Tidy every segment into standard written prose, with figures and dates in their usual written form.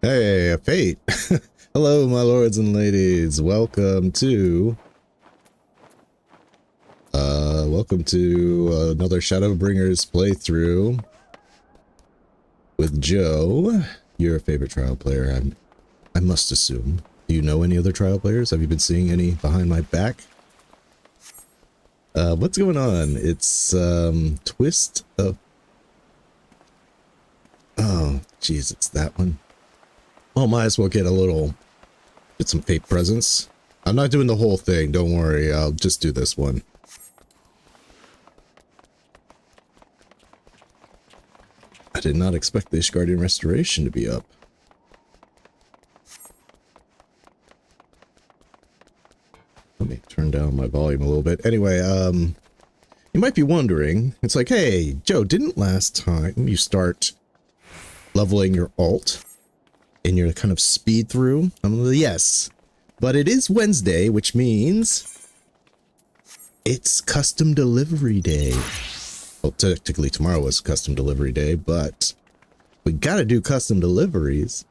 Hey, Fate. Hello, my lords and ladies. Welcome to another Shadowbringers playthrough with Joe, your favorite trial player. I must assume. Do you know any other trial players? Have you been seeing any behind my back? What's going on? It's Twist of... Oh, jeez, it's that one. Well, might as well get some Fate presents. I'm not doing the whole thing, don't worry. I'll just do this one. I did not expect the Ishgardian Restoration to be up. Let me turn down my volume a little bit. Anyway, you might be wondering, it's like, hey, Joe, didn't last time you start leveling your alt in your kind of speed through? Yes, but it is Wednesday, which means it's custom delivery day. Well, technically tomorrow was custom delivery day, but we gotta do custom deliveries.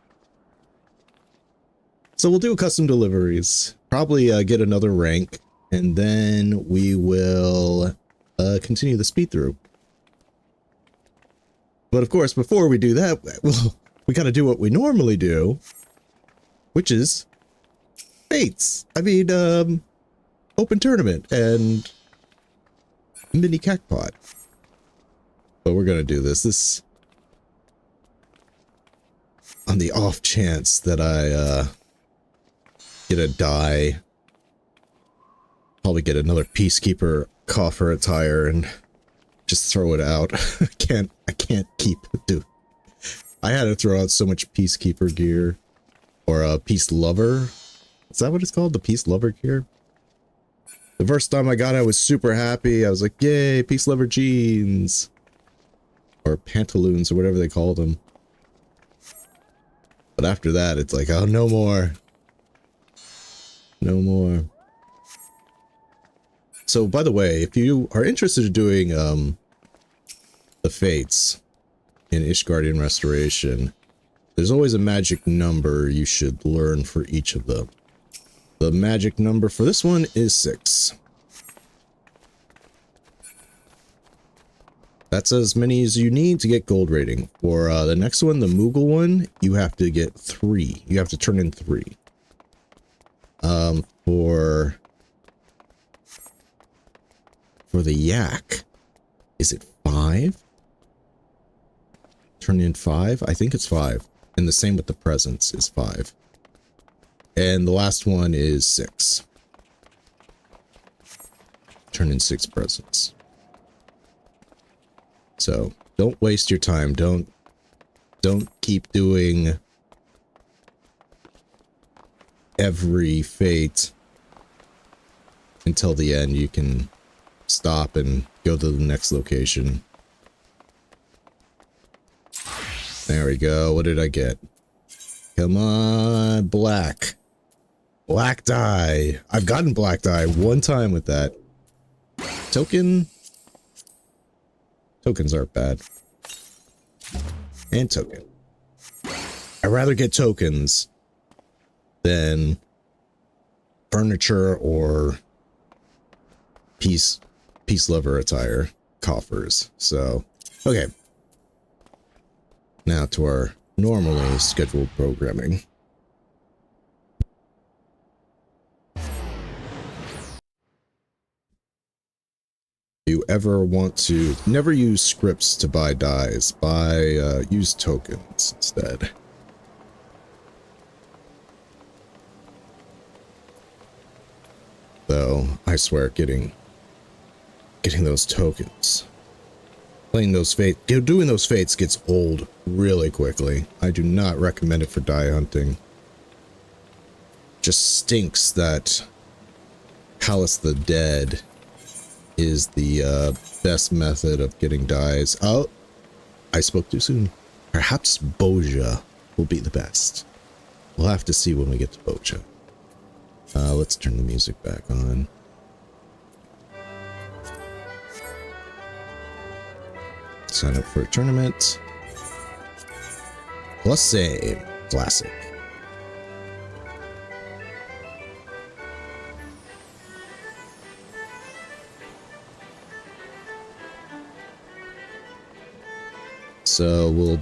So we'll do custom deliveries, probably get another rank, and then we will continue the speed through. But of course, before we do that, well, we gotta do what we normally do, which is fates. I mean, open tournament and mini cackpot. But we're gonna do this on the off chance that I get a die. Probably get another Peacekeeper coffer attire and just throw it out. I can't keep it, dude. I had to throw out so much Peacekeeper gear. Or Peace Lover. Is that what it's called? The Peace Lover gear? The first time I got it, I was super happy. I was like, yay, Peace Lover jeans. Or pantaloons, or whatever they called them. But after that, it's like, oh, no more. No more. So, by the way, if you are interested in doing the fates in Ishgardian Restoration, there's always a magic number you should learn for each of them. The magic number for this one is 6. That's as many as you need to get gold rating. For the next one, the Moogle one, you have to get 3. You have to turn in 3. For the Yak, is it 5? Turn in 5? I think it's 5. And the same with the Presents is 5. And the last one is 6. Turn in 6 presents. So, don't waste your time. Don't keep doing every fate until the end. You can stop and go to the next location. There we go. What did I get? Come on, black. Black die. I've gotten black die one time with that. Token. Tokens aren't bad. And token. I'd rather get tokens than furniture or peace lover attire coffers. So, okay. Now to our normally scheduled programming. You ever want to never use scripts to buy dies, use tokens instead. Though I swear getting those tokens, doing those fates gets old really quickly. I do not recommend it for die hunting. Just stinks that Palace of the Dead is the best method of getting dies. Oh, I spoke too soon. Perhaps Boja will be the best. We'll have to see when we get to Boja. Let's turn the music back on. Sign up for a tournament. Plus save. Classic. So we're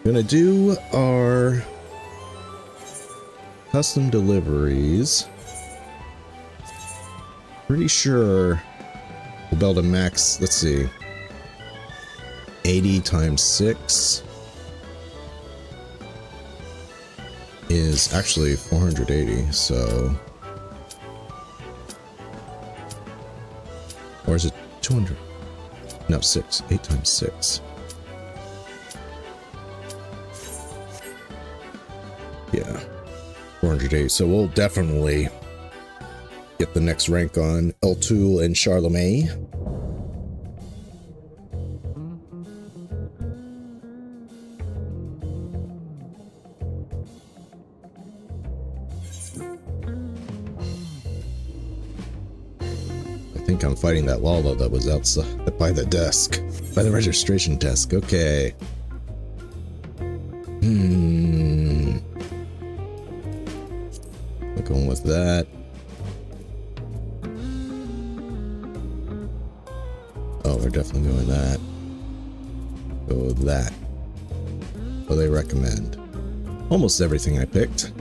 gonna do our custom deliveries. Pretty sure we'll build a max, let's see, 80 times 6 is actually 480, so... Or is it 200? No, 6. 8 times 6. Yeah, 480. So we'll definitely get the next rank on Eltul and Charlemagne. I think I'm fighting that Lala that was outside by the desk, by the registration desk. Okay. We're going with that. Oh, we're definitely going that. Go with that. What do they recommend? Almost everything I picked.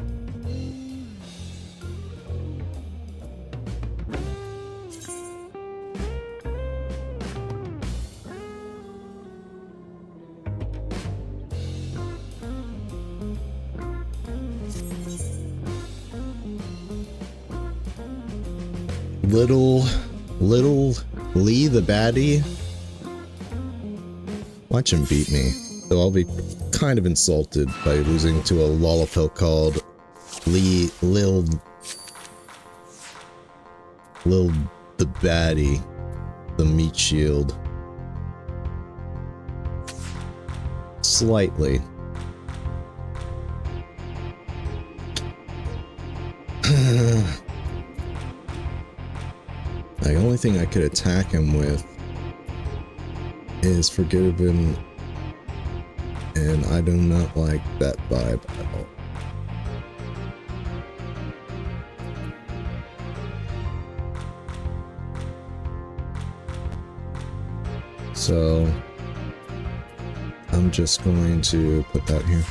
Little Lee the baddie. Watch him beat me. So I'll be kind of insulted by losing to a Lollapil called Lil the baddie, the meat shield. Slightly. The only thing I could attack him with is Forgiven, and I do not like that vibe at all. So I'm just going to put that here.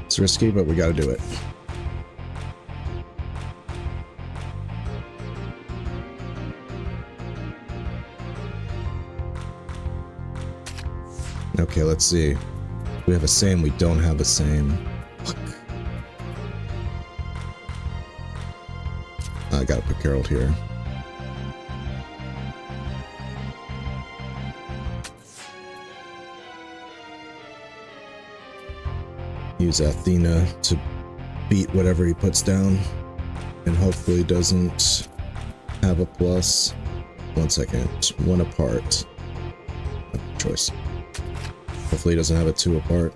It's risky, but we gotta do it. Okay, let's see. We have a same, we don't have a same. Fuck. I gotta put Geralt here. Use Athena to beat whatever he puts down, and hopefully doesn't have a plus. 1 second, 1 apart. Choice. Hopefully he doesn't have a 2 apart.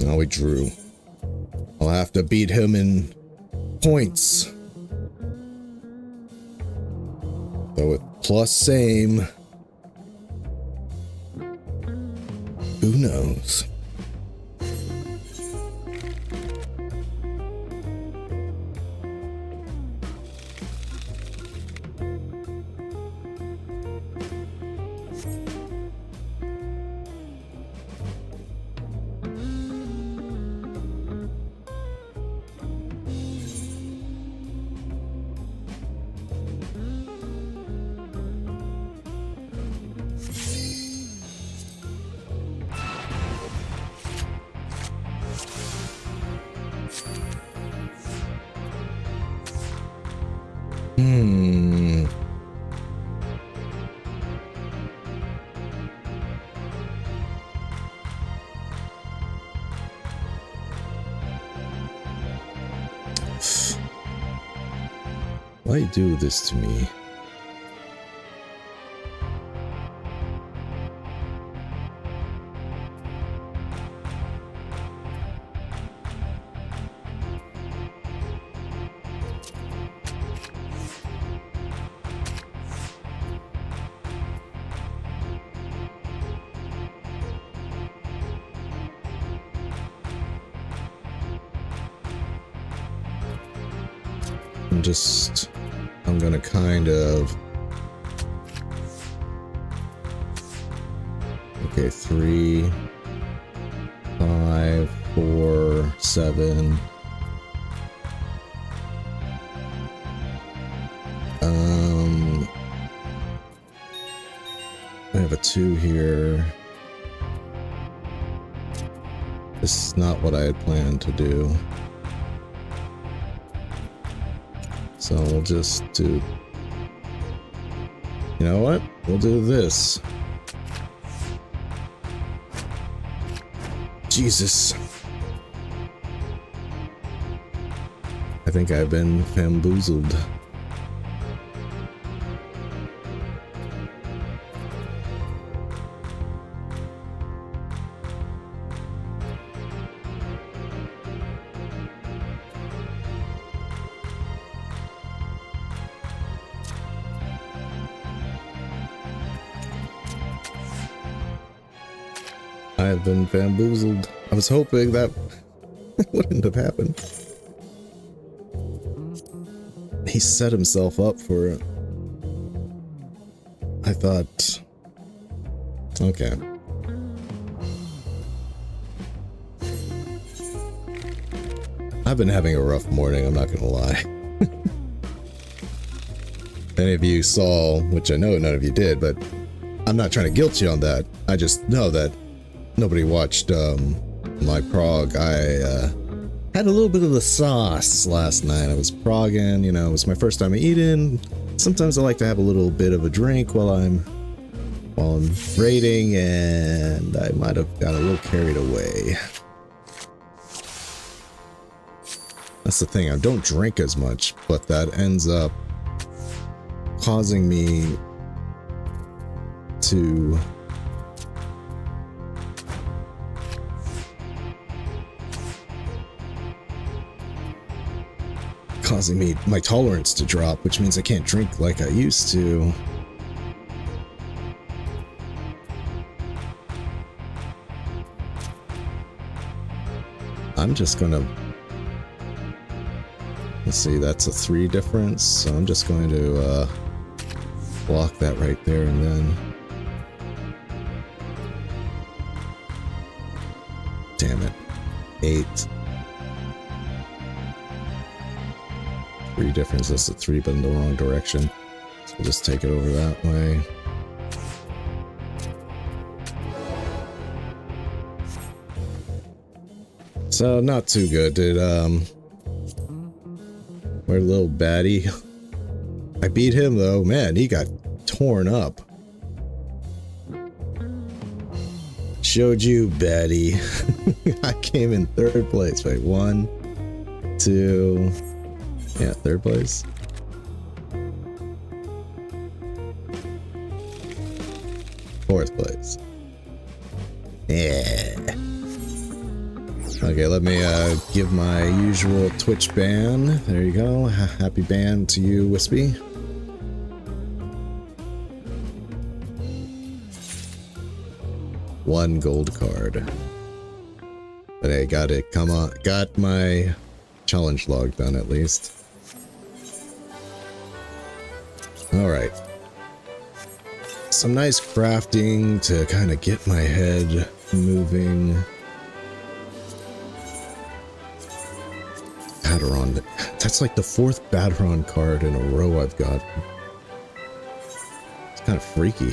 Now we drew. I'll have to beat him in points. But with plus same, who knows? Why do this to me? I'm gonna kind of, okay, 3, 5, 4, 7. I have a 2 here. This is not what I had planned to do. So we'll just do, you know what? We'll do this. Jesus. I think I've been bamboozled. I've been bamboozled. I was hoping that wouldn't have happened. He set himself up for it. I thought, okay. I've been having a rough morning, I'm not gonna lie. Any of you saw, which I know none of you did, but I'm not trying to guilt you on that. I just know that nobody watched my prog. I had a little bit of the sauce last night. I was progging, you know, it was my first time eating. Sometimes I like to have a little bit of a drink while I'm raiding, and I might have got a little carried away. That's the thing, I don't drink as much, but that ends up causing me to my tolerance to drop, which means I can't drink like I used to. I'm just gonna, let's see, that's a 3 difference, so I'm just going to block that right there, and then damn it, 8. 3 difference, that's a 3 but in the wrong direction, so we'll just take it over that way. So not too good. Did where's little baddie? I beat him though, man, he got torn up. Showed you, baddie. I came in 3rd place. Wait, 1, 2, yeah, 3rd place. Fourth place. Yeah. Okay, let me give my usual Twitch ban. There you go. Happy ban to you, Wispy. One gold card. But hey, got it. Come on. Got my challenge log done at least. Alright. Some nice crafting to kind of get my head moving. Baderon. That's like the 4th Baderon card in a row I've got. It's kind of freaky.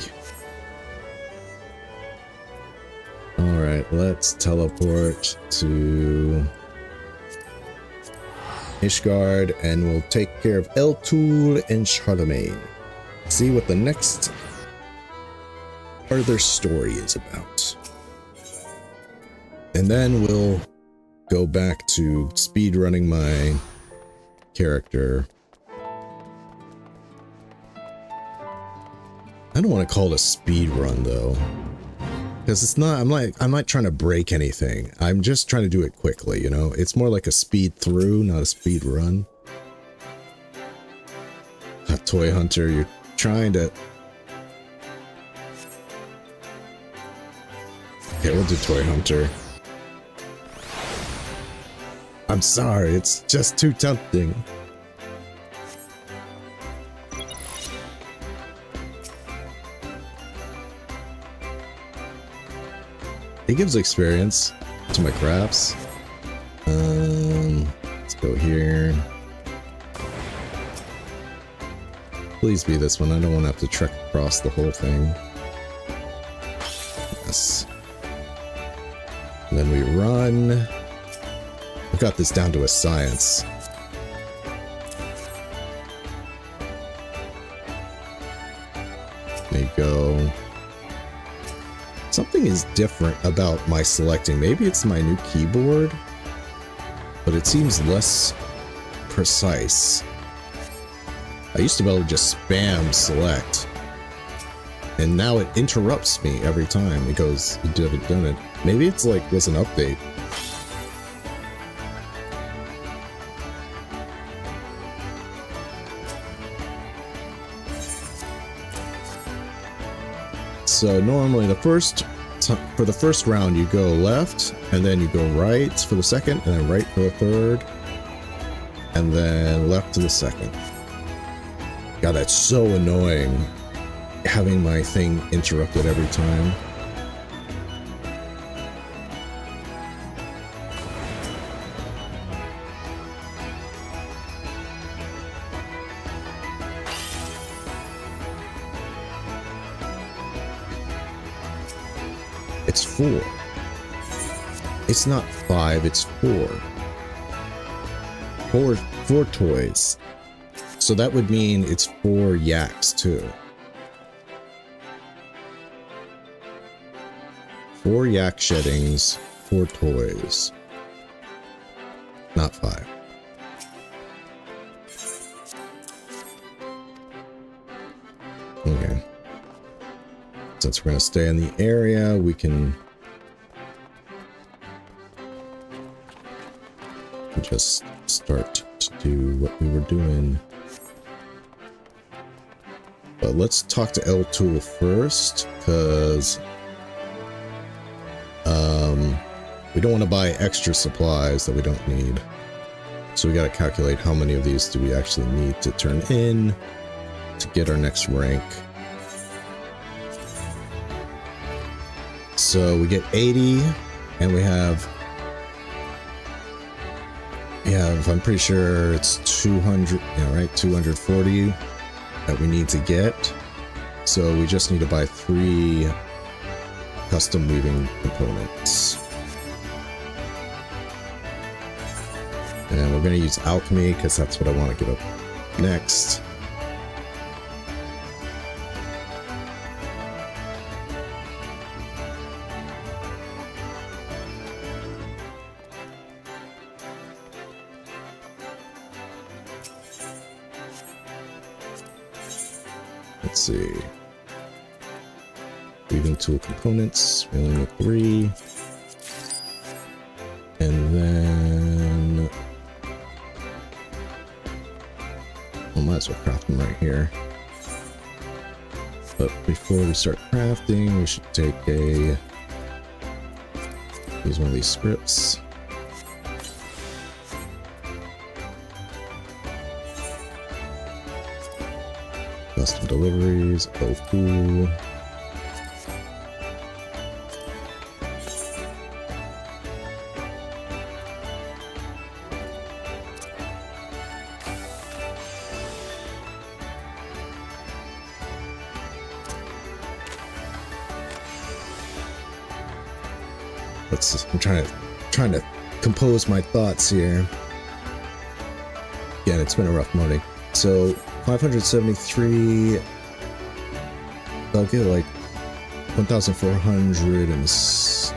Alright, let's teleport to Ishgard and we'll take care of Eltul and Charlemagne. See what the next part of their story is about. And then we'll go back to speedrunning my character I don't want to call it a speed run though, because it's not. I'm not trying to break anything. I'm just trying to do it quickly. You know, it's more like a speed through, not a speed run. Toy Hunter, you're trying to. Okay, we'll do Toy Hunter. I'm sorry, it's just too tempting. It gives experience to my crafts. Let's go here. Please be this one. I don't want to have to trek across the whole thing. Yes. And then we run. I've got this down to a science. There you go. Something is different about my selecting. Maybe it's my new keyboard, but it seems less precise. I used to be able to just spam select, and now it interrupts me every time. It goes, you did it, done it. Maybe it's like there's an update. So normally for the first round you go left, and then you go right for the second, and then right for the third, and then left to the second. God, that's so annoying, having my thing interrupted every time. It's 4. It's not 5, it's 4. Four toys. So that would mean it's 4 yaks too. 4 yak sheddings, 4 toys. Not 5. Okay. Since we're going to stay in the area, we can just start to do what we were doing. But let's talk to L-Tool first, because we don't want to buy extra supplies that we don't need. So we got to calculate how many of these do we actually need to turn in to get our next rank. So we get 80, and we have, I'm pretty sure it's 200, yeah, right, 240 that we need to get. So we just need to buy 3 custom weaving components. And we're going to use alchemy because that's what I want to get up next. Let's see. Weaving tool components, we only need 3. And then I might as well craft them right here. But before we start crafting, we should take use one of these scripts. Custom deliveries, oh cool. I'm trying to compose my thoughts here. Yeah, it's been a rough morning. So 573. I'll get like 1,406,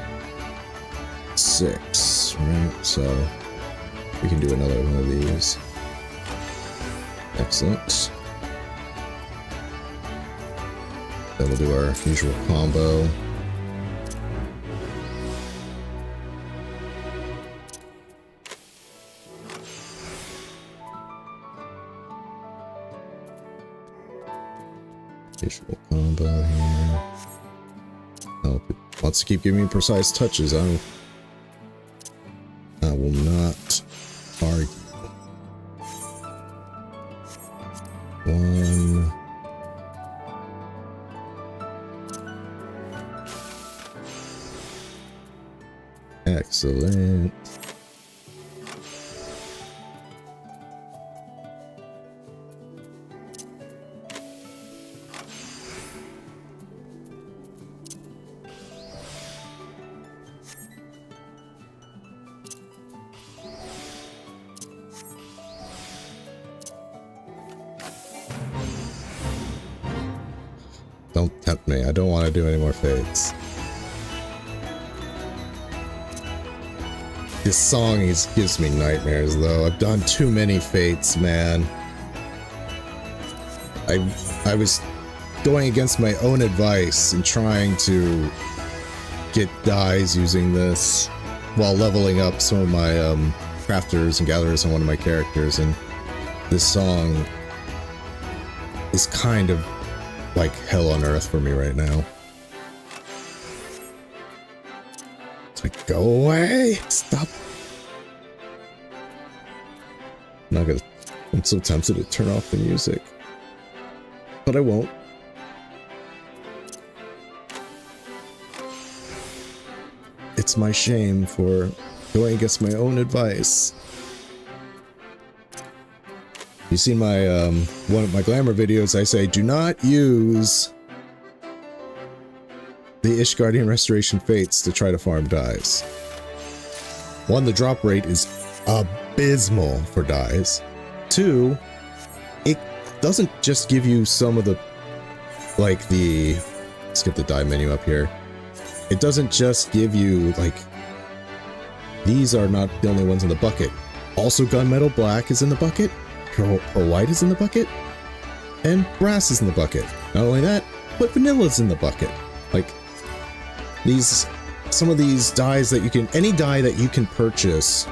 right? So we can do another one of these. Excellent. we'll do our usual combo. Usual combo here. Oh, it wants to keep giving me precise touches. I will not argue. One. Excellent. Don't tempt me. I don't want to do any more fates. This song gives me nightmares, though. I've done too many fates, man. I was going against my own advice and trying to get dies using this while leveling up some of my crafters and gatherers on one of my characters, and this song is kind of like hell on earth for me right now. It's like, go away! Stop! I'm so tempted to turn off the music, but I won't. It's my shame for going against my own advice. You see my one of my glamour videos, I say do not use the Ishgardian Restoration Fates to try to farm dies. One, the drop rate is abysmal for dies. Two, it doesn't just give you some of the, like the, let's get the die menu up here. It doesn't just give you, like, these are not the only ones in the bucket. Also, Gunmetal Black is in the bucket. Pearl White is in the bucket, and Brass is in the bucket. Not only that, but Vanilla's in the bucket. Like, some of these dies that you can, any die that you can purchase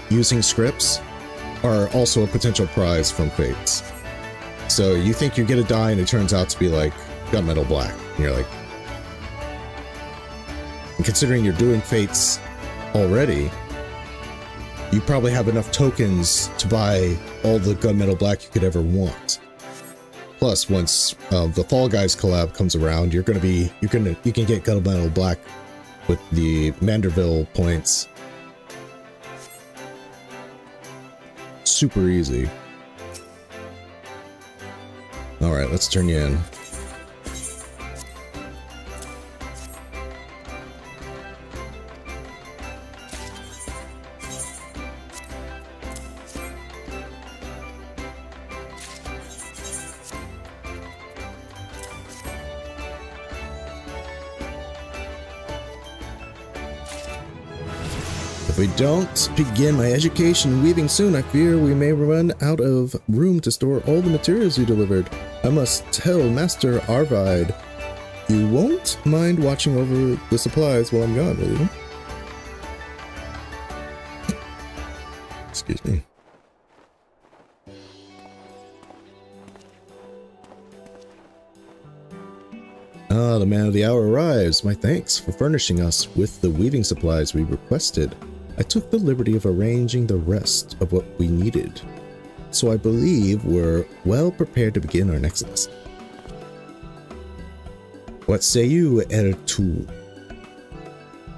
using scripts are also a potential prize from Fates. So you think you get a die and it turns out to be like Gunmetal Black, and you're like, and considering you're doing Fates already, you probably have enough tokens to buy all the Gunmetal Black you could ever want. Plus, once the Fall Guys collab comes around, you can get Gunmetal Black with the Manderville points. Super easy. All right, let's turn you in. If we don't begin my education in weaving soon, I fear we may run out of room to store all the materials you delivered. I must tell Master Arvide. You won't mind watching over the supplies while I'm gone, will you? Excuse me. Ah, the man of the hour arrives. My thanks for furnishing us with the weaving supplies we requested. I took the liberty of arranging the rest of what we needed, so I believe we're well prepared to begin our next lesson. What say you, Ertu?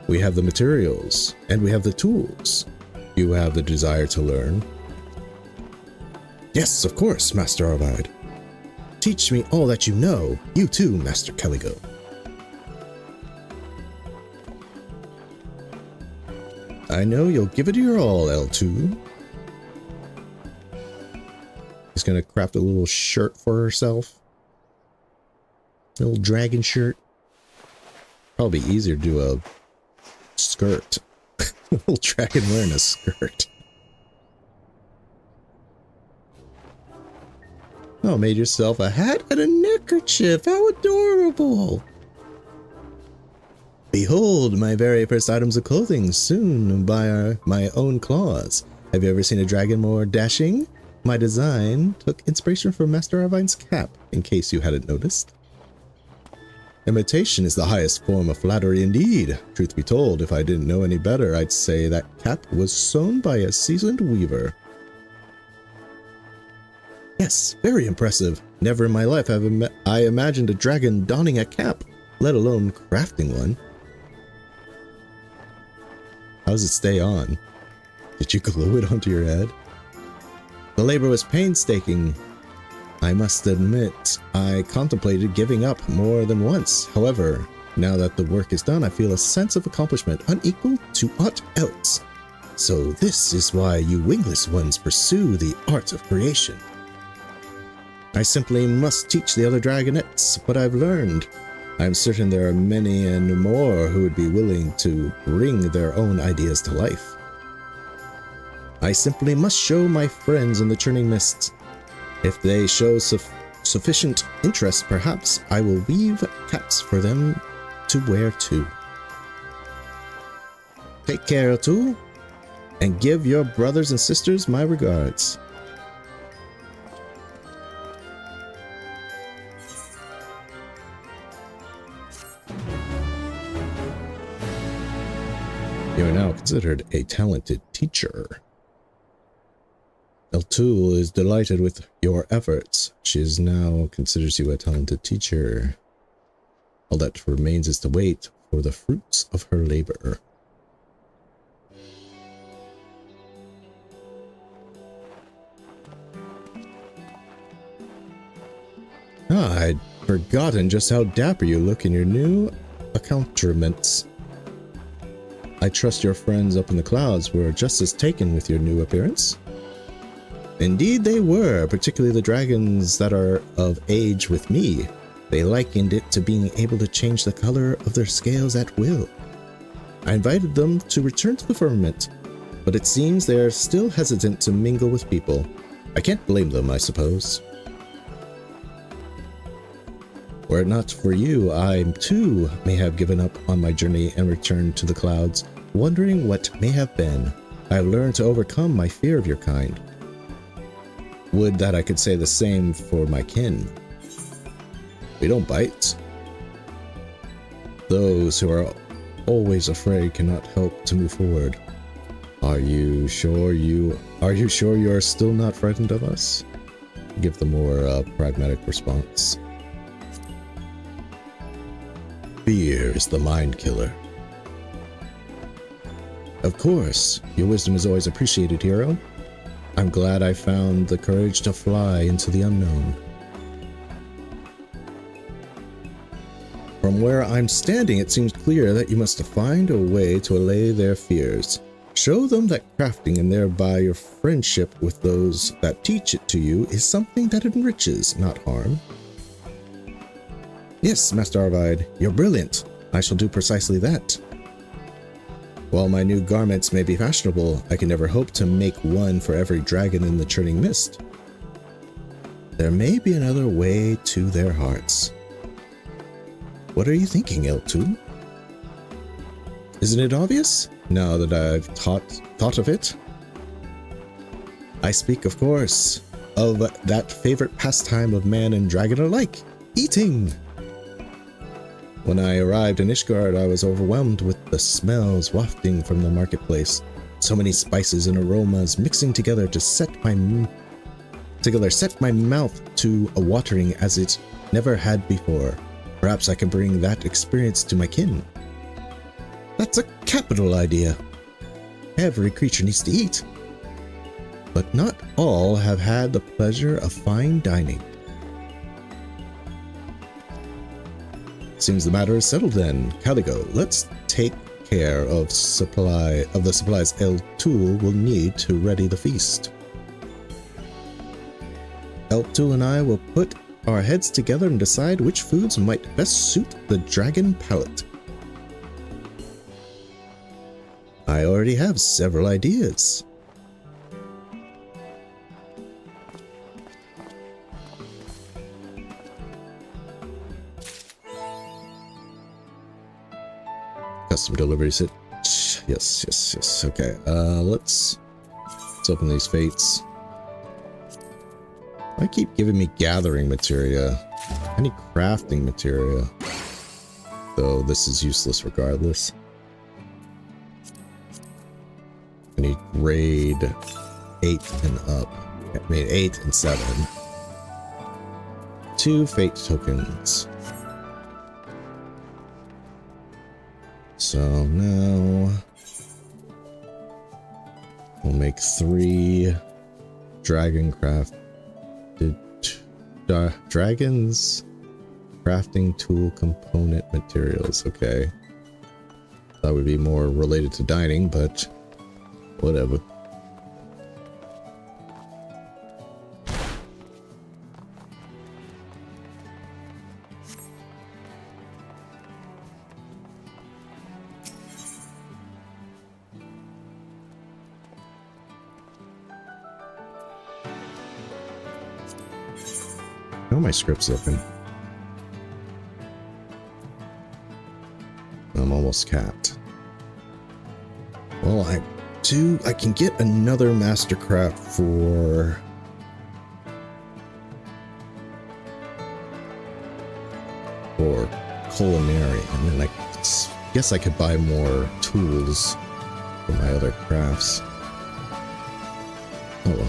We have the materials, and we have the tools. You have the desire to learn? Yes, of course, Master Arvide. Teach me all that you know. You too, Master Caligo. I know you'll give it your all, L2. He's gonna craft a little shirt for herself. A little dragon shirt. Probably easier to do a skirt. A little dragon wearing a skirt. Oh, made yourself a hat and a neckerchief. How adorable. Behold, my very first items of clothing, sewn by my own claws. Have you ever seen a dragon more dashing? My design took inspiration from Master Arvine's cap, in case you hadn't noticed. Imitation is the highest form of flattery indeed. Truth be told, if I didn't know any better, I'd say that cap was sewn by a seasoned weaver. Yes, very impressive. Never in my life have I imagined a dragon donning a cap, let alone crafting one. How does it stay on? Did you glue it onto your head? The labor was painstaking. I must admit, I contemplated giving up more than once. However, now that the work is done, I feel a sense of accomplishment unequal to aught else. So this is why you wingless ones pursue the art of creation. I simply must teach the other dragonettes what I've learned. I am certain there are many and more who would be willing to bring their own ideas to life. I simply must show my friends in the Churning Mists. If they show sufficient interest, perhaps I will weave caps for them to wear too. Take care, too, and give your brothers and sisters my regards. You are now considered a talented teacher. Eltul is delighted with your efforts. She is now considers you a talented teacher. All that remains is to wait for the fruits of her labor. I'd forgotten just how dapper you look in your new accoutrements. I trust your friends up in the clouds were just as taken with your new appearance. Indeed they were, particularly the dragons that are of age with me. They likened it to being able to change the color of their scales at will. I invited them to return to the firmament, but it seems they are still hesitant to mingle with people. I can't blame them, I suppose. Were it not for you, I too may have given up on my journey and returned to the clouds, wondering what may have been. I have learned to overcome my fear of your kind. Would that I could say the same for my kin. We don't bite. Those who are always afraid cannot help to move forward. Are you sure you are still not frightened of us? Give the more pragmatic response. Fear is the mind killer. Of course, your wisdom is always appreciated, hero. I'm glad I found the courage to fly into the unknown. From where I'm standing, it seems clear that you must find a way to allay their fears. Show them that crafting and thereby your friendship with those that teach it to you is something that enriches, not harm. Yes, Master Arvide, you're brilliant. I shall do precisely that. While my new garments may be fashionable, I can never hope to make one for every dragon in the Churning Mist. There may be another way to their hearts. What are you thinking, Eltul? Isn't it obvious, now that I've thought of it? I speak, of course, of that favorite pastime of man and dragon alike, eating. When I arrived in Ishgard, I was overwhelmed with the smells wafting from the marketplace. So many spices and aromas mixing together to set my mouth to a watering as it never had before. Perhaps I can bring that experience to my kin. That's a capital idea. Every creature needs to eat. But not all have had the pleasure of fine dining. Seems the matter is settled then. Caligo, let's take care of the supplies Eltul will need to ready the feast. Eltul and I will put our heads together and decide which foods might best suit the dragon palate. I already have several ideas. Custom deliveries hit. Yes. Okay, let's open these fates. Why keep giving me gathering materia? I need crafting materia. Though this is useless regardless. I need grade 8 and up. I mean 8 and 7. 2 fate tokens. So now we'll make 3 dragon crafted dragons crafting tool component materials. Okay, that would be more related to dining, but whatever. How are my scripts looking? I'm almost capped. Well, I can get another mastercraft for culinary, and then I guess I could buy more tools for my other crafts. Oh well.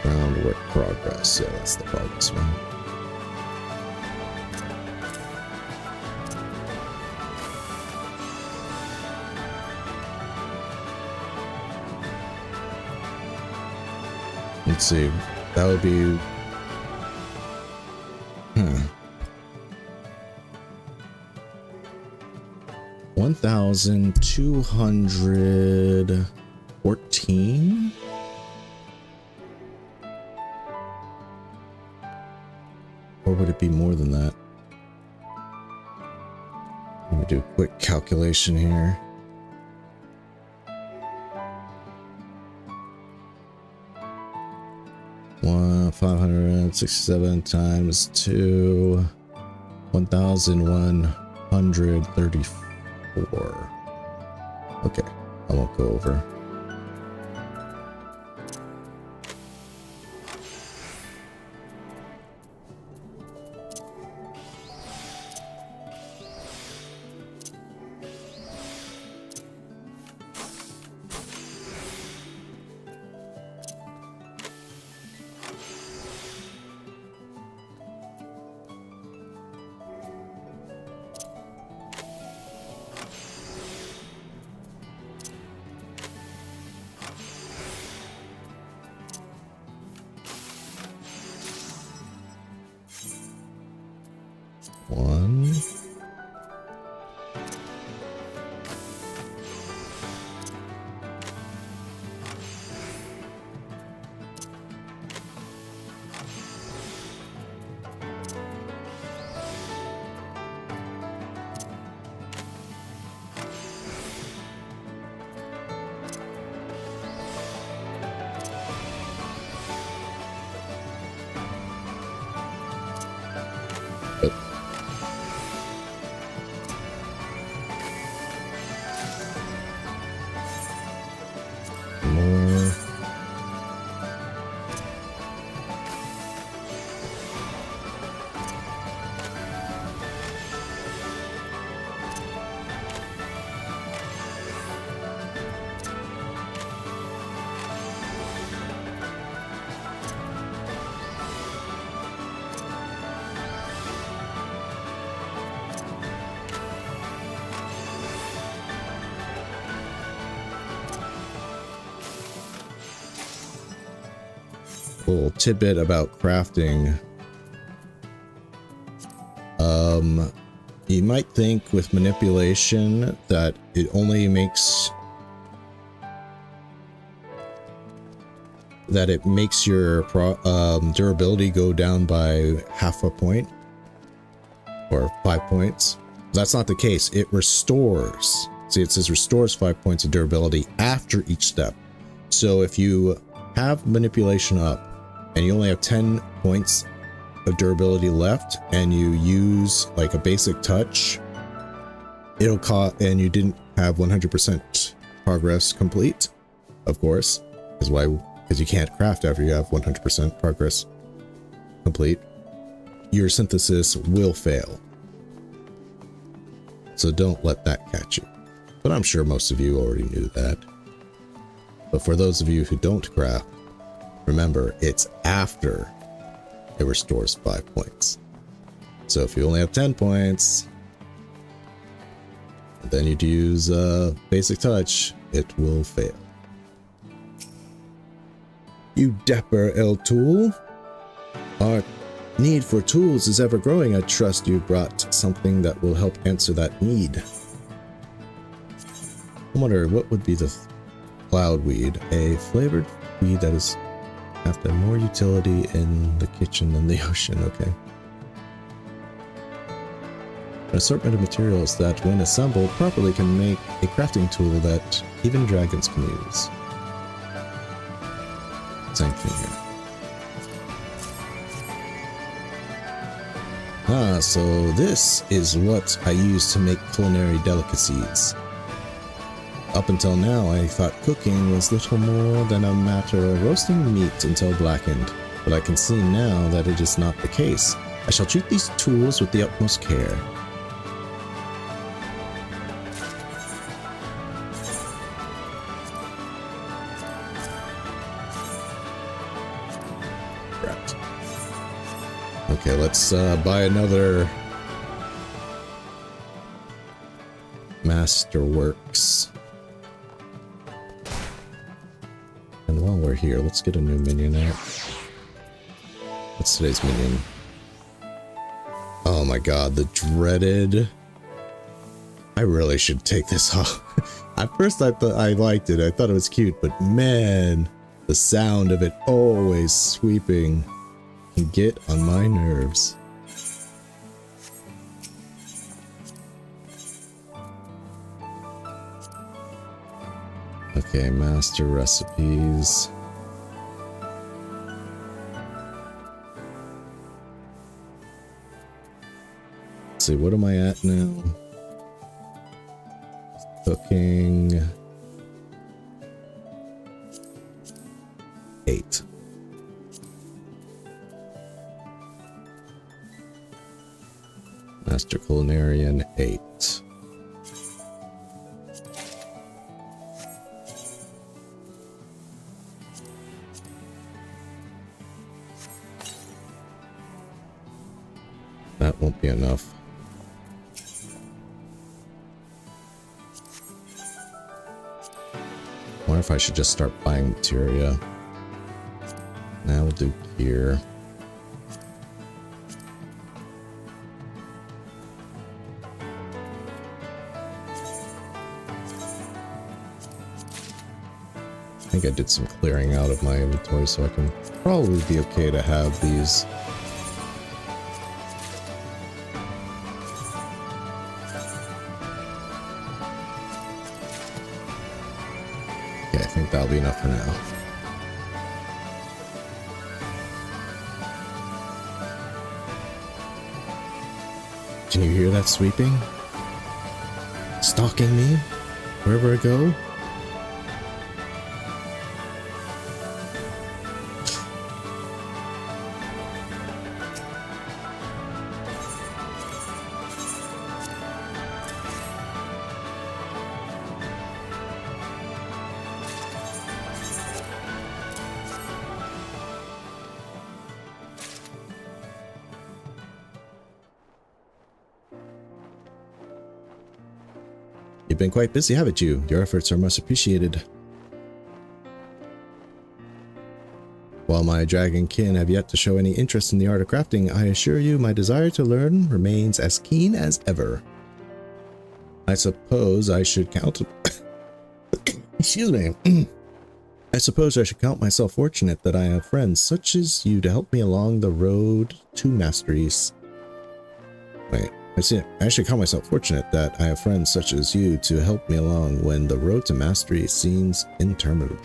Groundwork progress. Yeah, that's the progress one. Let's see. That would be... Huh. 1,214? Or would it be more than that? Let me do a quick calculation here. One 567 times 2, 1,134. Okay, I won't go over. One. More. Little tidbit about crafting. You might think with manipulation that it only makes your durability go down by half a point or 5 points. That's not the case. It restores. See, it says restores 5 points of durability after each step. So if you have manipulation up and you only have 10 points of durability left and you use like a basic touch, it'll cost, and you didn't have 100% progress complete, of course, because you can't craft after you have 100% progress complete, your synthesis will fail. So don't let that catch you. But I'm sure most of you already knew that. But for those of you who don't craft, remember, it's after it restores 5 points. So if you only have 10 points, and then you'd use basic touch, it will fail. You dapper L-Tool. Our need for tools is ever growing. I trust you brought something that will help answer that need. I wonder what would be the cloudweed, a flavored weed that is have more utility in the kitchen than the ocean. Okay. An assortment of materials that, when assembled properly, can make a crafting tool that even dragons can use. Same thing here. Ah, so this is what I use to make culinary delicacies. Up until now, I thought cooking was little more than a matter of roasting meat until blackened, but I can see now that it is not the case. I shall treat these tools with the utmost care. Right. Okay, let's buy another Masterworks. And while we're here, let's get a new minion out. What's today's minion? Oh my god, the dreaded. I really should take this off. At first I thought I liked it. I thought it was cute, but man, the sound of it always sweeping can get on my nerves. Okay, master recipes. Let's see, what am I at now? Cooking. 8. Master Culinarian 8. That won't be enough. I wonder if I should just start buying materia. Now we'll do here. I think I did some clearing out of my inventory, so I can probably be okay to have these. Okay, I think that'll be enough for now. Can you hear that sweeping? Stalking me? Wherever I go? You've been quite busy, haven't you? Your efforts are much appreciated. While my dragon kin have yet to show any interest in the art of crafting, I assure you my desire to learn remains as keen as ever. I suppose I should count... Excuse me. I suppose I should count myself fortunate that I have friends such as you to help me along the road to masteries. Wait, I actually call myself fortunate that I have friends such as you to help me along when the road to mastery seems interminable.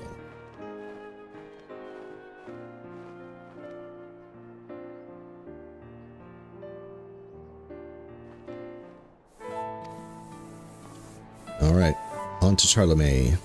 Alright, on to Charlemagne.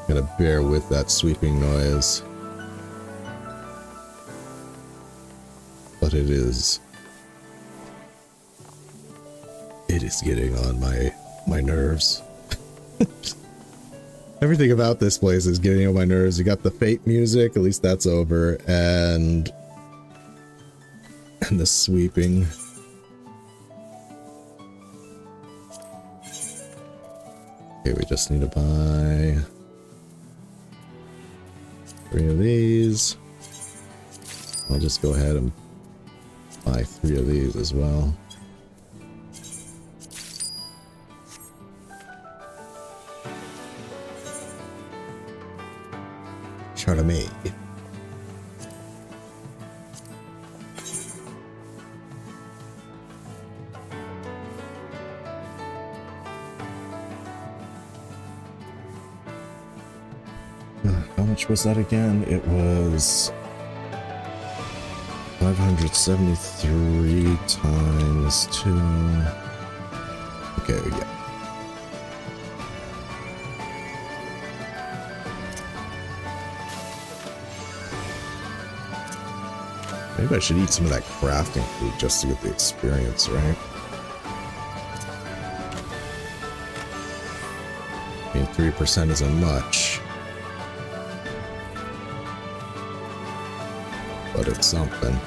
Gotta bear with that sweeping noise. But it is getting on my nerves. Everything about this place is getting on my nerves. You got the Fate music, at least that's over, and the sweeping. Okay, we just need to buy 3 of these. I'll just go ahead and buy 3 of these as well. Charlemagne. How much was that again? It was 573 times 2. Okay, yeah. Maybe I should eat some of that crafting food just to get the experience, right? I mean, 3% isn't much, but it's something.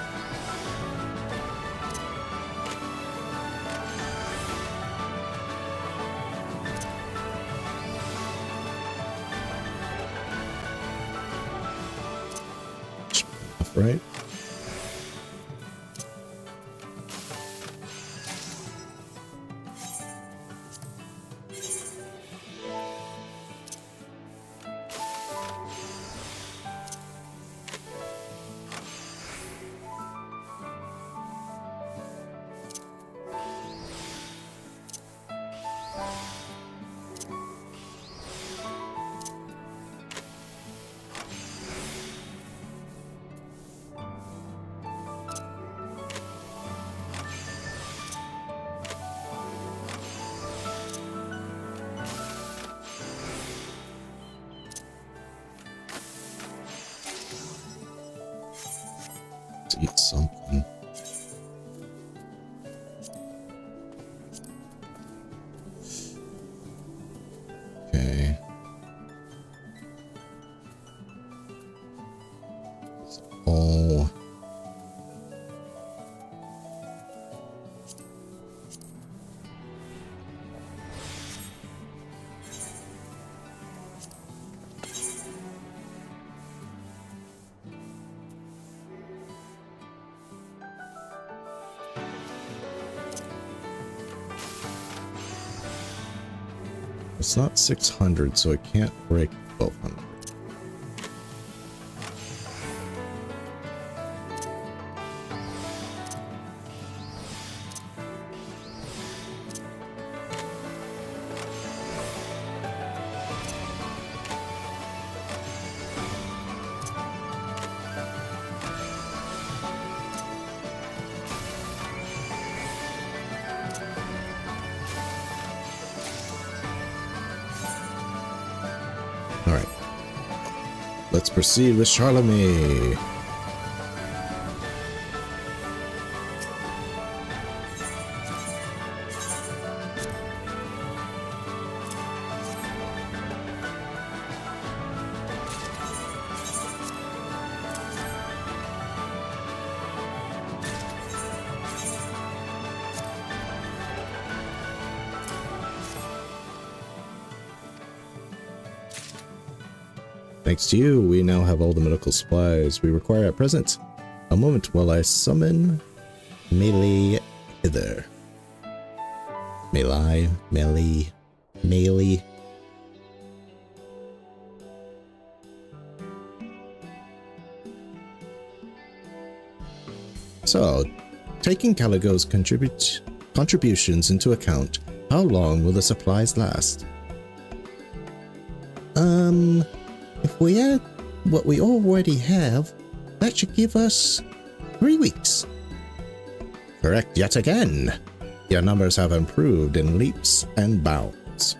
Right? Eat something. Okay. It's all it's not 600, so it can't break 1200. Let's proceed with Charlemagne. Thanks to you, we now have all the medical supplies we require at present. A moment while I summon Melee hither. Melee. So, taking Caligo's contributions into account, how long will the supplies last? If we add what we already have, that should give us 3 weeks. Correct yet again. Your numbers have improved in leaps and bounds.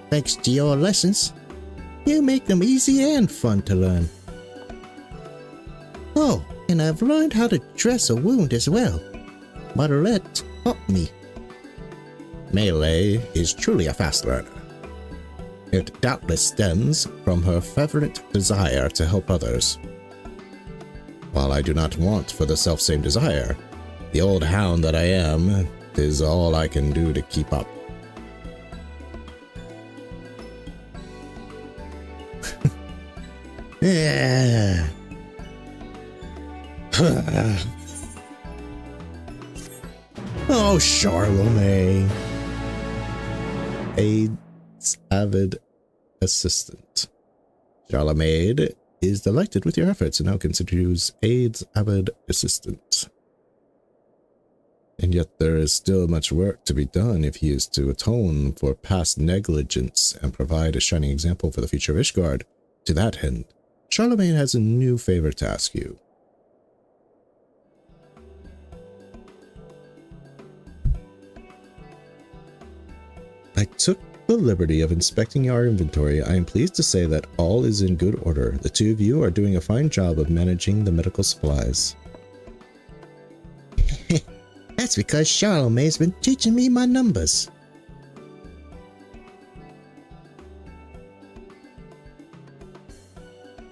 Thanks to your lessons, you make them easy and fun to learn. Oh, and I've learned how to dress a wound as well. Marlette taught me. Melee is truly a fast learner. It doubtless stems from her fervent desire to help others. While I do not want for the selfsame desire, the old hound that I am is all I can do to keep up. Yeah. Oh, Charlemagne. Aide's avid assistant. Charlemagne is delighted with your efforts and now considers Aide's avid assistant. And yet there is still much work to be done if he is to atone for past negligence and provide a shining example for the future of Ishgard. To that end, Charlemagne has a new favor to ask you. I took the liberty of inspecting our inventory. I am pleased to say that all is in good order. The two of you are doing a fine job of managing the medical supplies. That's because Charlemagne's been teaching me my numbers.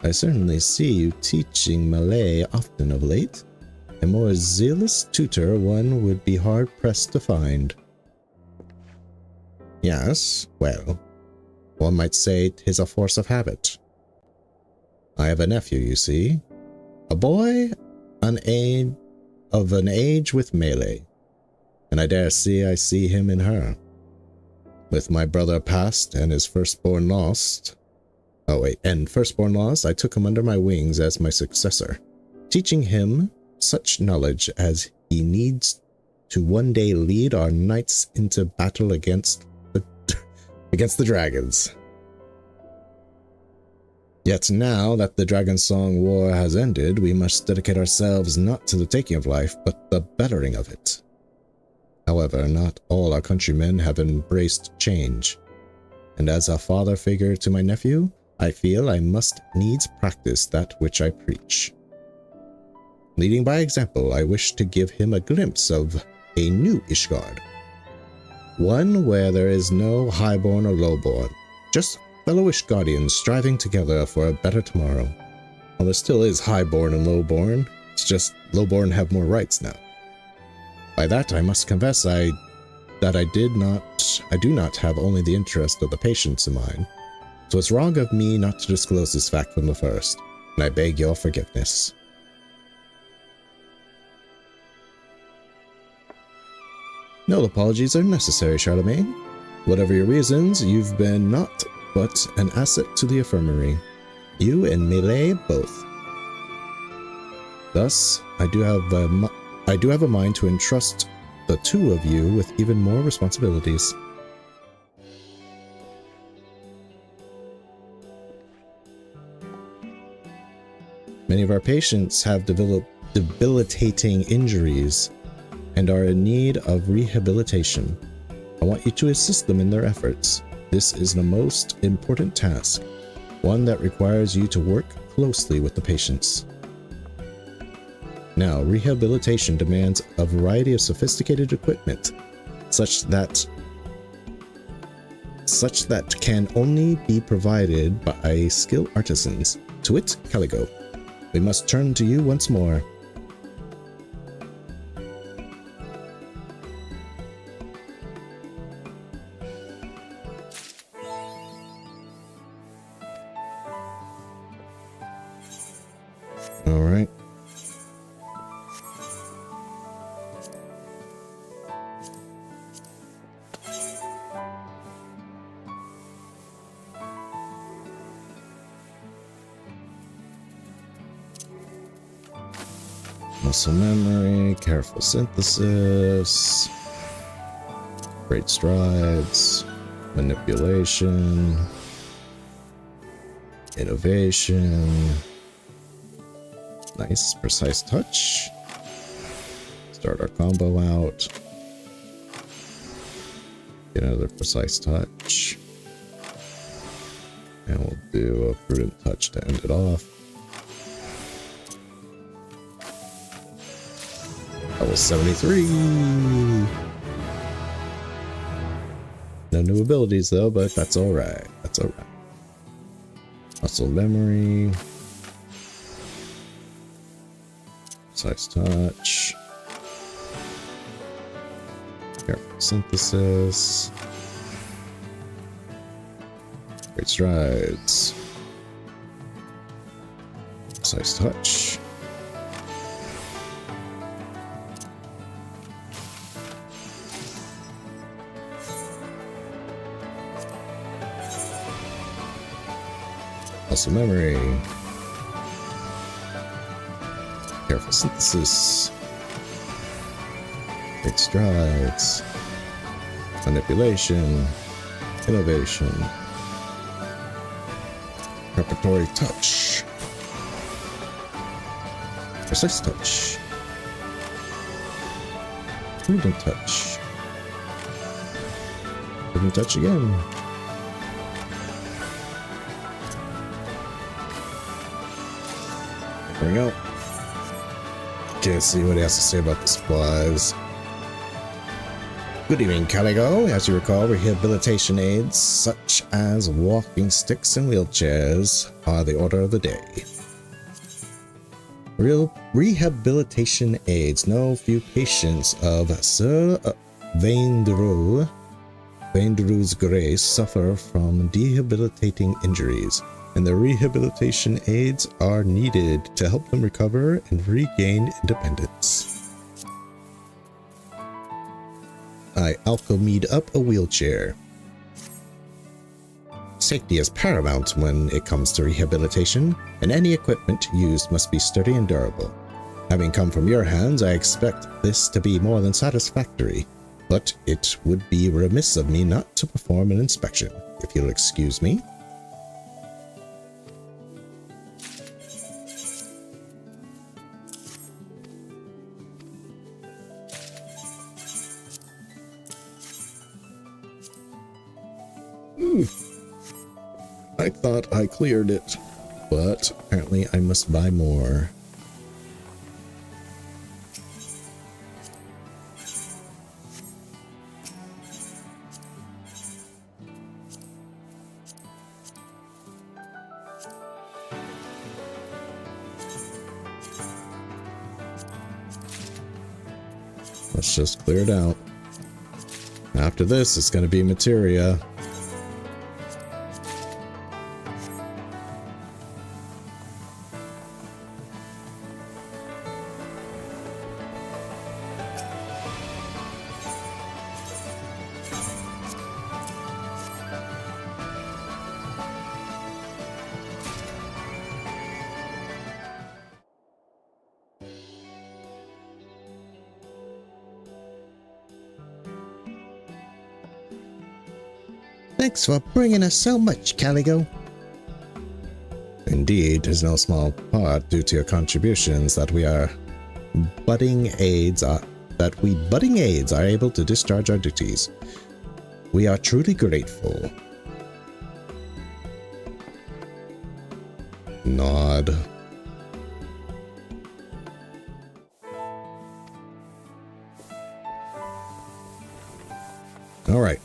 I certainly see you teaching Malay often of late. A more zealous tutor one would be hard-pressed to find. Yes, well, one might say 'tis a force of habit. I have a nephew, you see. A boy of an age with Melee, and I dare say I see him in her. With my brother passed and his firstborn lost, I took him under my wings as my successor, teaching him such knowledge as he needs to one day lead our knights into battle against the dragons. Yet now that the Dragon Song War has ended, we must dedicate ourselves not to the taking of life, but the bettering of it. However, not all our countrymen have embraced change, and as a father figure to my nephew, I feel I must needs practice that which I preach. Leading by example, I wish to give him a glimpse of a new Ishgard. One where there is no highborn or lowborn, just fellow Ishgardians striving together for a better tomorrow. Well, there still is highborn and lowborn, it's just lowborn have more rights now. By that I must confess I do not have only the interest of the patients in mind. So it's wrong of me not to disclose this fact from the first, and I beg your forgiveness. No apologies are necessary, Charlemagne. Whatever your reasons, you've been naught but an asset to the infirmary. You and Melee both. Thus, I do have a mind to entrust the two of you with even more responsibilities. Many of our patients have debilitating injuries and are in need of rehabilitation. I want you to assist them in their efforts. This is the most important task, one that requires you to work closely with the patients. Now, rehabilitation demands a variety of sophisticated equipment, such that can only be provided by skilled artisans. To wit, Caligo. We must turn to you once more. All right. Muscle memory, careful synthesis, great strides, manipulation, innovation, nice, precise touch. Start our combo out. Get another precise touch. And we'll do a prudent touch to end it off. Level 73. No new abilities though, but that's alright. That's alright. Muscle memory. Precise touch. Careful synthesis. Great strides. Precise touch. Muscle memory. Careful synthesis. Great strides. Manipulation. Innovation. Preparatory touch. Precise touch. Prudent touch. Prudent touch again. Bring out. Can't see what he has to say about the supplies. Good evening, Caligo. As you recall, rehabilitation aids such as walking sticks and wheelchairs are the order of the day. Rehabilitation aids. No few patients of Sir Vaindreau's grace suffer from debilitating injuries, and the rehabilitation aids are needed to help them recover and regain independence. I alchemied up a wheelchair. Safety is paramount when it comes to rehabilitation, and any equipment used must be sturdy and durable. Having come from your hands, I expect this to be more than satisfactory, but it would be remiss of me not to perform an inspection, if you'll excuse me. I thought I cleared it, but apparently I must buy more. Let's just clear it out. After this, it's going to be materia. Thanks for bringing us so much, Caligo. Indeed, 'tis no small part due to your contributions that budding aids are able to discharge our duties. We are truly grateful. Nod. All right.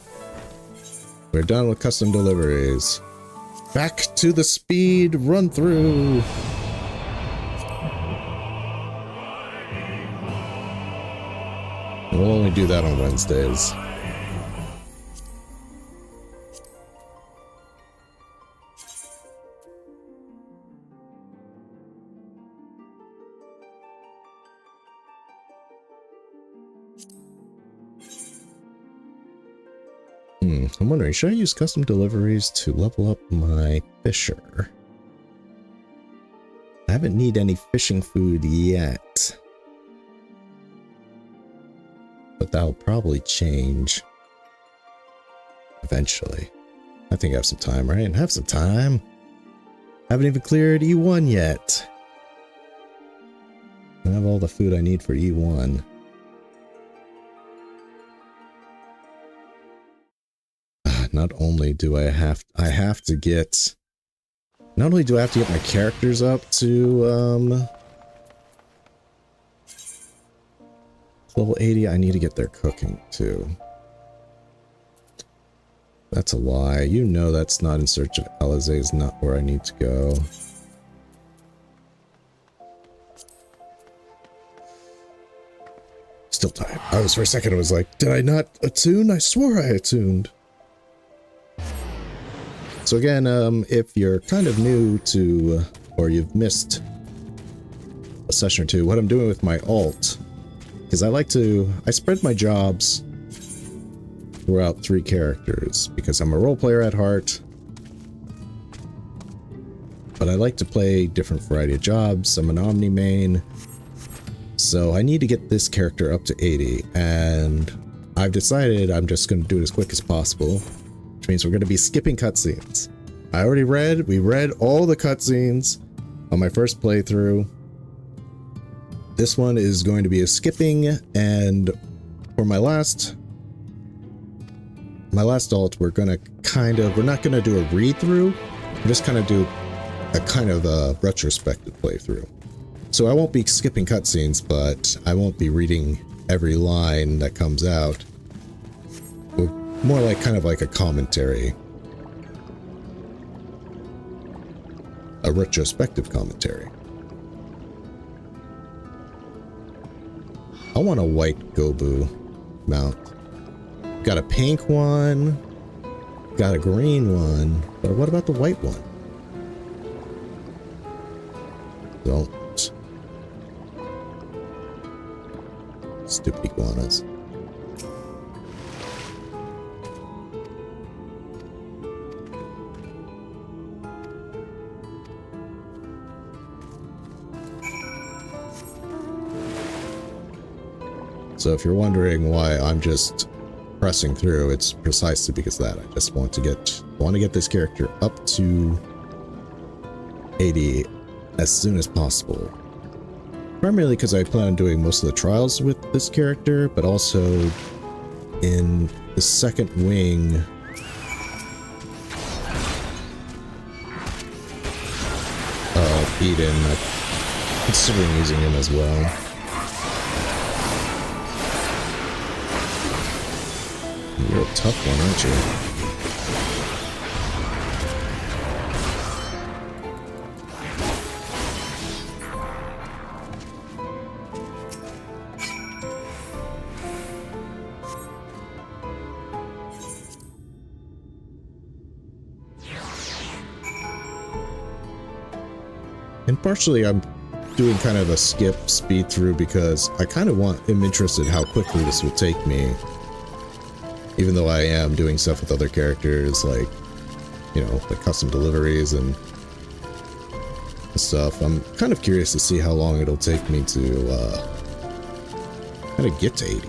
We're done with custom deliveries. Back to the speed run through. We'll only do that on Wednesdays. I'm wondering, should I use custom deliveries to level up my fisher? I haven't need any fishing food yet. But that'll probably change eventually. I think I have some time, right? I have some time. Haven't even cleared E1 yet. I have all the food I need for E1. Not only do I have to get my characters up to level 80, I need to get their cooking too. That's a lie. You know that's not In Search of Alizé is not where I need to go. Still time. For a second I was like, did I not attune? I swore I attuned. So again, if you're kind of new to, or you've missed a session or two, what I'm doing with my alt is I spread my jobs throughout 3 characters because I'm a role player at heart, but I like to play different variety of jobs. I'm an Omni main, so I need to get this character up to 80, and I've decided I'm just going to do it as quick as possible, which means we're going to be skipping cutscenes. We read all the cutscenes on my first playthrough. This one is going to be a skipping, and for my last alt, we're not gonna do a read-through, we're just kind of do a kind of a retrospective playthrough. So I won't be skipping cutscenes, but I won't be reading every line that comes out. More like kind of like a commentary. A retrospective commentary. I want a white Gobu mount. Got a pink one, got a green one, but what about the white one? Don't. Stupid iguanas. So if you're wondering why I'm just pressing through, it's precisely because of that. I just want to get this character up to 80 as soon as possible. Primarily because I plan on doing most of the trials with this character, but also in the second wing of Eden, I'm considering using him as well. You're a tough one, aren't you? And partially I'm doing kind of a skip speed through because I kind of am interested how quickly this will take me. Even though I am doing stuff with other characters, like, you know, like custom deliveries and stuff, I'm kind of curious to see how long it'll take me to kind of get to 80.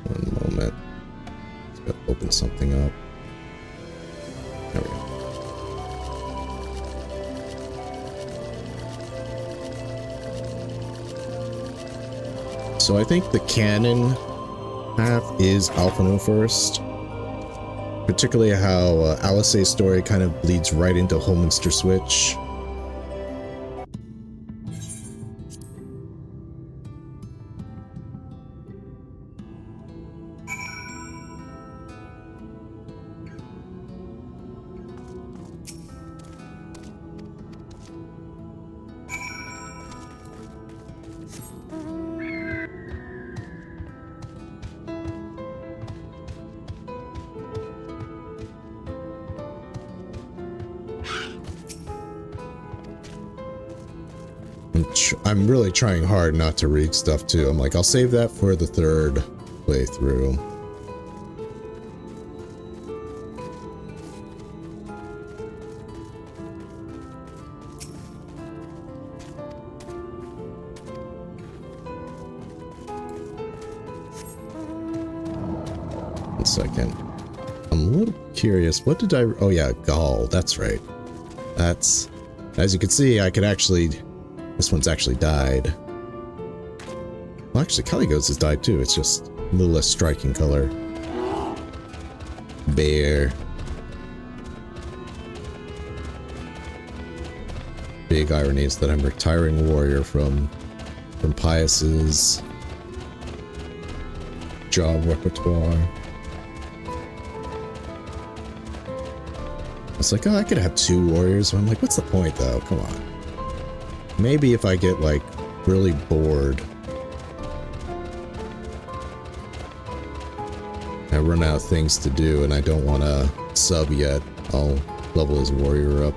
One moment. Let's go open something up. There we go. So I think the canon path is Alphino first. Particularly how Alizé's story kind of leads right into Holminster Switch. I'm really trying hard not to read stuff too. I'm like, I'll save that for the third playthrough. One second. I'm a little curious. What did I... Oh yeah, Gall. That's right. That's... As you can see, I could actually... This one's actually died. Well, actually, Caligos has died too. It's just a little less striking color. Bear. Big irony is that I'm a retiring warrior from Pius's job repertoire. It's like, oh, I could have 2 warriors. But I'm like, what's the point though? Come on. Maybe if I get like really bored, I run out of things to do and I don't want to sub yet, I'll level his warrior up.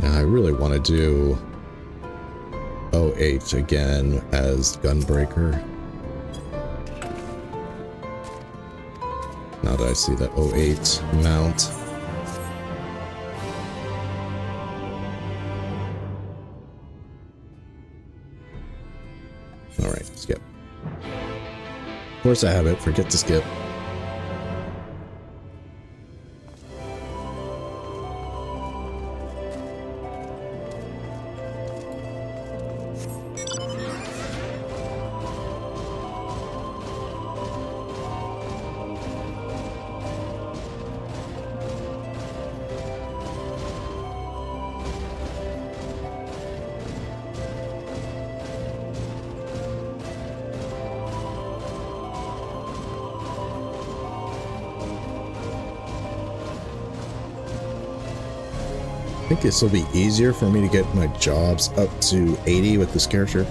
Now I really want to do 08 again as Gunbreaker. Now that I see that 08 mount. Alright, skip. Of course I have it, forget to skip. I think this will be easier for me to get my jobs up to 80 with this character,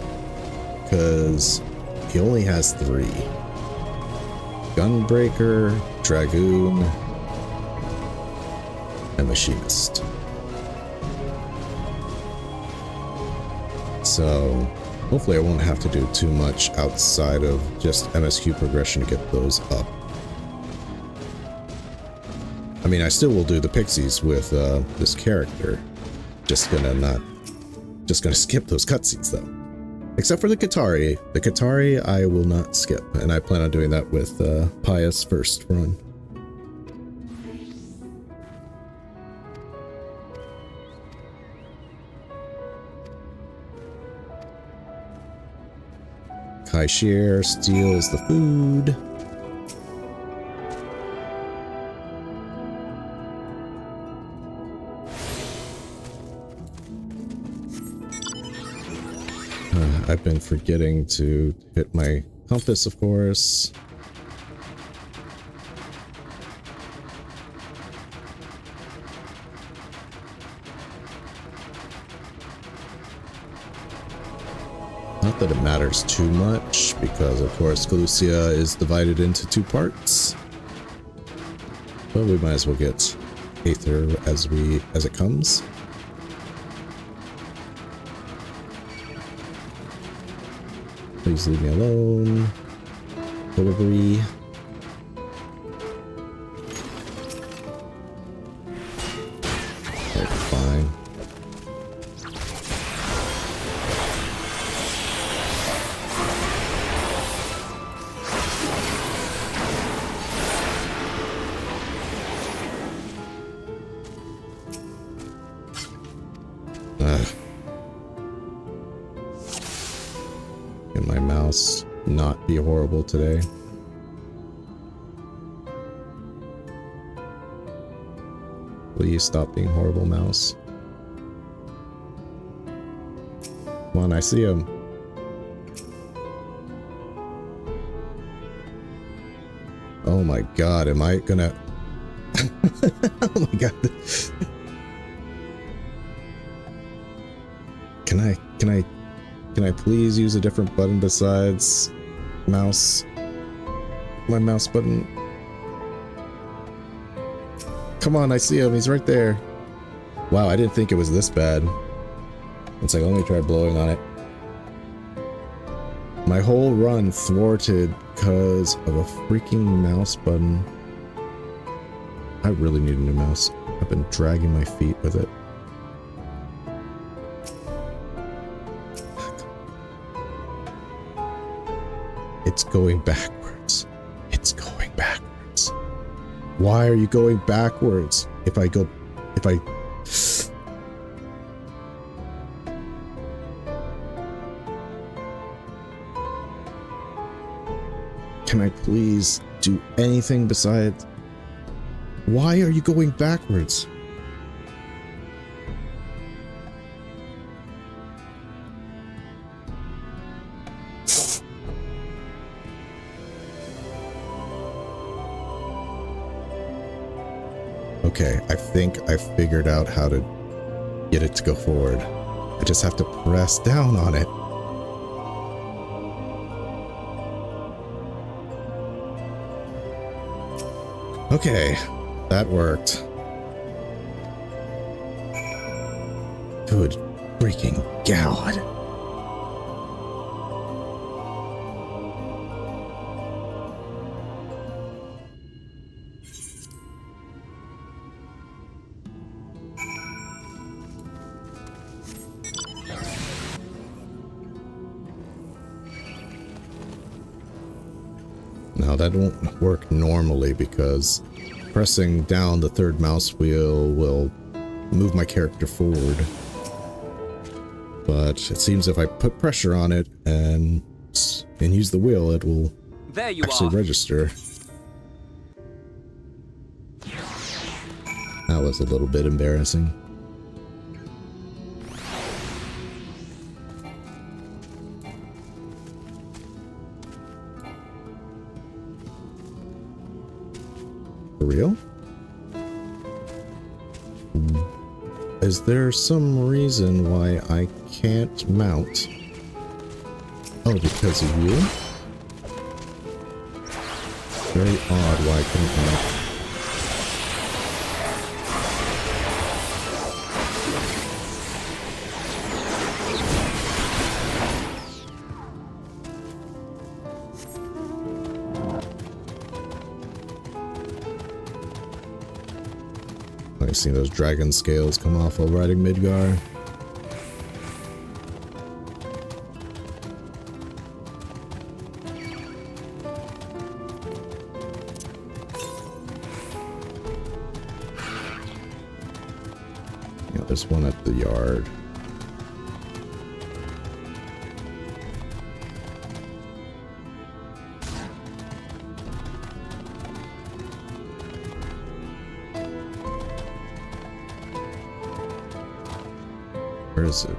because he only has 3. Gunbreaker, Dragoon, and Machinist. So hopefully I won't have to do too much outside of just MSQ progression to get those up. I mean, I still will do the pixies with this character. Just gonna skip those cutscenes though. Except for the Qatari. The Qatari I will not skip, and I plan on doing that with Pius' first run. Kaishir steals the food. I've been forgetting to hit my compass, of course. Not that it matters too much, because of course Galucia is divided into 2 parts. But we might as well get Aether as it comes. Please leave me alone. Delivery. That'll be fine. Can my mouse not be horrible today? Please stop being horrible, mouse. Come on, I see him. Oh my god, am I gonna... Oh my god. Can I please use a different button besides mouse. My mouse button. Come on, I see him. He's right there. Wow, I didn't think it was this bad. It's like, let me try blowing on it. My whole run thwarted because of a freaking mouse button. I really need a new mouse. I've been dragging my feet with it. It's going backwards. It's going backwards. Why are you going backwards? If I... Can I please do anything besides... Why are you going backwards? Okay, I think I figured out how to get it to go forward. I just have to press down on it. Okay, that worked. Good freaking God. Now that won't work normally because pressing down the third mouse wheel will move my character forward. But it seems if I put pressure on it and use the wheel, it will actually register. That was a little bit embarrassing. For real? Is there some reason why I can't mount? Oh, because of you? Very odd why I couldn't mount. I've seen those dragon scales come off while riding Midgar. Yeah, there's one at the yard. Where is it?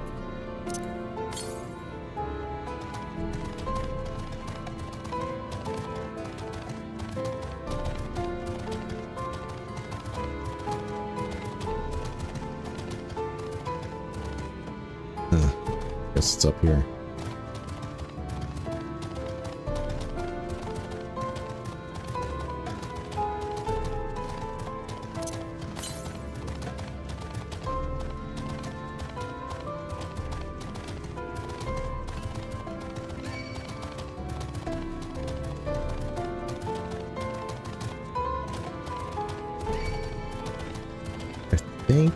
Guess it's up here. Think.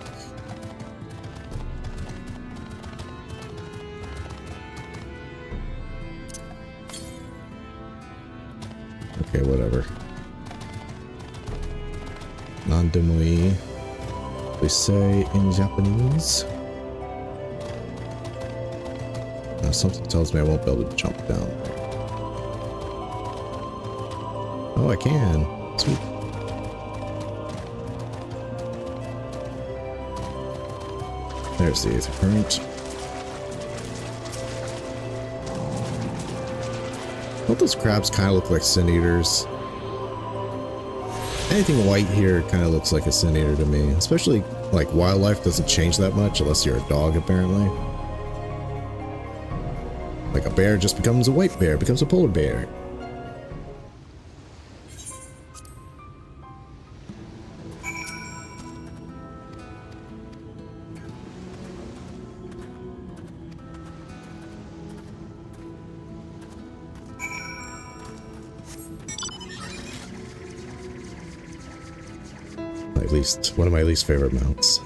Okay, whatever. Non-demoi, they say in Japanese. Now something tells me I won't be able to jump down there. Oh, I can. Sweet. There's the Aether Current. Don't those crabs kind of look like Sin Eaters? Anything white here kind of looks like a Sin Eater to me. Especially, like, wildlife doesn't change that much unless you're a dog, apparently. Like, a bear just becomes a white bear, becomes a polar bear. one of my least favorite mounts.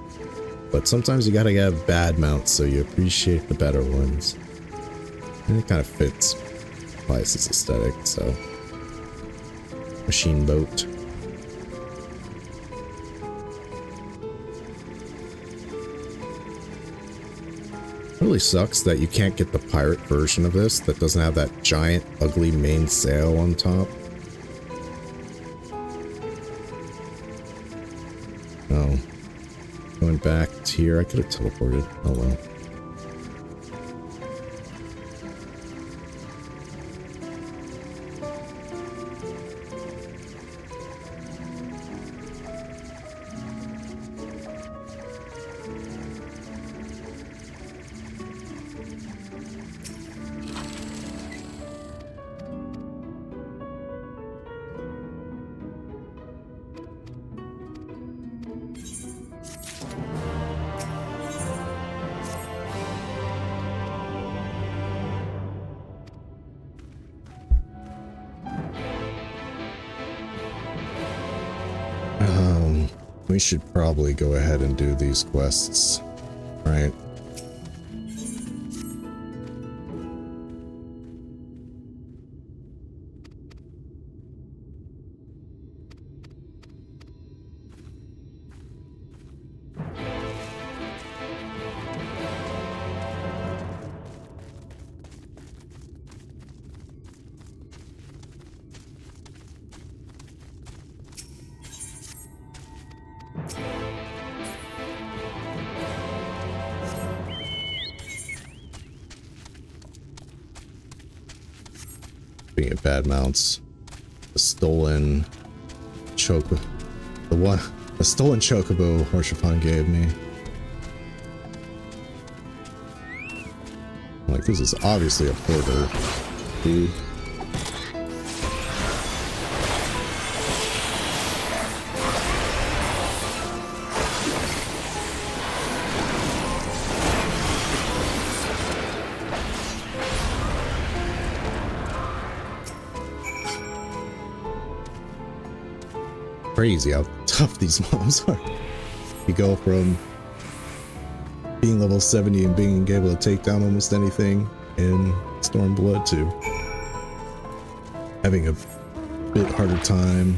But sometimes you gotta have bad mounts so you appreciate the better ones. And it kind of fits Pius's aesthetic, so. Machine boat. It really sucks that you can't get the pirate version of this that doesn't have that giant, ugly main sail on top. Oh. Going back to here, I could have teleported. Oh well. We should probably go ahead and do these quests, right? Being at bad mounts, the stolen chocobo Horshapan gave me. Like, this is obviously a porter, dude. Crazy how tough these mobs are. You go from being level 70 and being able to take down almost anything in Stormblood to having a bit harder time.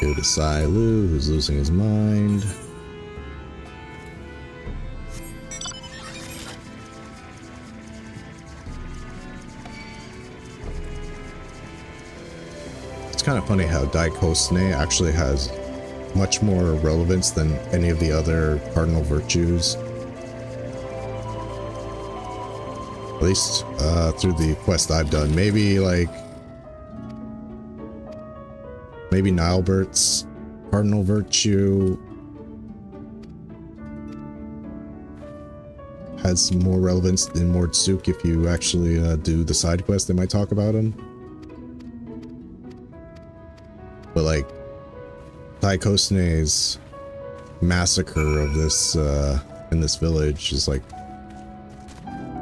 Go to Silu, who's losing his mind. It's kind of funny how Daikosne actually has much more relevance than any of the other cardinal virtues. At least through the quest I've done. Maybe Nilebert's cardinal virtue has some more relevance in Mordsuk if you actually do the side quest. They might talk about him. But like Daikosne's massacre of this in this village is like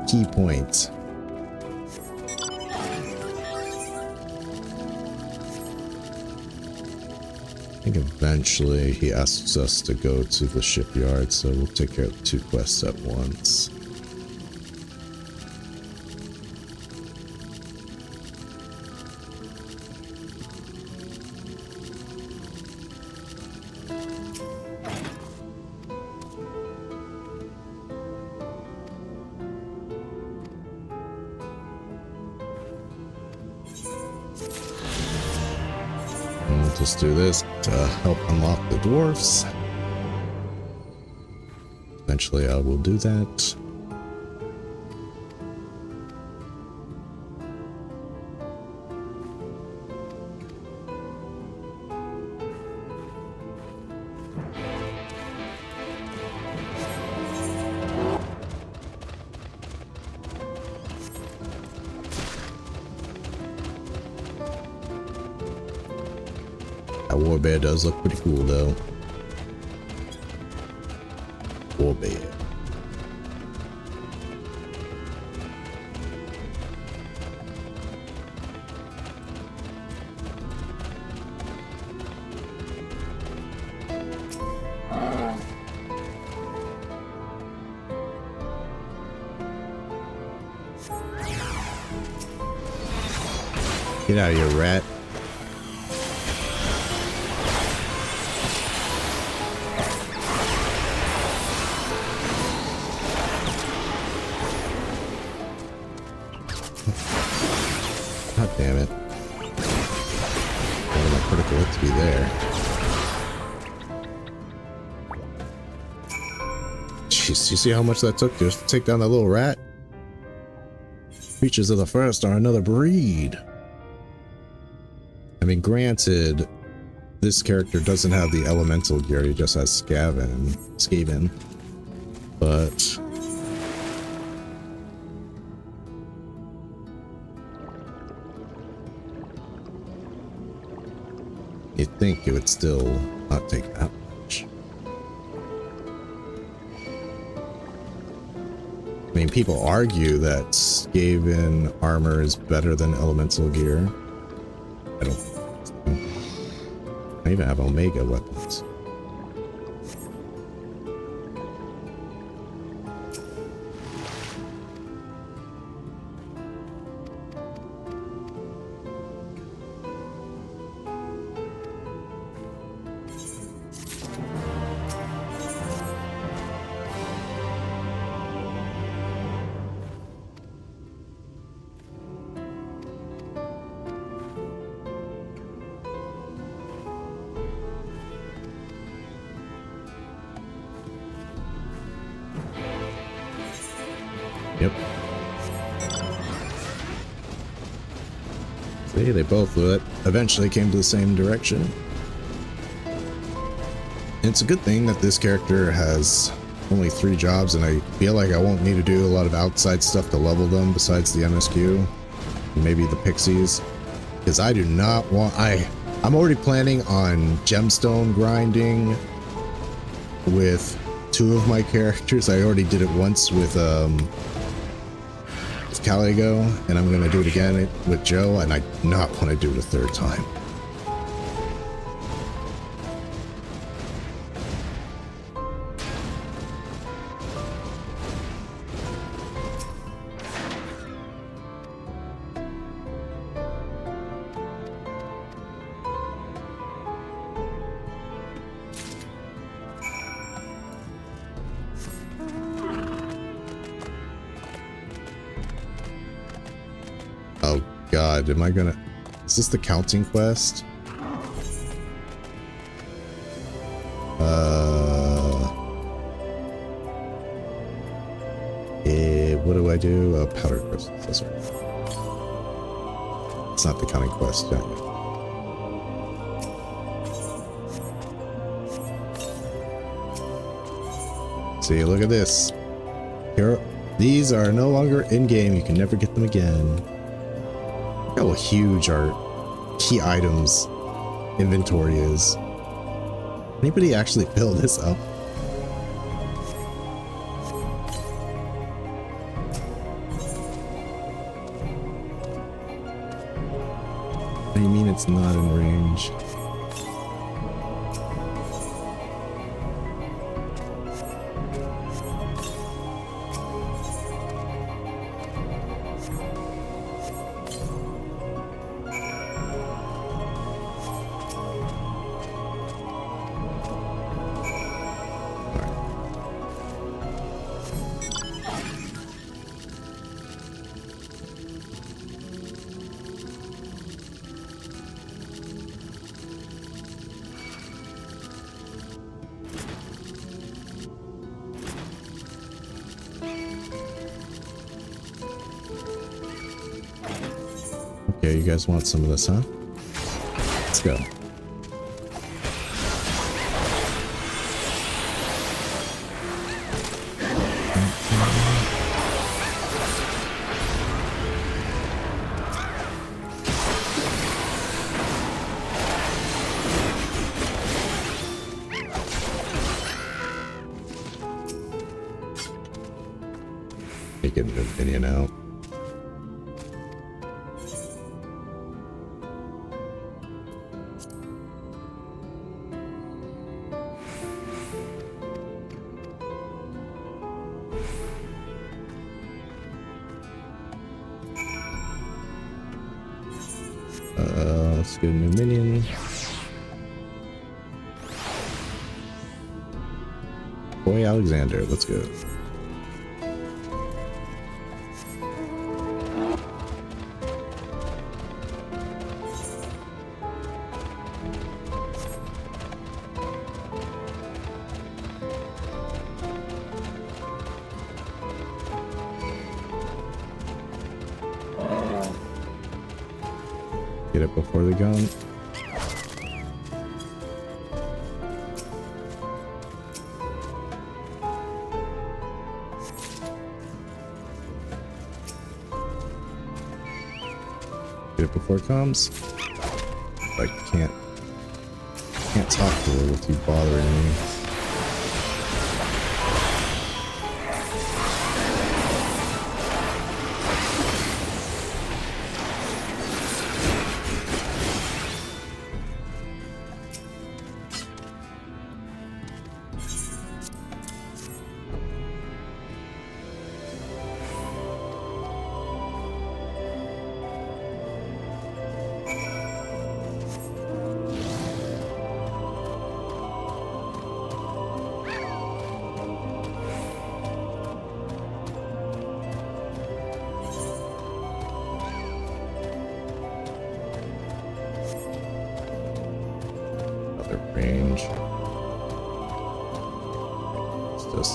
key point. I think eventually he asks us to go to the shipyard, so we'll take care of 2 quests at once. Just do this to help unlock the dwarfs. Eventually I will do that. That warbear does look pretty cool though. obey it. Get out of here, rat. God damn it. I want my critical hit to be there. Jeez, you see how much that took just to take down that little rat? Creatures of the forest are another breed. I mean, granted, this character doesn't have the elemental gear, he just has Skaven. But you'd think it would still not take that much. I mean, people argue that Skaven armor is better than elemental gear. I don't think so. I even have Omega weapons. Yep. See, they both eventually came to the same direction. And it's a good thing that this character has only 3 jobs, and I feel like I won't need to do a lot of outside stuff to level them besides the MSQ and maybe the pixies, because I do not want... I'm already planning on gemstone grinding with 2 of my characters. I already did it once with Caligo, and I'm gonna do it again with Joe, and I do not want to do it a 3rd time. Oh god, am I gonna... Is this the counting quest? What do I do? Powder crystals, that's right. It's not the counting quest, yeah. See, look at this. Here, these are no longer in-game, you can never get them again. Look how huge our key items inventory is. Anybody actually fill this up? What do you mean it's not in range? Okay, you guys want some of this, huh? Let's go. get an opinion out. Let's get a new minion. Boy Alexander, let's go. Get it before they go. Get it before it comes. I can't talk to her with you bothering me. Range. Let's just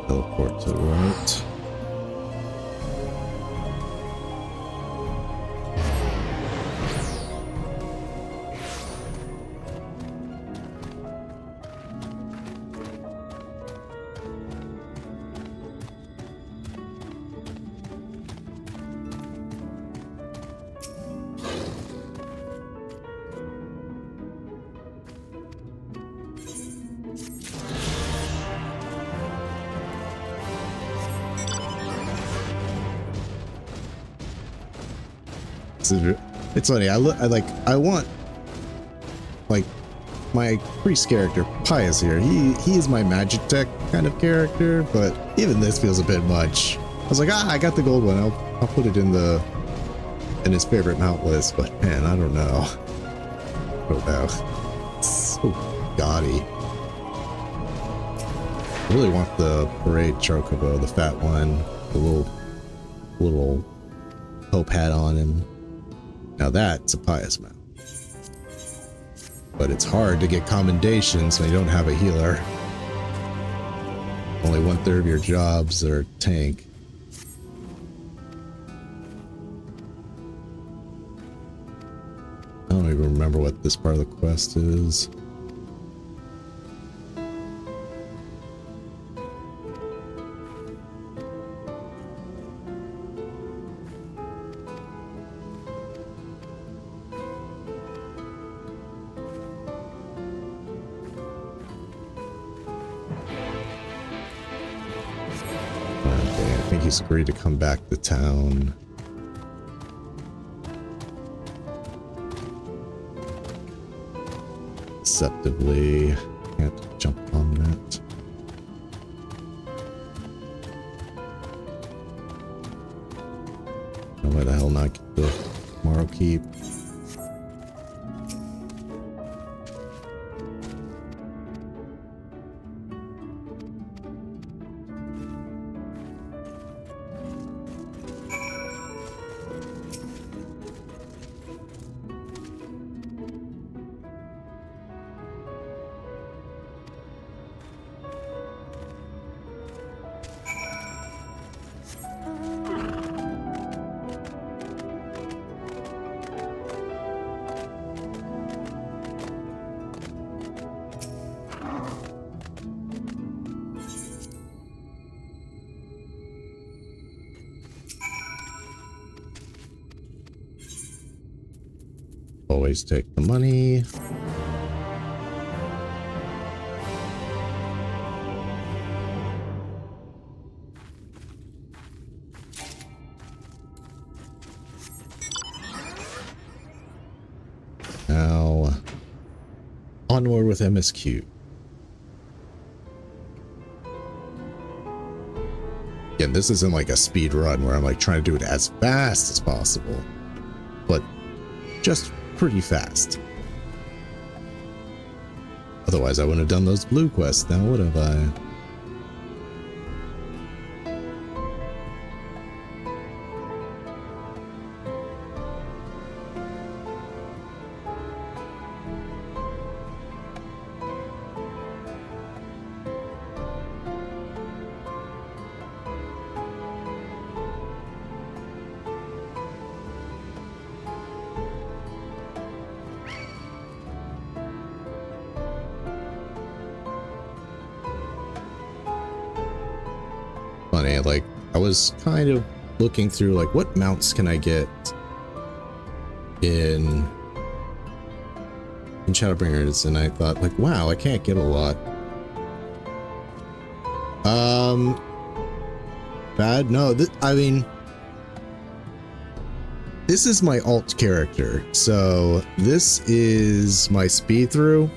teleport to the right. It's funny. I want like my priest character Pius here. He is my magic tech kind of character, but even this feels a bit much. I was like, I got the gold one. I'll put it in his favorite mount list. But man, I don't know. It's so gaudy. I really want the parade chocobo, the fat one, the little hope hat on him. Now that's a pious mount. But it's hard to get commendations when you don't have a healer. Only 1/3 of your jobs are tank. I don't even remember what this part of the quest is. He's agreed to come back to town. Deceptively. Can't jump on that. Why the hell not get the Morrow Keep? Always take the money. Onward with MSQ. Again, this isn't like a speed run where I'm like trying to do it as fast as possible, but just pretty fast. Otherwise, I wouldn't have done those blue quests now, would have I? Funny, like I was kind of looking through like what mounts can I get in Shadowbringers, and I thought like, wow, I can't get a lot. Bad? No, I mean, this is my alt character, so this is my speed through.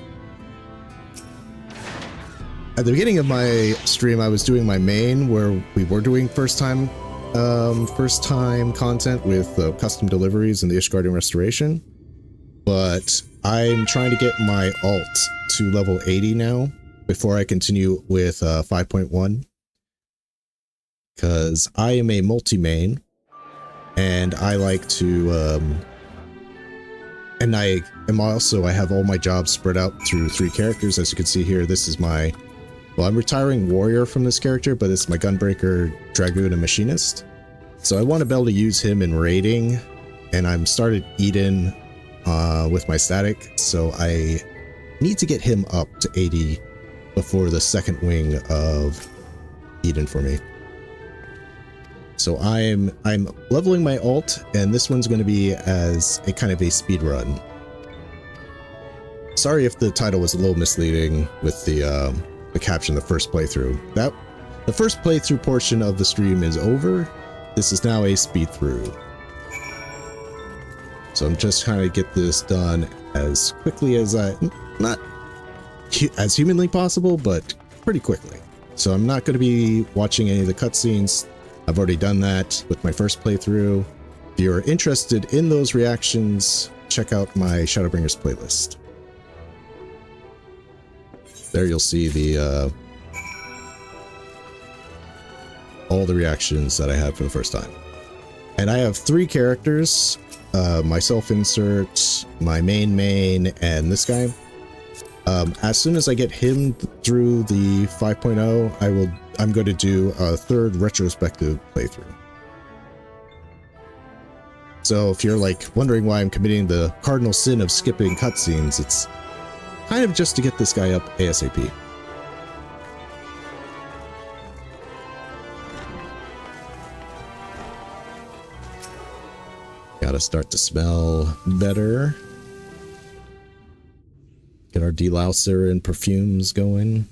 At the beginning of my stream, I was doing my main where we were doing first time content with custom deliveries and the Ishgardian restoration. But I'm trying to get my alt to level 80 now before I continue with 5.1. Because I am a multi-main and I like to and I have all my jobs spread out through 3 characters. As you can see here, this is my, well, I'm retiring warrior from this character, but it's my gunbreaker, dragoon, and machinist. So I want to be able to use him in raiding, and I'm started Eden with my static, so I need to get him up to 80 before the second wing of Eden for me. So I'm leveling my alt, and this one's going to be as a kind of a speed run. Sorry if the title was a little misleading with the caption, the first playthrough. The first playthrough portion of the stream is over. This is now a speed through. So I'm just trying to get this done as quickly as not as humanly possible, but pretty quickly. So I'm not going to be watching any of the cutscenes. I've already done that with my first playthrough. If you're interested in those reactions, check out my Shadowbringers playlist. There you'll see the all the reactions that I had for the first time. And I have 3 characters, my self-insert, my main, and this guy. As soon as I get him through the 5.0, I'm going to do a 3rd retrospective playthrough. So if you're like wondering why I'm committing the cardinal sin of skipping cutscenes, it's kind of just to get this guy up ASAP. Gotta start to smell better. Get our delouser and perfumes going.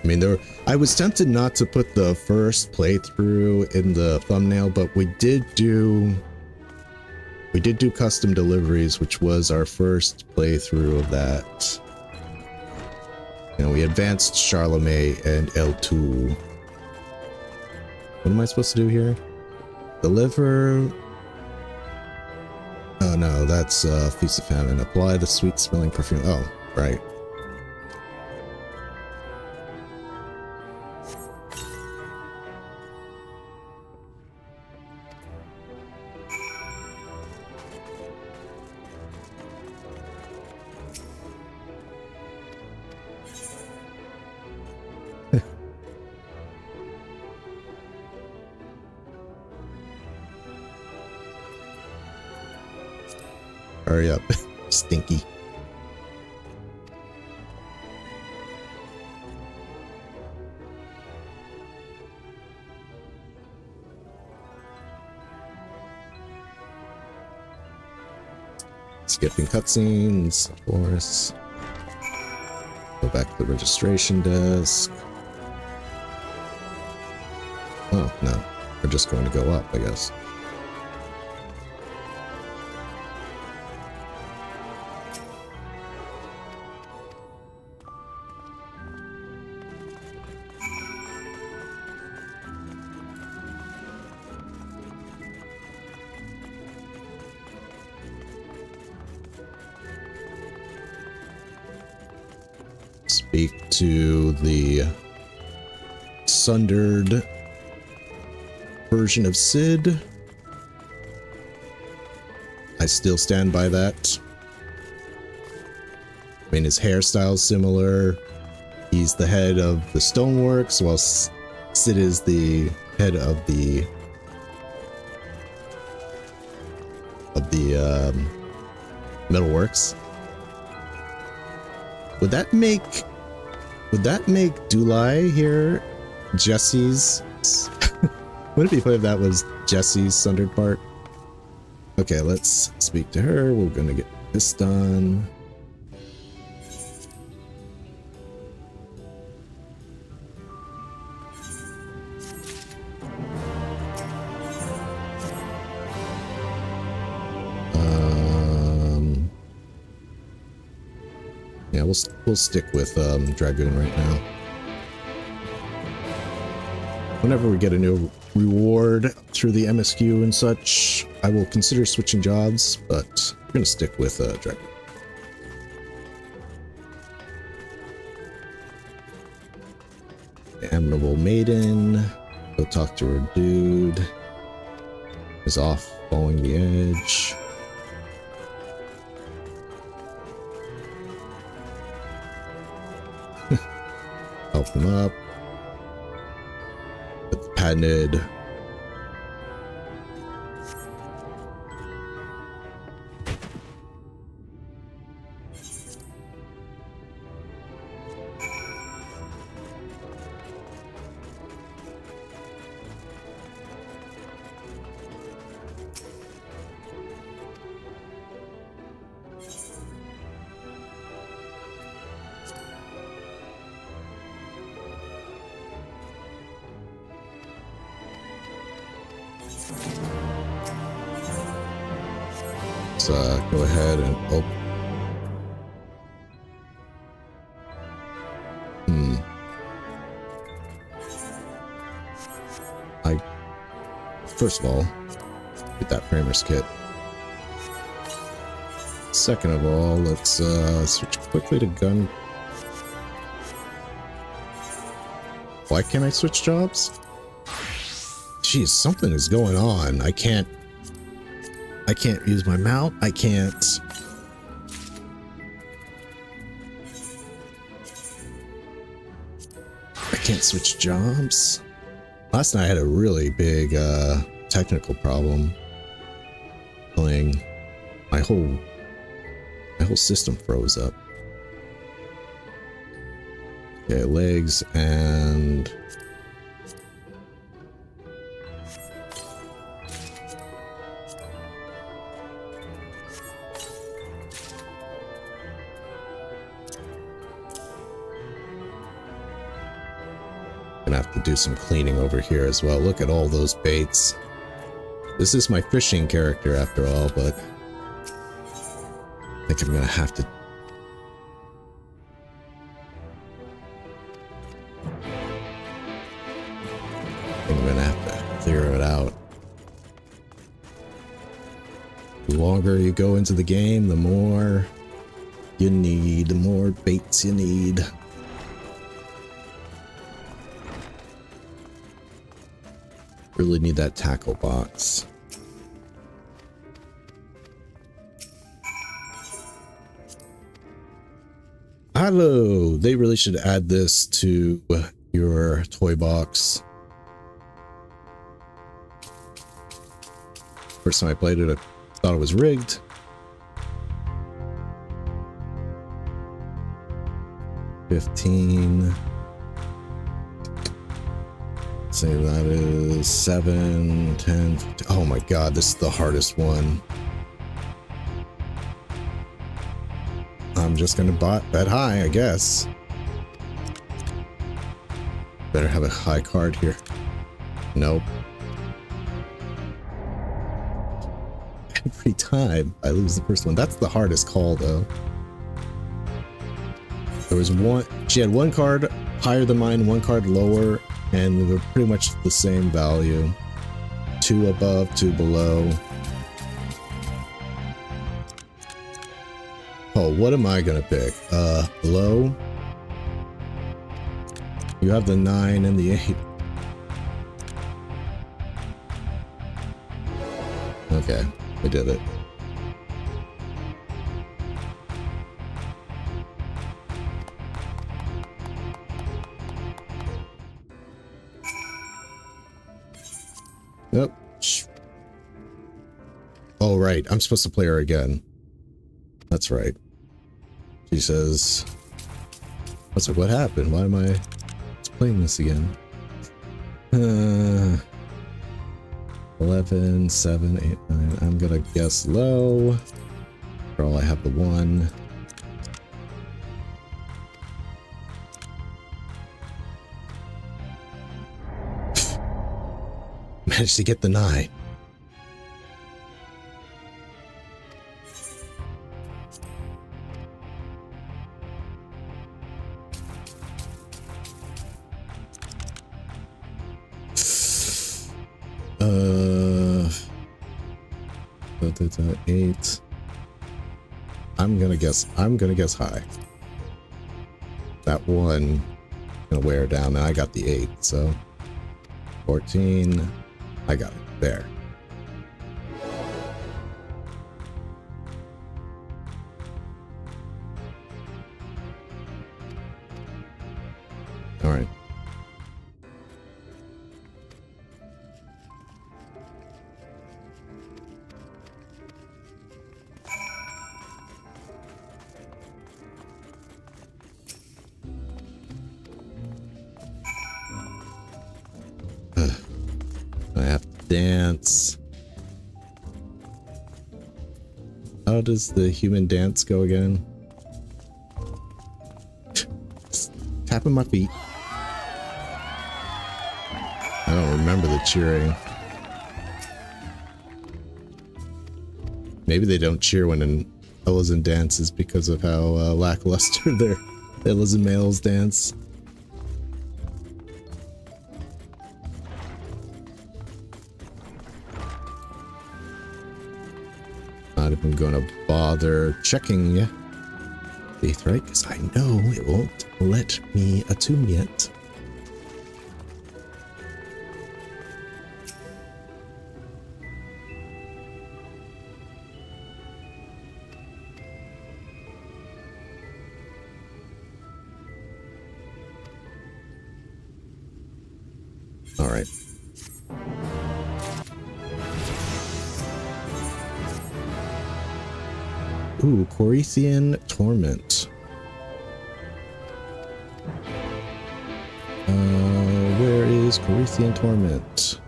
I mean, I was tempted not to put the first playthrough in the thumbnail, but we did do custom deliveries, which was our first playthrough of that. You know, we advanced Charlemagne and L2. What am I supposed to do here? Deliver. Oh no, that's Feast of Famine. Apply the sweet smelling perfume. Oh, right. Hurry up, stinky. Skipping cutscenes, of course. Go back to the registration desk. Oh, no. We're just going to go up, I guess. Speak to the sundered version of Sid. I still stand by that. I mean, his hairstyle's similar. He's the head of the Stoneworks, while Sid is the head of the Metalworks. Would that make Dulai here Jesse's? Would it be funny if that was Jesse's sundered part? Okay, let's speak to her. We're gonna get this done. Yeah, we'll stick with Dragoon right now. Whenever we get a new reward through the MSQ and such, I will consider switching jobs, but we're gonna stick with Dragoon. The Admirable Maiden. Go talk to her dude. Is off following the edge. Help him up. With the patented. Go ahead and first of all, get that framers kit. Second of all, let's switch quickly to gun. Why can't I switch jobs? Jeez, something is going on. I can't use my mount. I can't switch jobs. Last night I had a really big technical problem. Playing my whole system froze up. Okay, legs and gonna have to do some cleaning over here as well. Look at all those baits. This is my fishing character after all, but I think I'm gonna have to. I'm gonna have to clear it out. The longer you go into the game, the more you need, the more baits you need. Really need that tackle box. Hello! They really should add this to your toy box. First time I played it, I thought it was rigged. $15. Say that is 7, 10, 15. Oh my god, this is the hardest one. I'm just gonna bet high, I guess. Better have a high card here. Nope. Every time I lose the first one. That's the hardest call, though. There was one... She had one card higher than mine, one card lower, and they were pretty much the same value. 2 above, 2 below. Oh, what am I gonna pick? Below? You have the 9 and the 8. Okay, we did it. Nope. Oh, right. I'm supposed to play her again. That's right. She says... What happened? Why am I playing this again? 11, 7, 8, 9. I'm gonna guess low. For all I have the 1. Managed to get the 9. That's 8. I'm gonna guess high. That 1 gonna wear down, and I got the 8, so 14. I got it there. All right. I have to dance. How does the human dance go again? Just tapping my feet. I don't remember the cheering. Maybe they don't cheer when an Elysian dances because of how lackluster their Elysian males dance. Not even gonna bother checking ya. Faith, right? Because I know it won't let me attune yet. All right. Ooh, Corythian Torment. Where is Corythian Torment?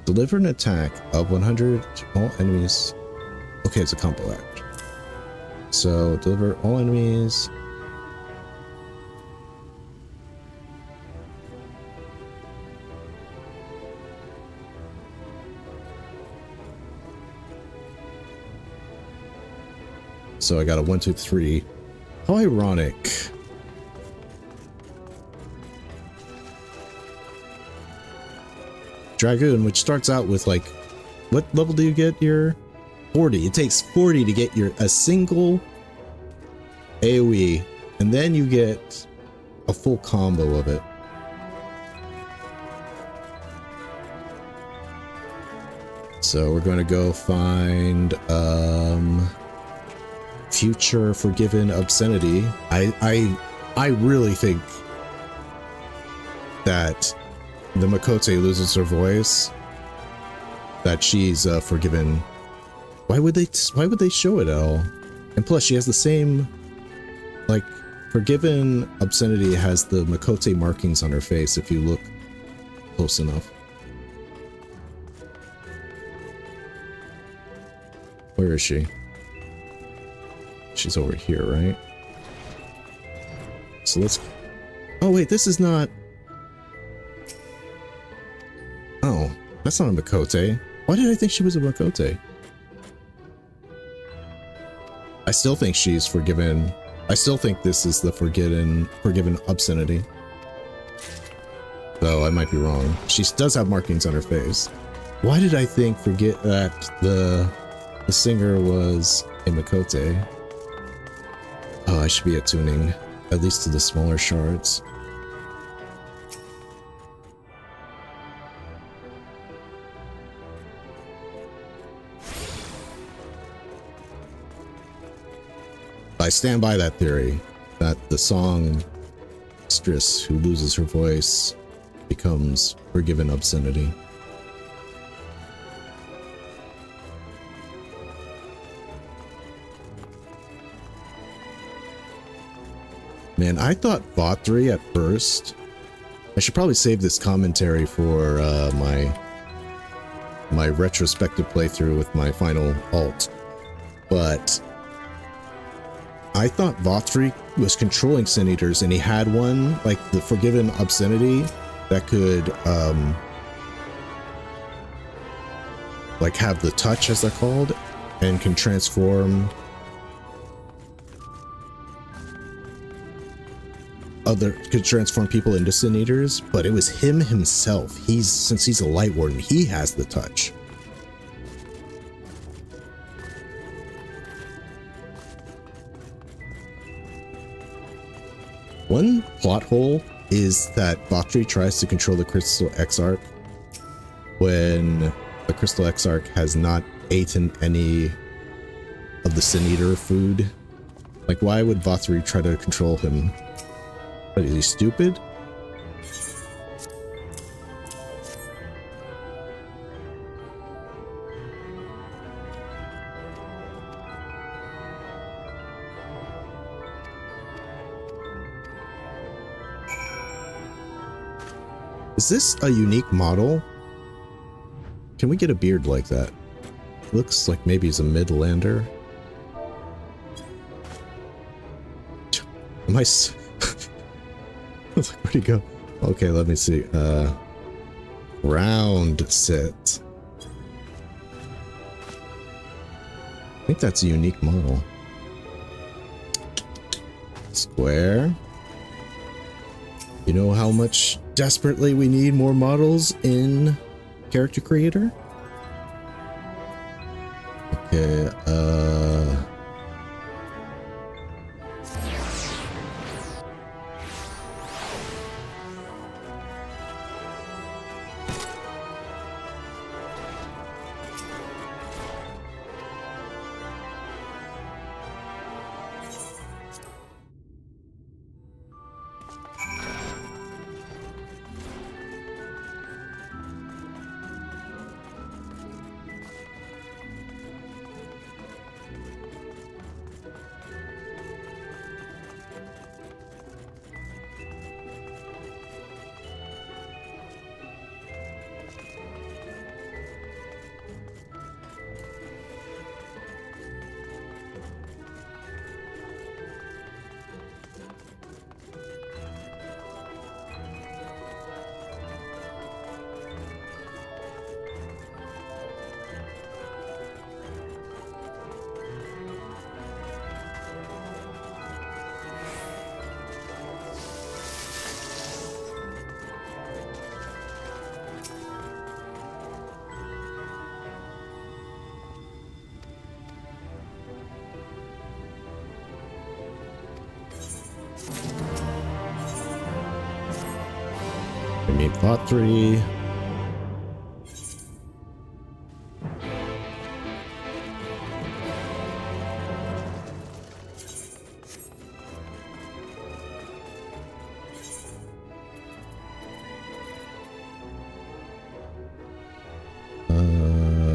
Deliver an attack of 100 to all enemies. Okay, it's a combo act. So, deliver all enemies. So I got a 1, 2, 3. How ironic. Dragoon, which starts out with like, what level do you get your 40? It takes 40 to get a single AoE, and then you get a full combo of it. So we're going to go find Future Forgiven Obscenity. I really think that the Makote loses her voice, that she's forgiven. Why would they show it at all? And plus she has the same, like, Forgiven Obscenity has the Makote markings on her face if you look close enough. Where is she? She's over here, right? So let's... Oh wait, this is not... That's not a Makote. Why did I think she was a Makote? I still think she's forgiven. I still think this is the forgiven obscenity. Though I might be wrong. She does have markings on her face. Why did I forget that the singer was a Makote? Oh, I should be attuning, at least to the smaller shards. I stand by that theory, that the songstress who loses her voice becomes forgiven obscenity. Man, I thought Vatri at first. I should probably save this commentary for my retrospective playthrough with my final alt. But I thought Vatri was controlling Sin Eaters, and he had one, like the Forgiven Obscenity, that could like have the touch, as they're called, and can transform people into Sin Eaters. But it was him himself. Since he's a Light Warden, he has the touch. One plot hole is that Vatri tries to control the Crystal Exarch when the Crystal Exarch has not eaten any of the Sin Eater food. Like, why would Vatri try to control him? What, is he stupid? Is this a unique model? Can we get a beard like that? Looks like maybe he's a Midlander. Am I I was like, where'd he go? Okay, let me see. Round set. I think that's a unique model. Square. You know how much desperately we need more models in Character Creator? Okay, we need Plot 3.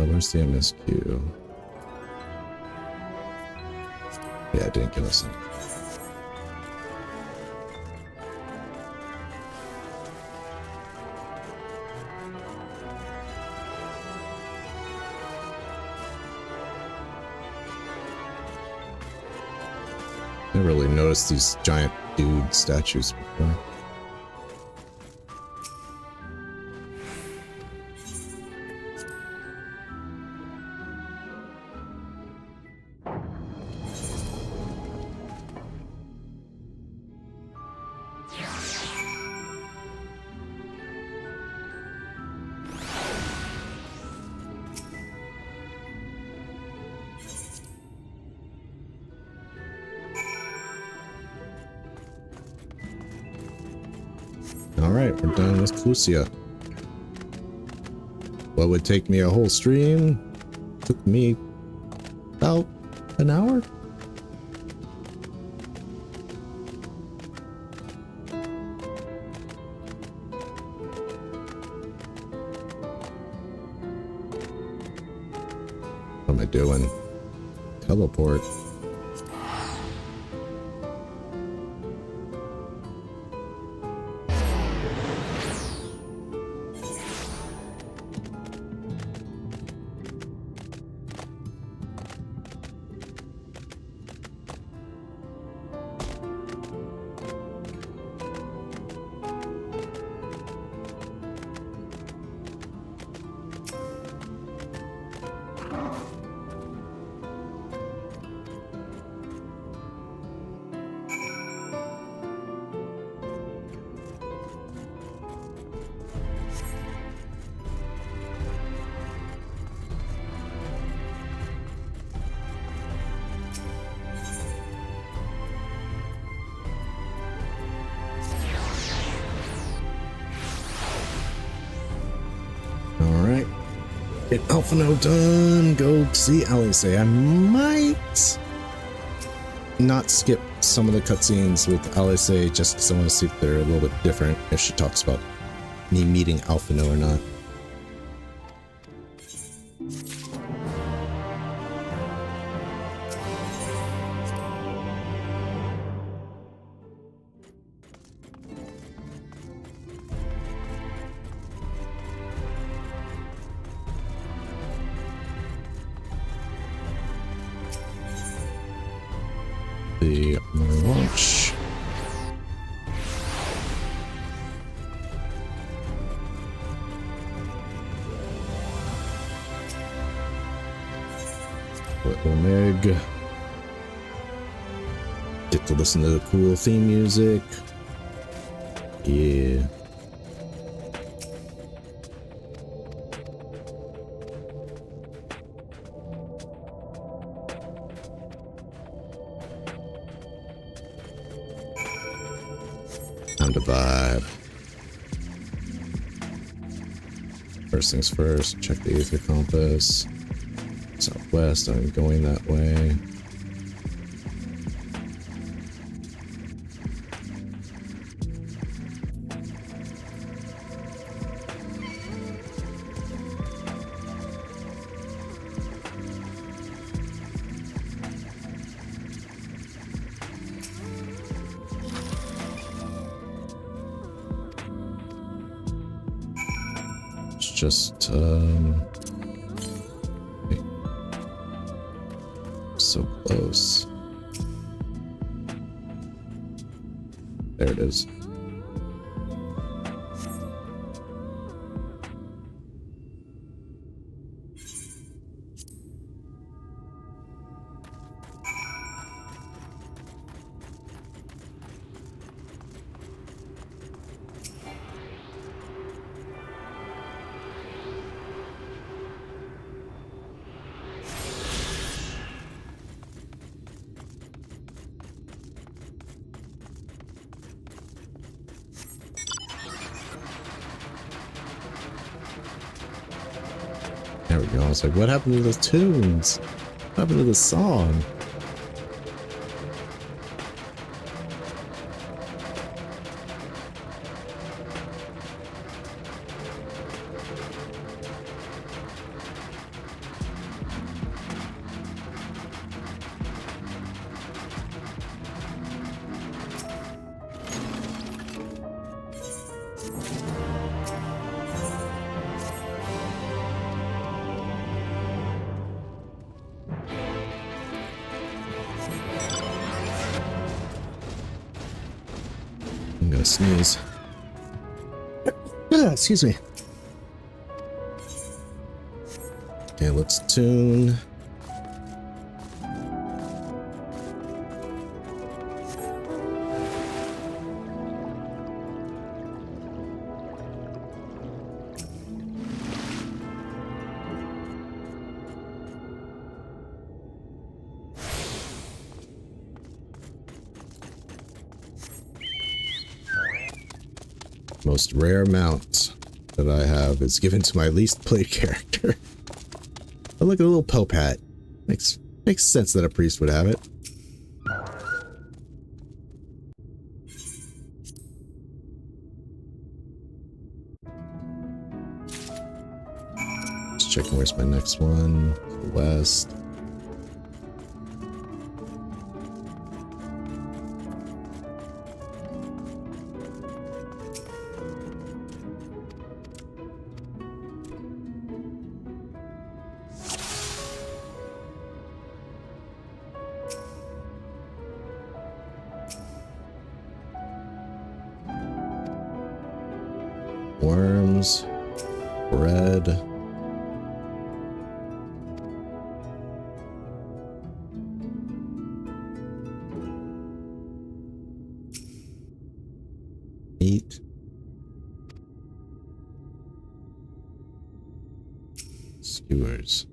Where's the MSQ? Yeah, it didn't give us any. Never really noticed these giant dude statues before. Alright, we're done with Clusia. What would take me a whole stream took me about an hour. What am I doing? Teleport. Alright. Get Alphino done. Go see Alice. I might not skip some of the cutscenes with Alice just because I want to see if they're a little bit different, if she talks about me meeting Alphino or not. The launch. Little Meg. Get to listen to the cool theme music. Yeah. Time to vibe. First things first, check the ether compass. Southwest, I'm going that way. Just wait. So close. There it is. There we go. I was like, what happened to those tunes? What happened to the song? I'm gonna sneeze. Excuse me. Okay, let's tune. Most rare mount that I have is given to my least played character. Oh, look at a little Pope hat. Makes sense that a priest would have it. Just checking where's my next one. To the west. Worms, bread. Meat. Skewers.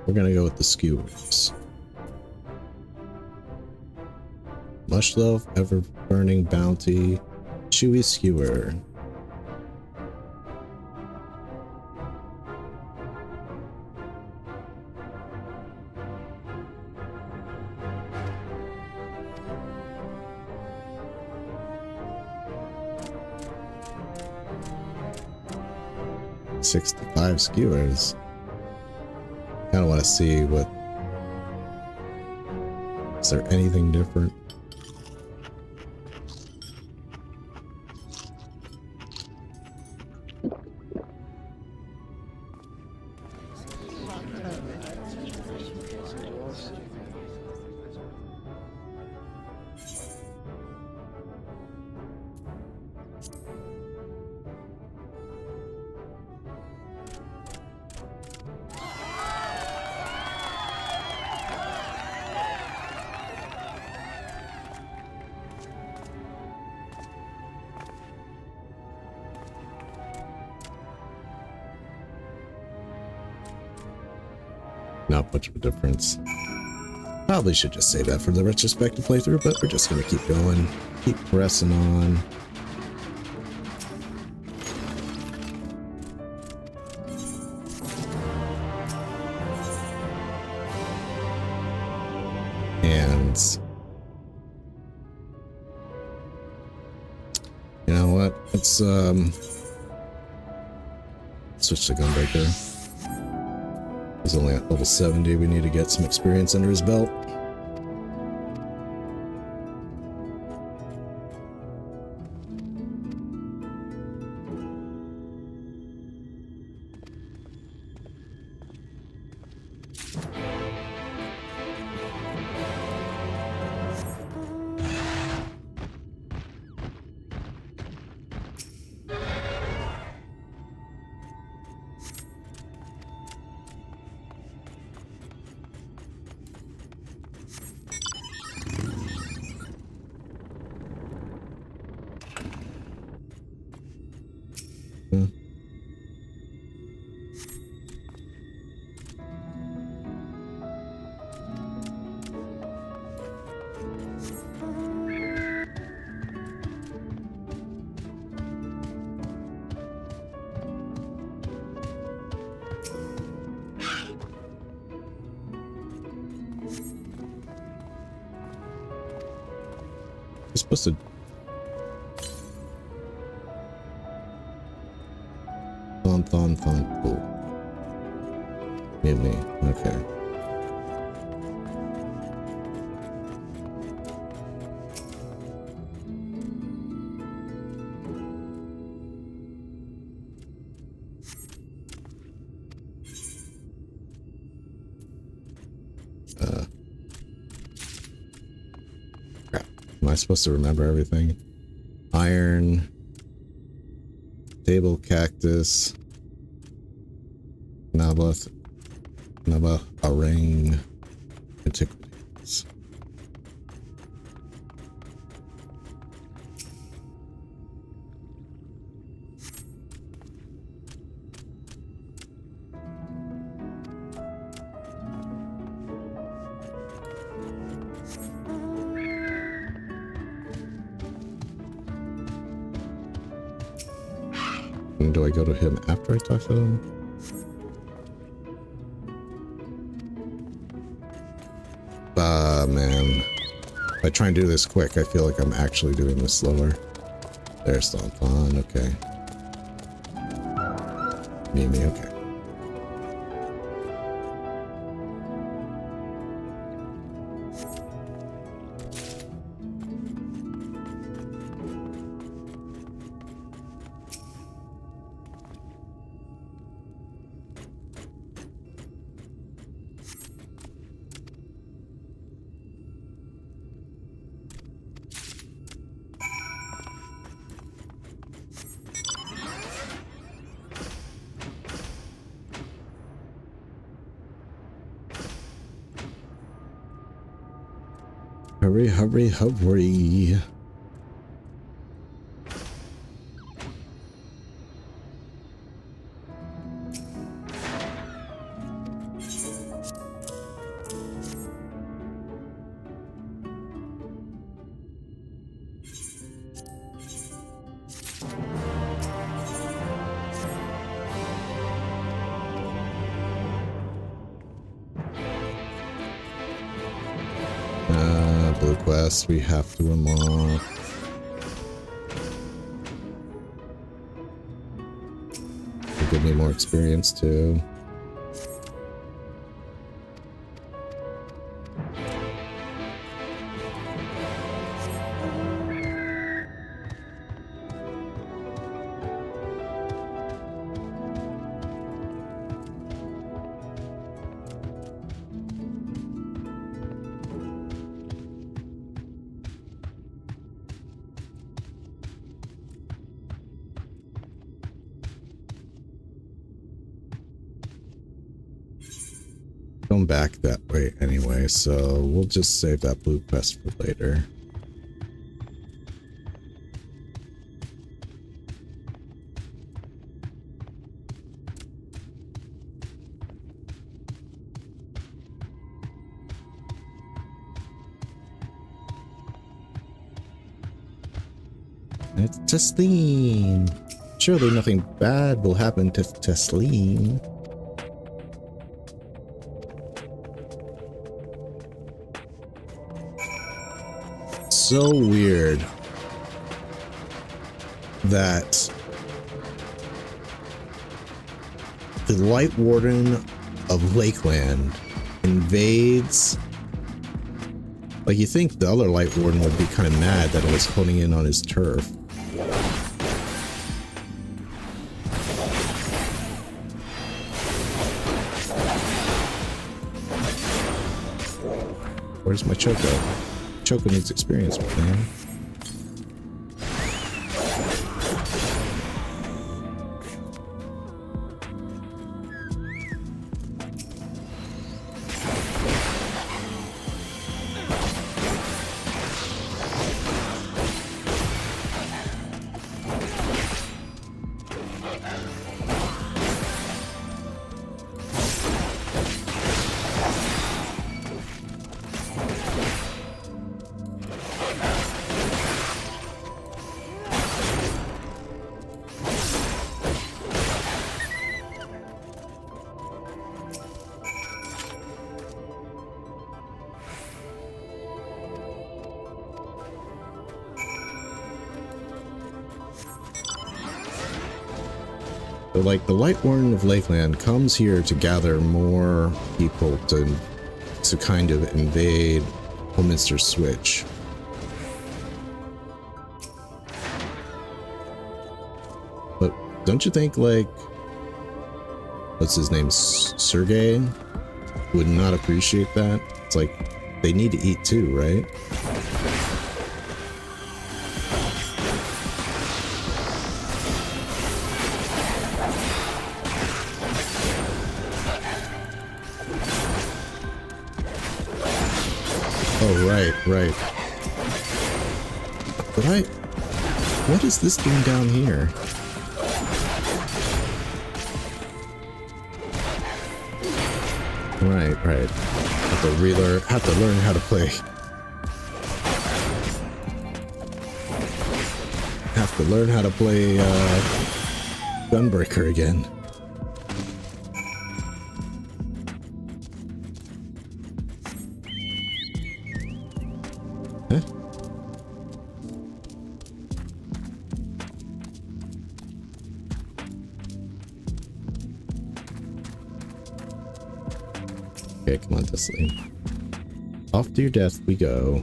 We're gonna go with the skewers. Mush loaf, ever burning bounty, chewy skewer. $65 skewers. Kind of want to see what. Is there anything different? Not much of a difference. Probably should just save that for the retrospective playthrough, but we're just gonna keep going, keep pressing on. And you know what? Let's switch to Gunbreaker. He's only at level 70. We need to get some experience under his belt. You're supposed to... Thon. Cool. Mutiny. Okay. Crap. Am I supposed to remember everything? Iron. Table cactus. Naba Arang. Antiquities. And do I go to him after I talk to him? Man. If I try and do this quick, I feel like I'm actually doing this slower. There's Stomphon, okay. Mimi, okay. Hurry, hurry, hurry. Blue quest we have to unlock. It'll give me more experience too. Going back that way anyway, so we'll just save that blue quest for later. It's Tesleen. Surely nothing bad will happen to Tesleen. So weird that the Light Warden of Lakeland invades. Like, you think the other Light Warden would be kind of mad that it was honing in on his turf. Where's my Choco? Choco needs experience, man. So, like, the Light Warden of Lakeland comes here to gather more people to kind of invade Holminster Switch. But don't you think, like, what's his name, Sergey, would not appreciate that? It's like, they need to eat too, right? Oh, right. But what is this doing down here? Right. Have to learn how to play. Have to learn how to play Gunbreaker again. Huh? Okay, come on, Tesla. Off to your death we go.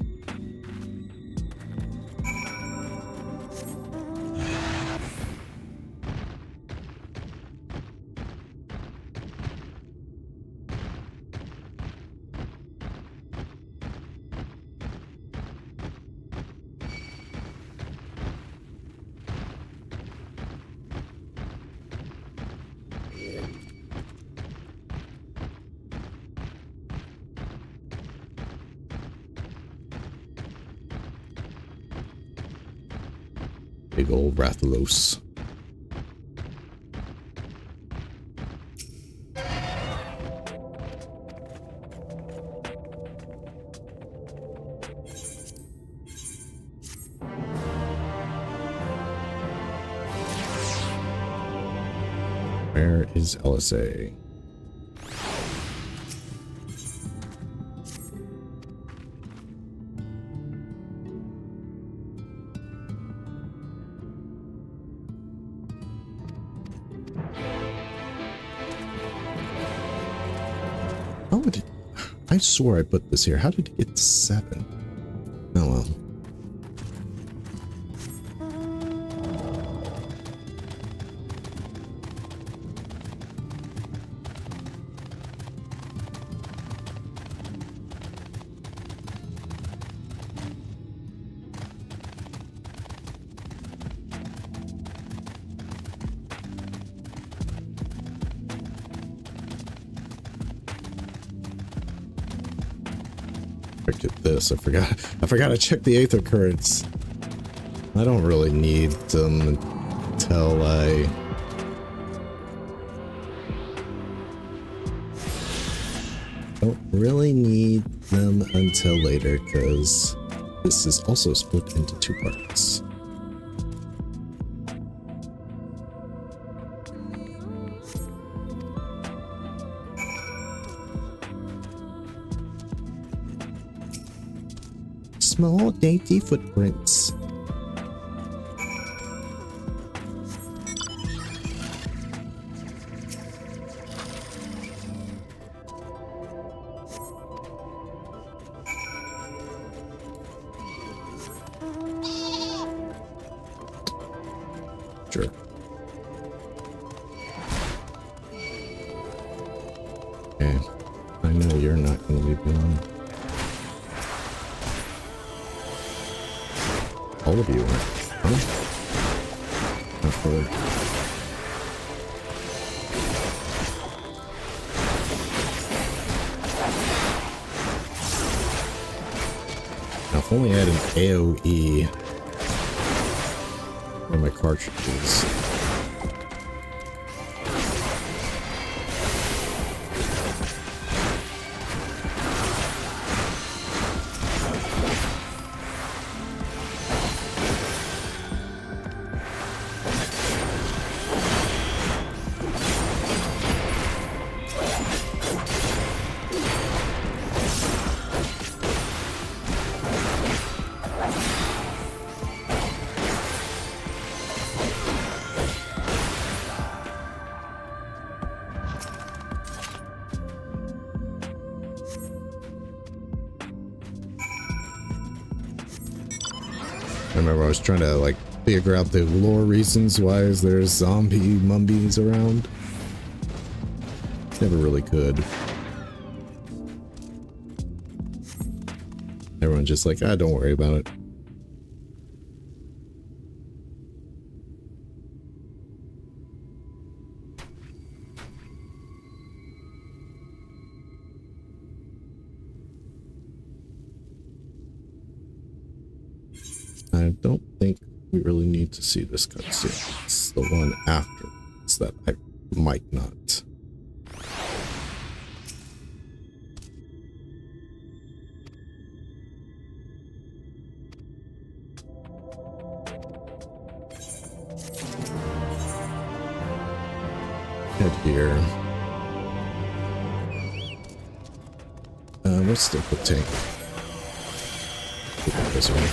Big old Rathalos. Where is LSA? Oh, I swore I put this here. How did it get to 7? Oh well. Look at this. I forgot to check the Aether currents. I don't really need them until I don't really need them until later, because this is also split into 2 parts. Small, dainty footprints. Sure. Okay. I know you're not going to leave me alone. All of you are. Huh? Not fully. Now, if only I had an AoE for my cartridges. I remember I was trying to like figure out the lore reasons why is there zombie mummies around. Never really could. Everyone's just like, ah, don't worry about it. I don't think we really need to see this cutscene. It's the one after. It's that I might not. Head here. Let's stick with tank. Keep it this way.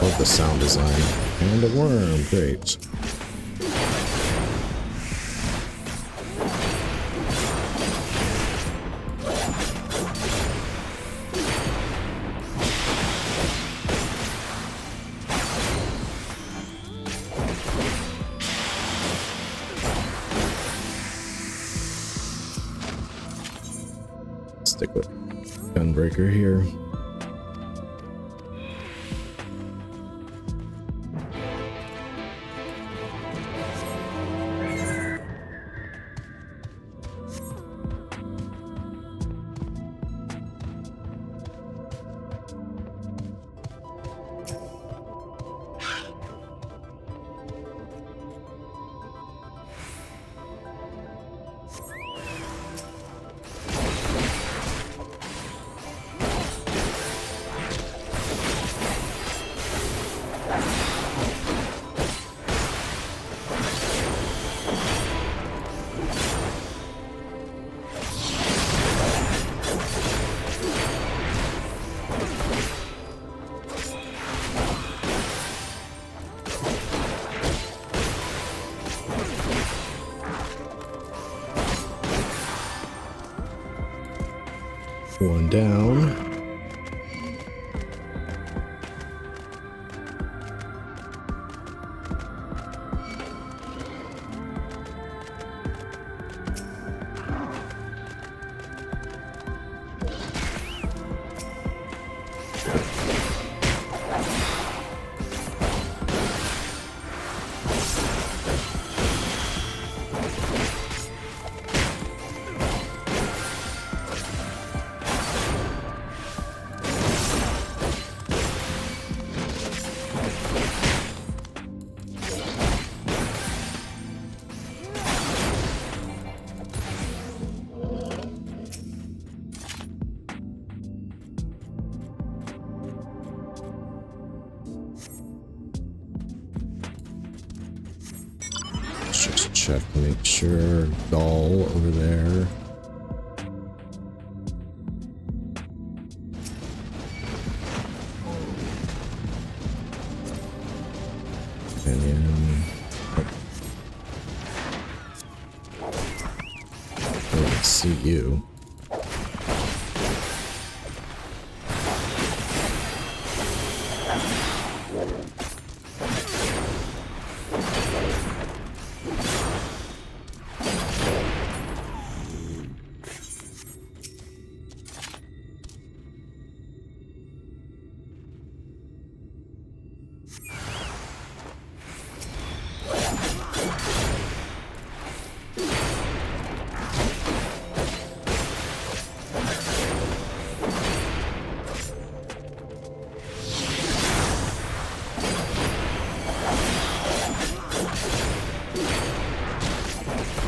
Love the sound design. And a worm, great. Stick with Gunbreaker here. One down. Just check to make sure. Doll over there. And then I see you.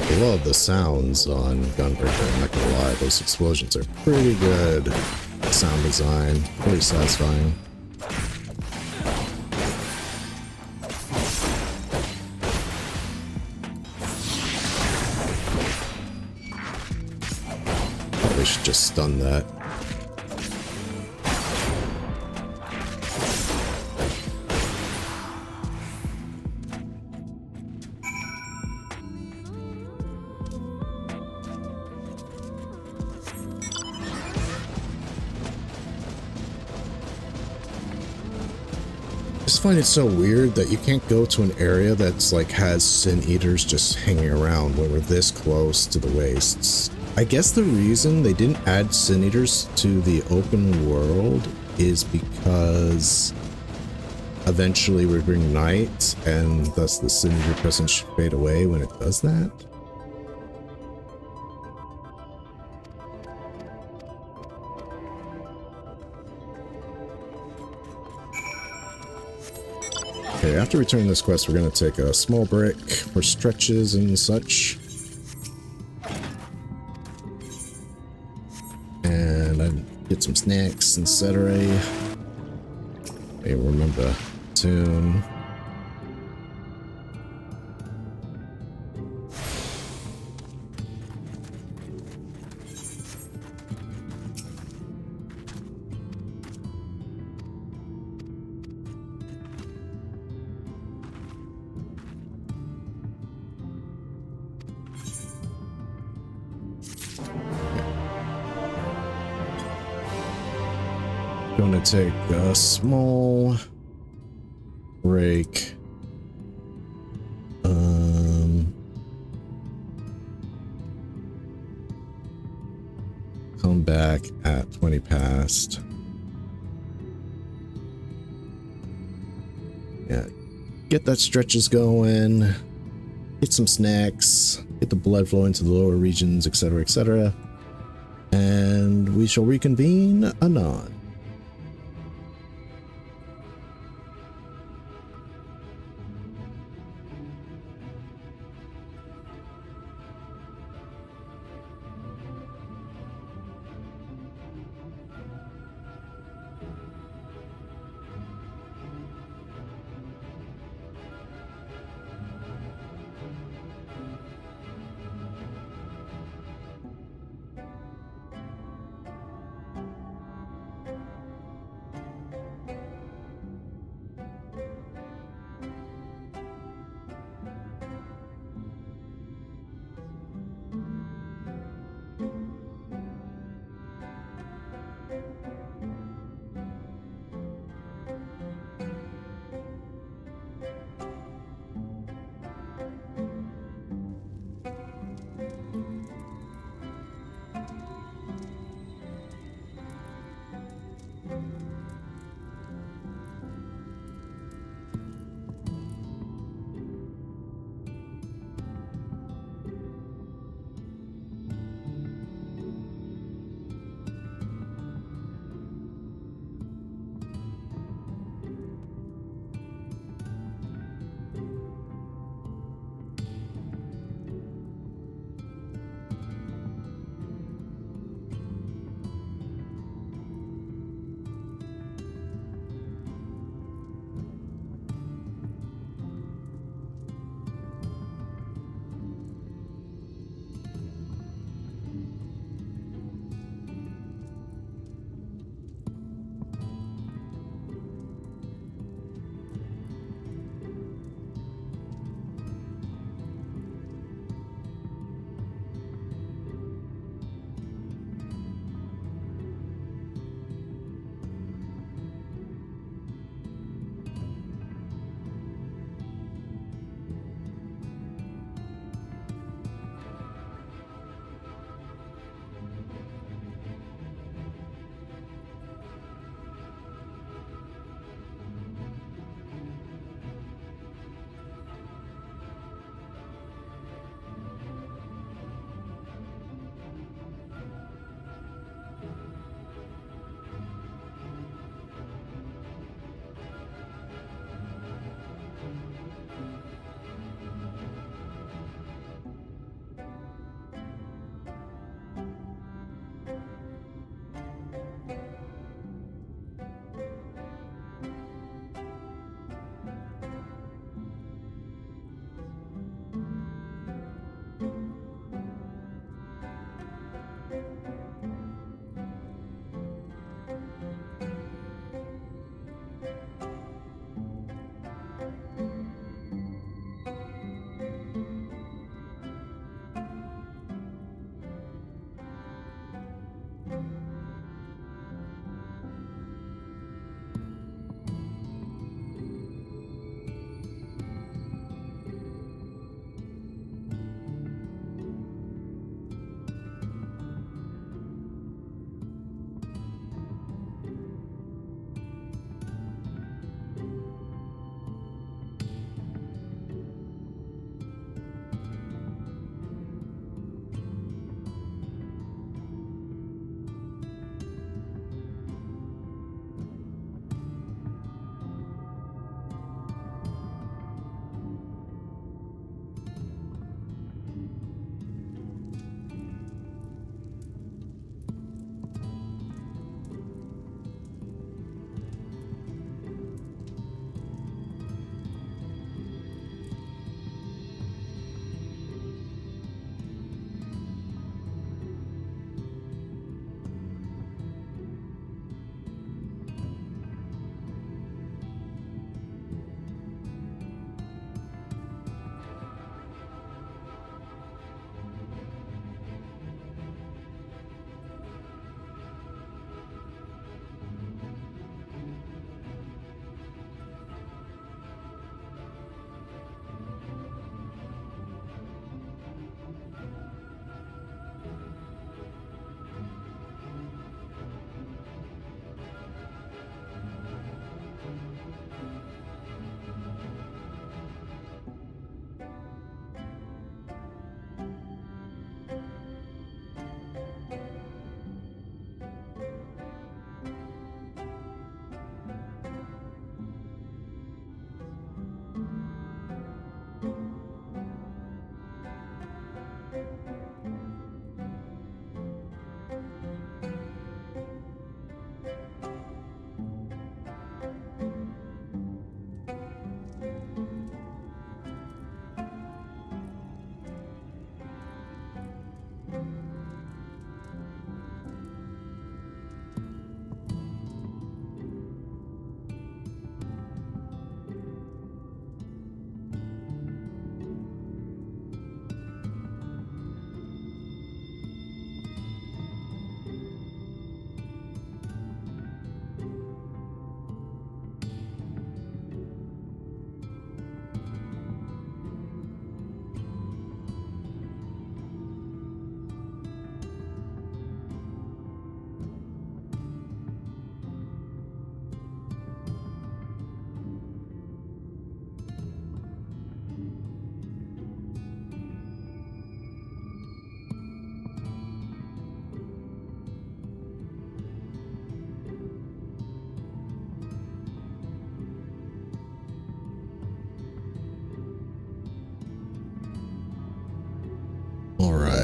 I love the sounds on Gunbreaker, I'm not gonna lie, those explosions are pretty good. Sound design, pretty satisfying. Probably should just stun that. I just find it so weird that you can't go to an area that's like has Sin Eaters just hanging around when we're this close to the wastes. I guess the reason they didn't add Sin Eaters to the open world is because eventually we bring night and thus the Sin Eater presence should fade away when it does that. Okay, after returning this quest, we're going to take a small break for stretches and such. And I get some snacks, etc. I remember soon. Gonna take a small break. Come back at 20 past. Yeah, get that stretches going. Get some snacks. Get the blood flowing to the lower regions, etc., etc. And we shall reconvene anon.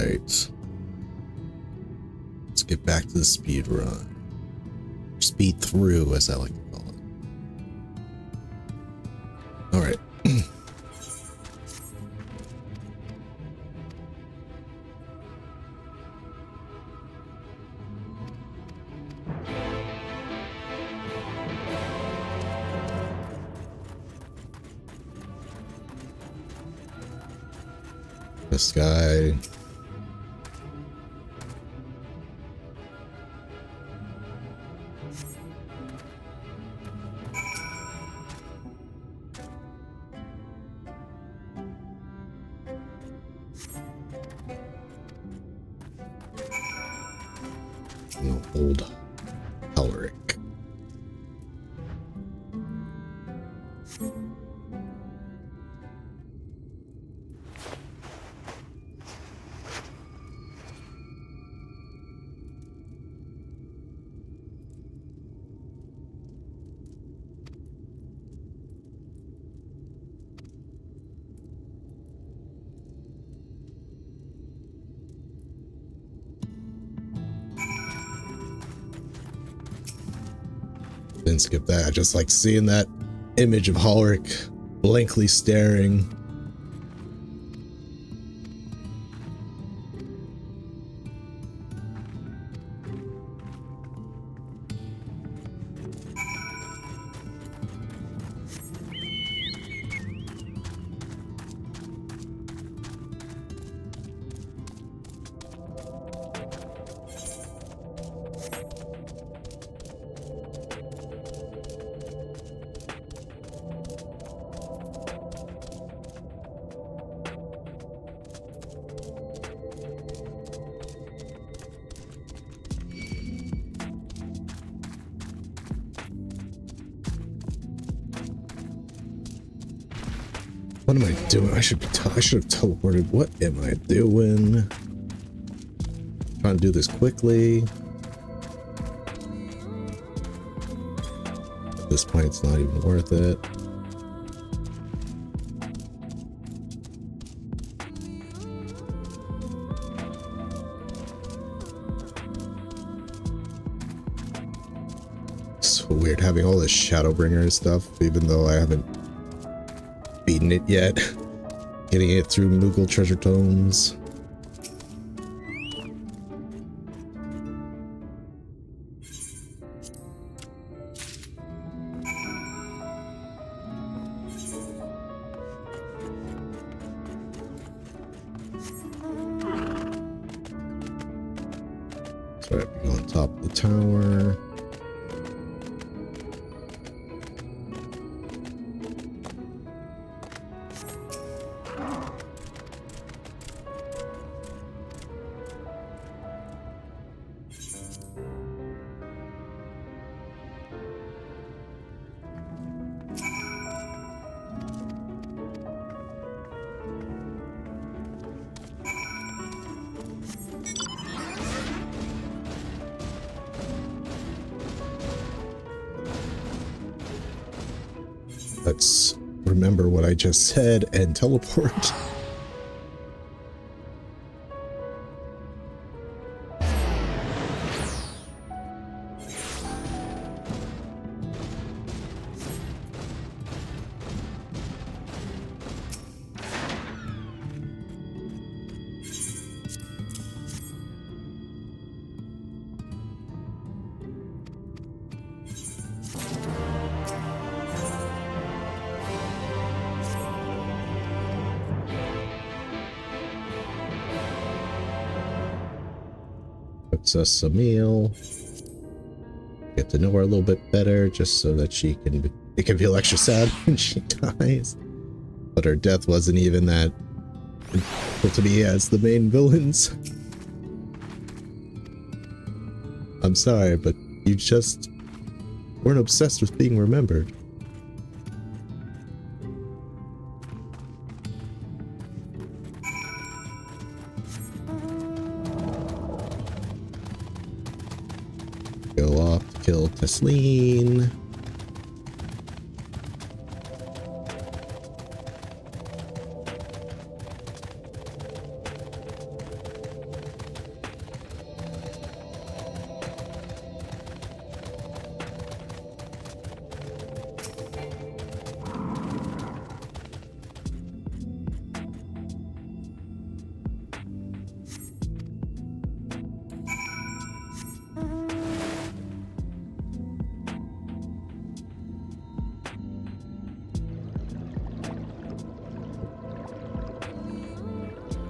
right. Let's get back to the speed run. Speed through, as I like to call it. All right. This guy. No, old Alaric. Didn't skip that. I just like seeing that image of Holric blankly staring. What am I doing? I should have teleported. What am I doing? Trying to do this quickly. At this point, it's not even worth it. So weird having all this Shadowbringers stuff, even though I haven't beaten it yet. Getting it through Moogle treasure tomes. So I have to go on top of the tower. Let's remember what I just said and teleport. Puts us a meal. Get to know her a little bit better, just so that it can feel extra sad when she dies. But her death wasn't even that important to me as the main villains. I'm sorry, but you just weren't obsessed with being remembered. Go off to kill Tesleen.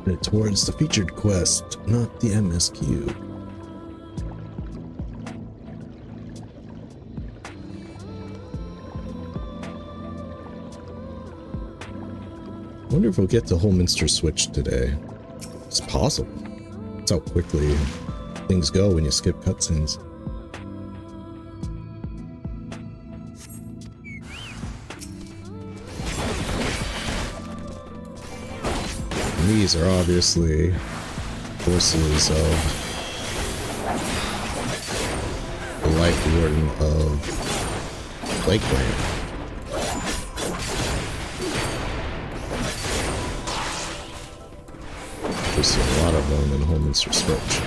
Headed towards the featured quest, not the MSQ. I wonder if we'll get to Holminster Switch today. It's possible. That's how quickly things go when you skip cutscenes. And these are obviously forces of the Life Warden of Lakeland. We see a lot of them in Holminster Switch.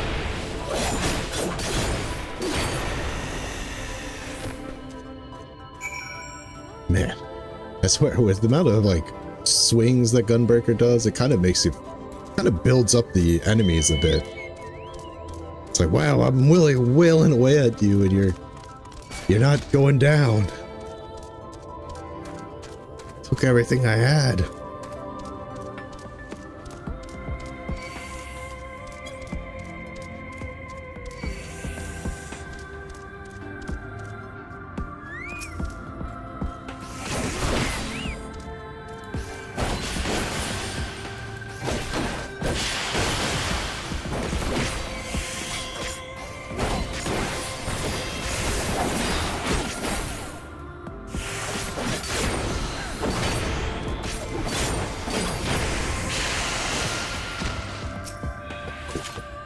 Man, I swear, with the amount of like swings that Gunbreaker does, it kind of makes you, kind of builds up the enemies a bit. It's like, wow, I'm really wailing away at you, and you're not going down. Took everything I had.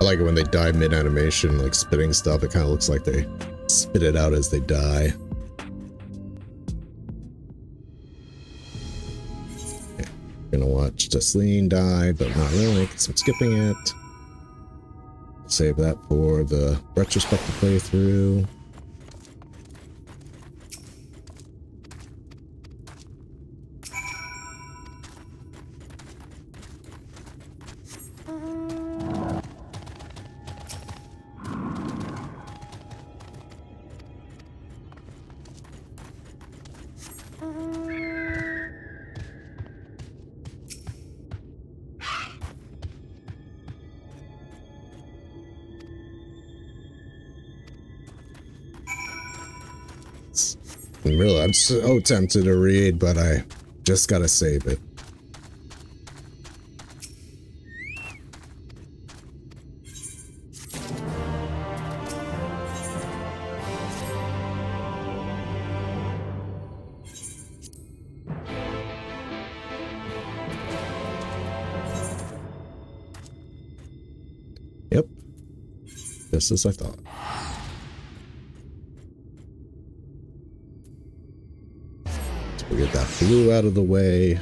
I like it when they die mid-animation, like spitting stuff. It kind of looks like they spit it out as they die. Okay. Gonna watch Jasleen die, but not really, because I'm skipping it. Save that for the retrospective playthrough. Really, I'm so tempted to read, but I just gotta save it. Yep, just as I thought. We'll get that blue out of the way.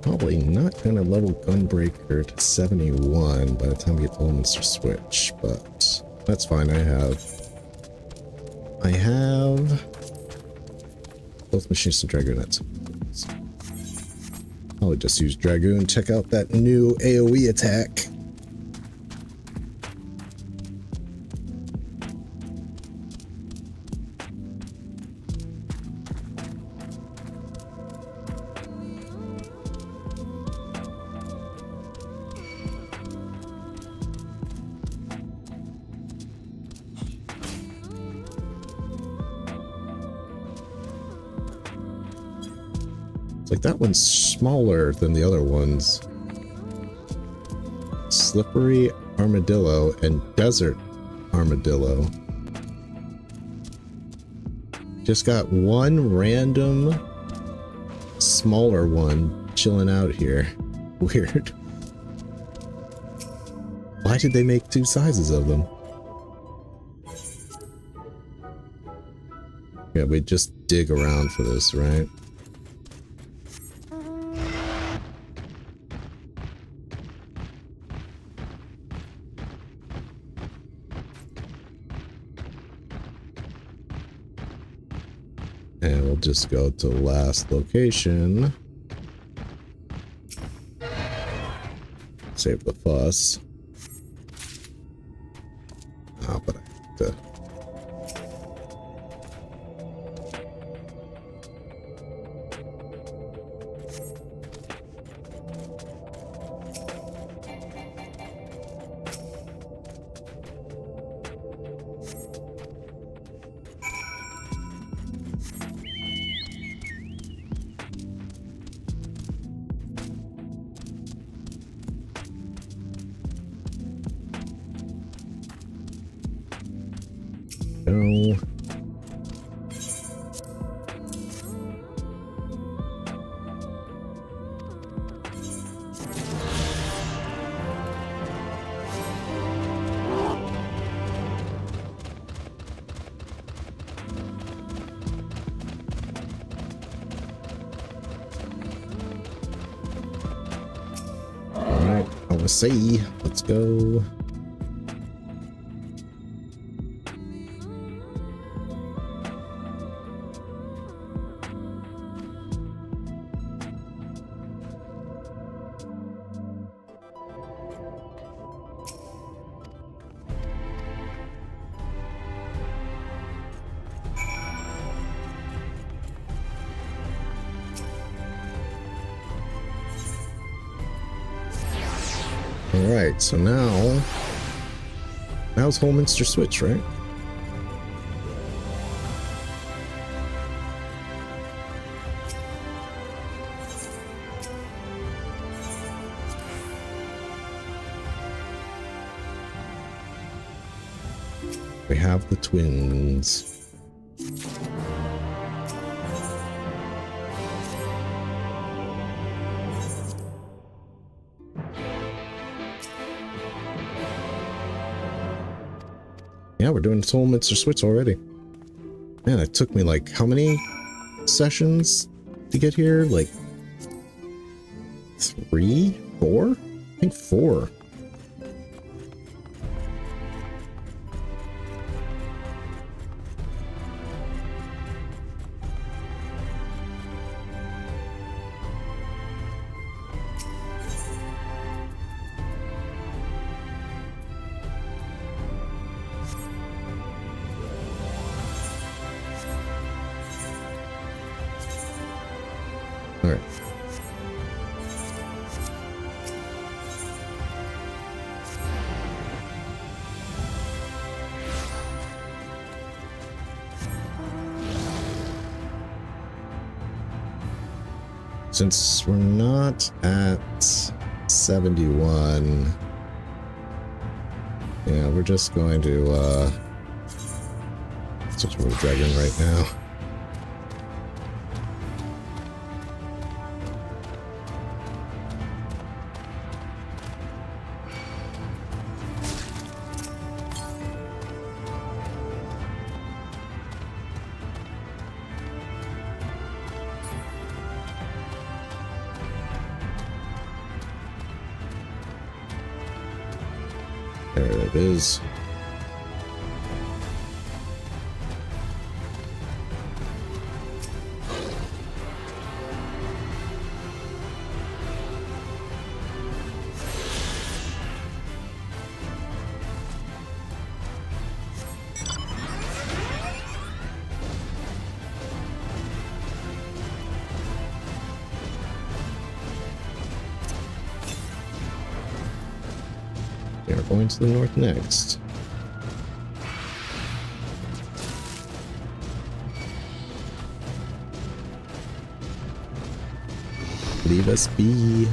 Probably not gonna level Gunbreaker to 71 by the time we get to Holminster Switch, but that's fine. I have both machines and Dragoonets. I'll just use Dragoon. Check out that new AoE attack. Like that one's smaller than the other ones. Slippery Armadillo and Desert Armadillo. Just got one random smaller one chilling out here. Weird. Why did they make two sizes of them? Yeah, we just dig around for this, right? And we'll just go to the last location. Save the fuss. Ah, but I have to... No. Alright, I want to see. Let's go. Alright, so now's Holminster Switch, right? We have the twins. Yeah, we're doing Holminster Switch already. Man, it took me like how many sessions to get here? Like 3? 4? I think 4. Alright. Since we're not at 71, yeah, we're just going to switch over to Dragon right now. There it is. We are going to the north next. Leave us be.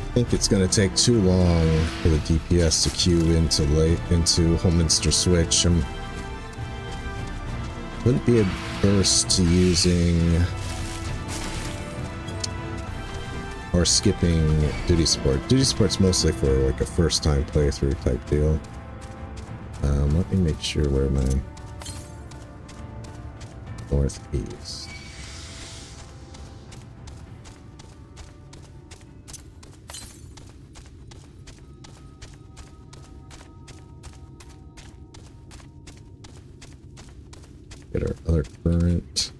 I think it's going to take too long for the DPS to queue into Holminster Switch. Wouldn't be adverse to using or skipping duty support. Duty support's mostly for like a first-time playthrough type deal. Let me make sure where my northeast. Get our other current.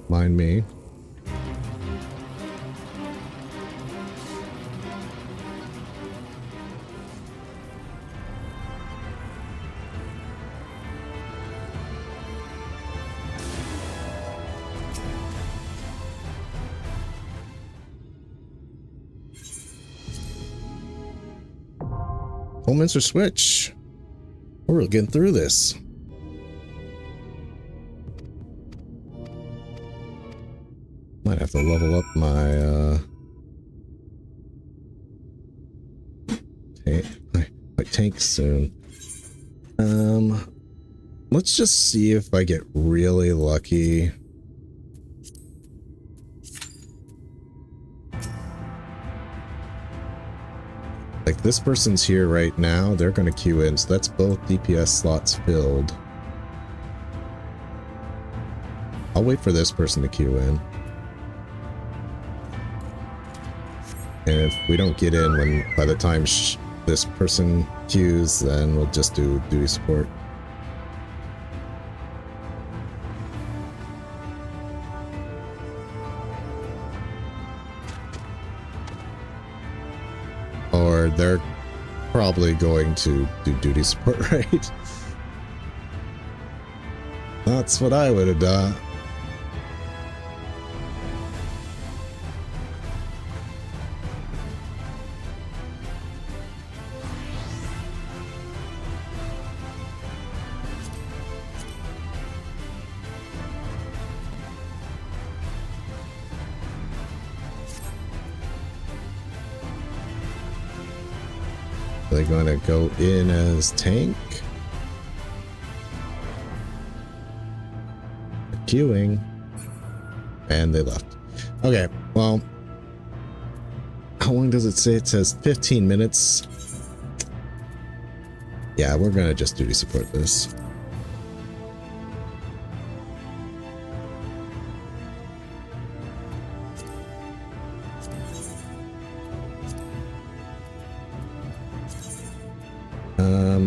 Mind me. Holminster switch. We're getting through this. Might have to level up my my tank soon. Let's just see if I get really lucky. Like this person's here right now, they're gonna queue in, so that's both DPS slots filled. I'll wait for this person to queue in. And if we don't get in by the time this person queues, then we'll just do duty support. Or they're probably going to do duty support, right? That's what I would have done. They're going to go in as tank. Queuing. And they left. Okay, well, how long does it say? It says 15 minutes. Yeah, we're going to just duty support this.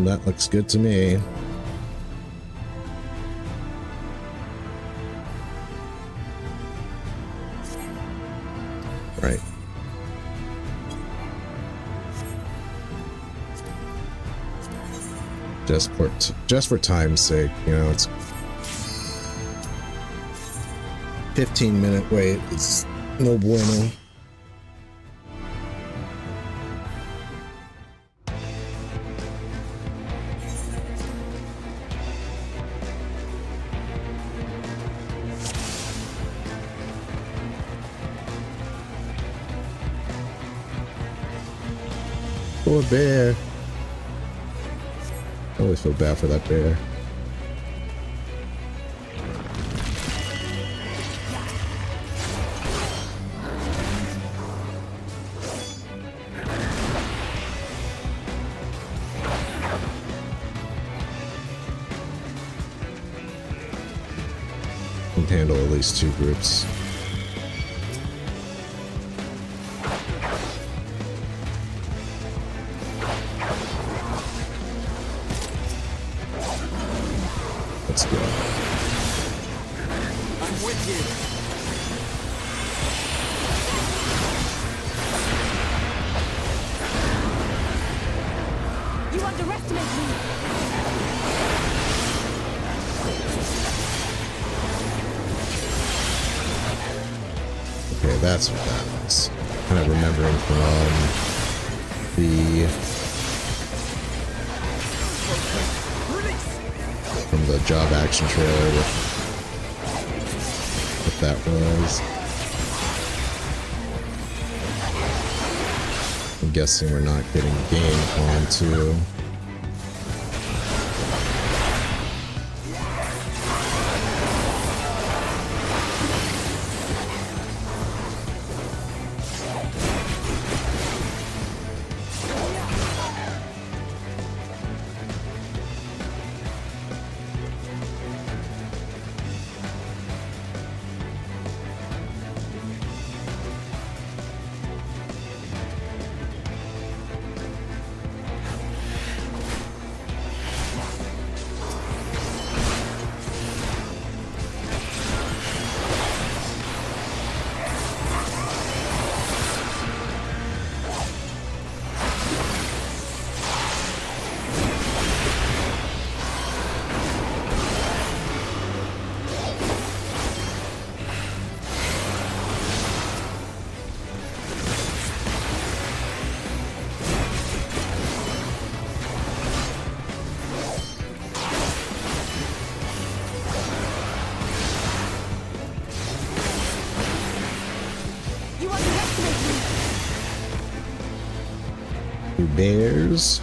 That looks good to me. Right. Just for time's sake, you know, it's 15-minute wait. It's no bueno. Poor bear. I always feel bad for that bear. Can handle at least 2 groups. Let's go. I'm with you. You underestimate me. Okay, that's what that was. Kind of remembering from the job action trailer what that was. I'm guessing we're not getting game on too. Bears.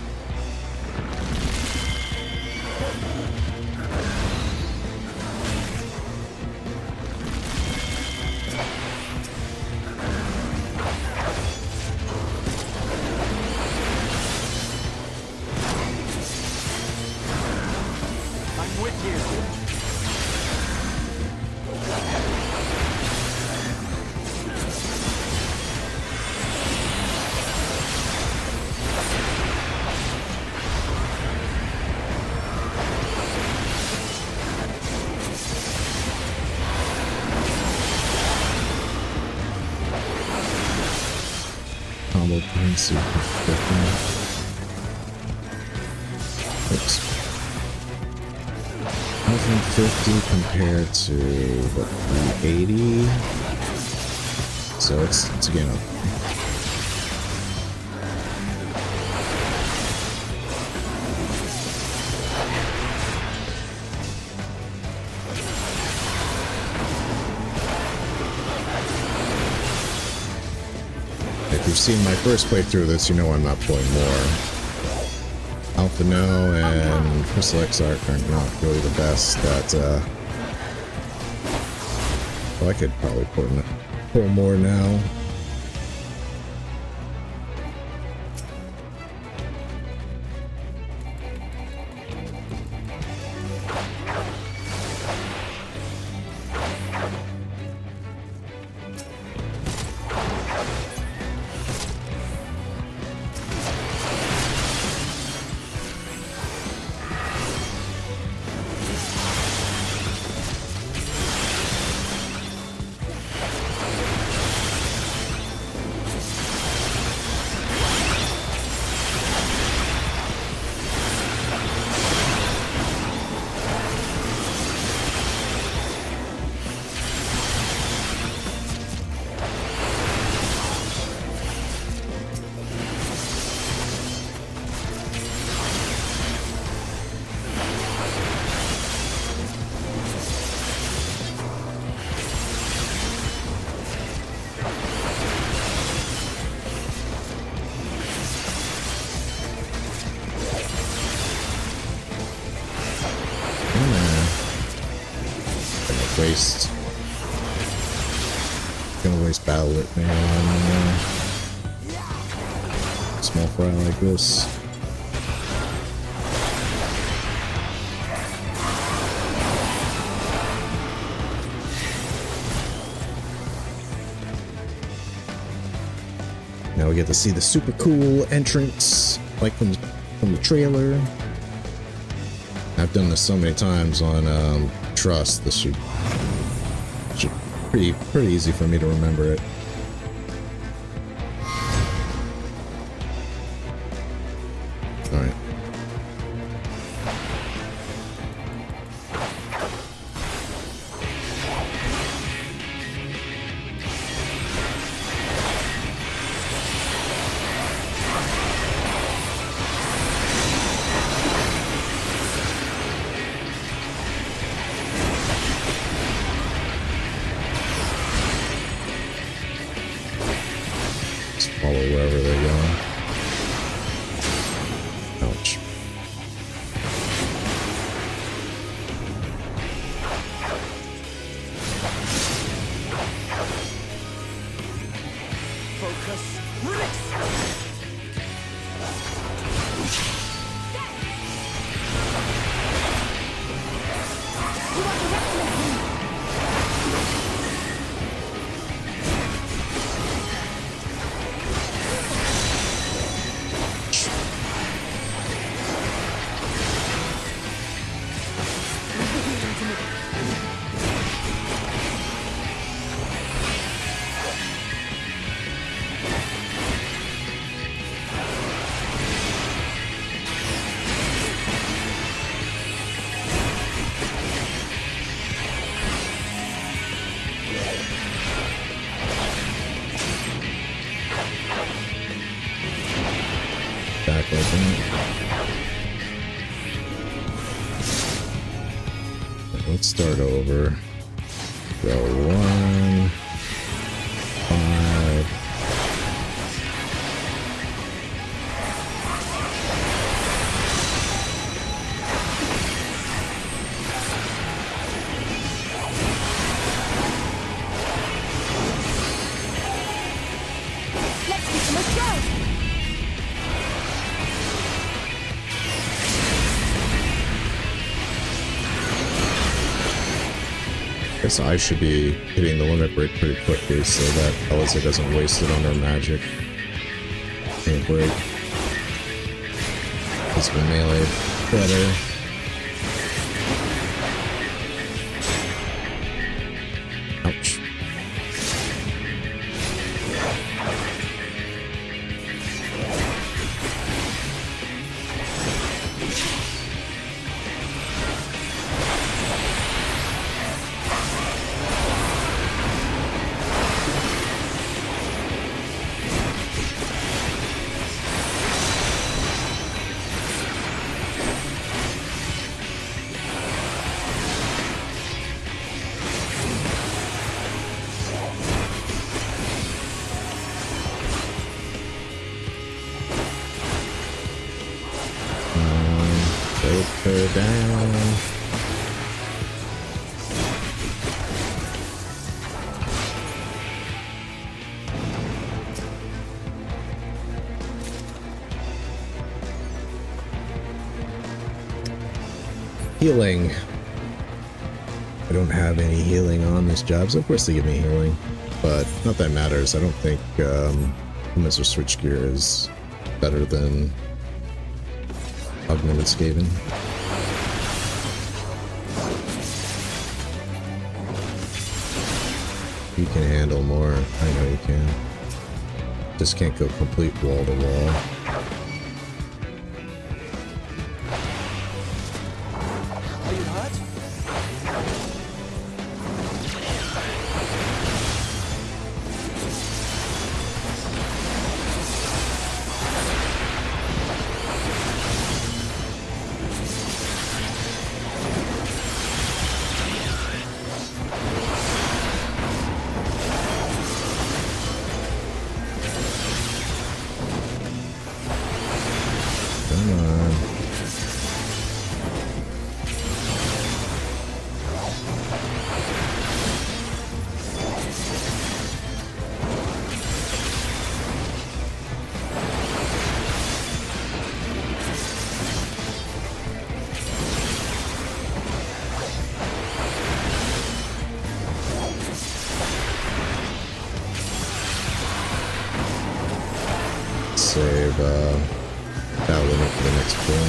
I'm with you. Combo points. Oops. 150 compared to what, 380. So it's again up. If you've seen my first playthrough of this, you know I'm not pulling more. Alpha No and Crystal Exarch are not really the best at, well, I could probably pull more now. Gonna waste battle lit man on small fry like this. Now we get to see the super cool entrance, like from the trailer. I've done this so many times on Trust. This should pretty easy for me to remember it. All right. Follow wherever they're going. Ouch. Focus. Release. Back open. Let's start over. Go 1, 5. Let's go! Guess I should be hitting the limit break pretty quickly so that Elisa doesn't waste it on her magic. Can't break. It's been melee better. Ouch. Take her down. Healing. I don't have any healing on this job, so of course they give me healing, but not that matters. I don't think Mr. Switchgear is better than Augmented Skaven. You can handle more. I know you can. Just can't go complete wall to wall. Are you hurt? Come on. Save that limit for the next pull.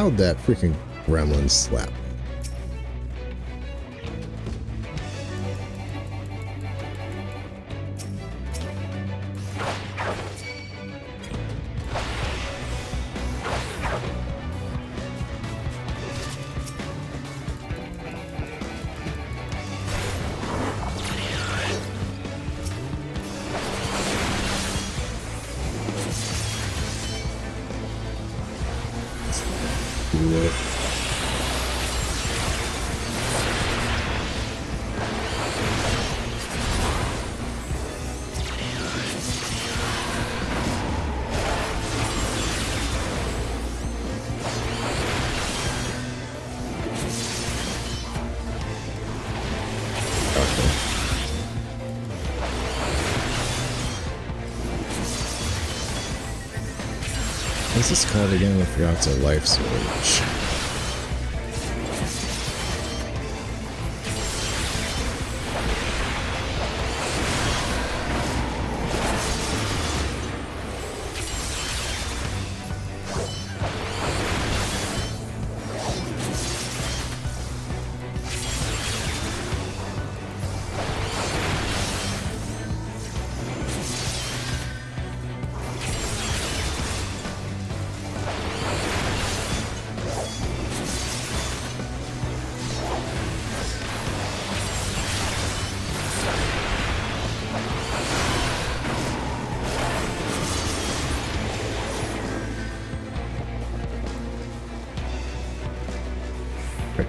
How'd that freaking gremlin slap me? What's this called again? I forgot. It's a life surge.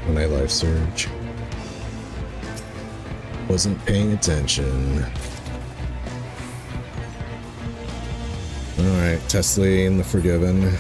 When I life surge. Wasn't paying attention. Alright, Tesla the Forgiven.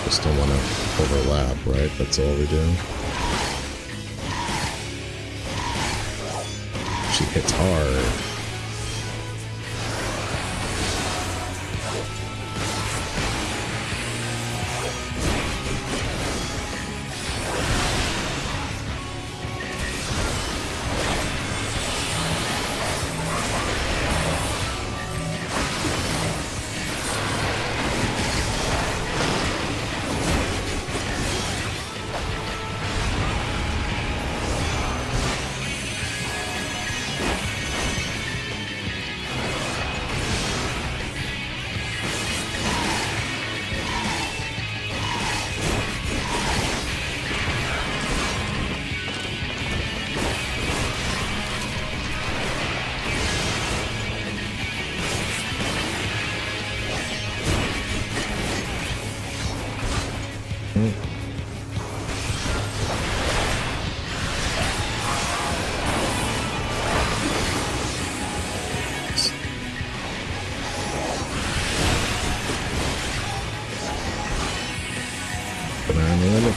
Just don't want to overlap, right? That's all we're doing. She hits hard.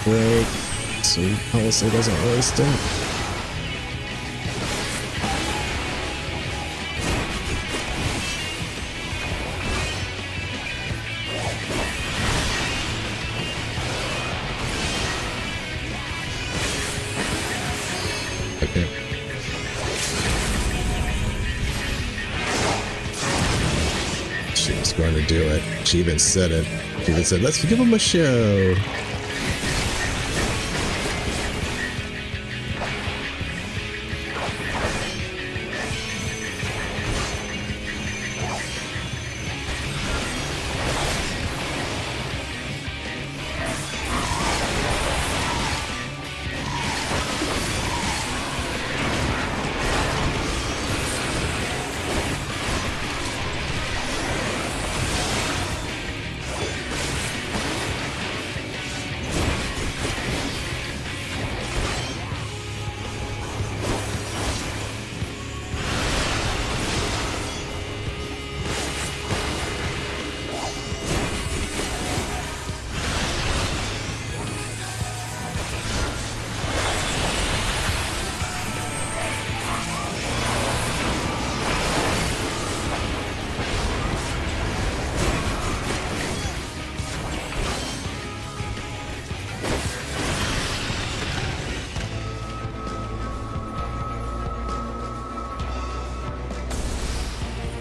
Break, so policy doesn't waste it. Okay. She was going to do it. She even said it. She even said, "Let's give him a show."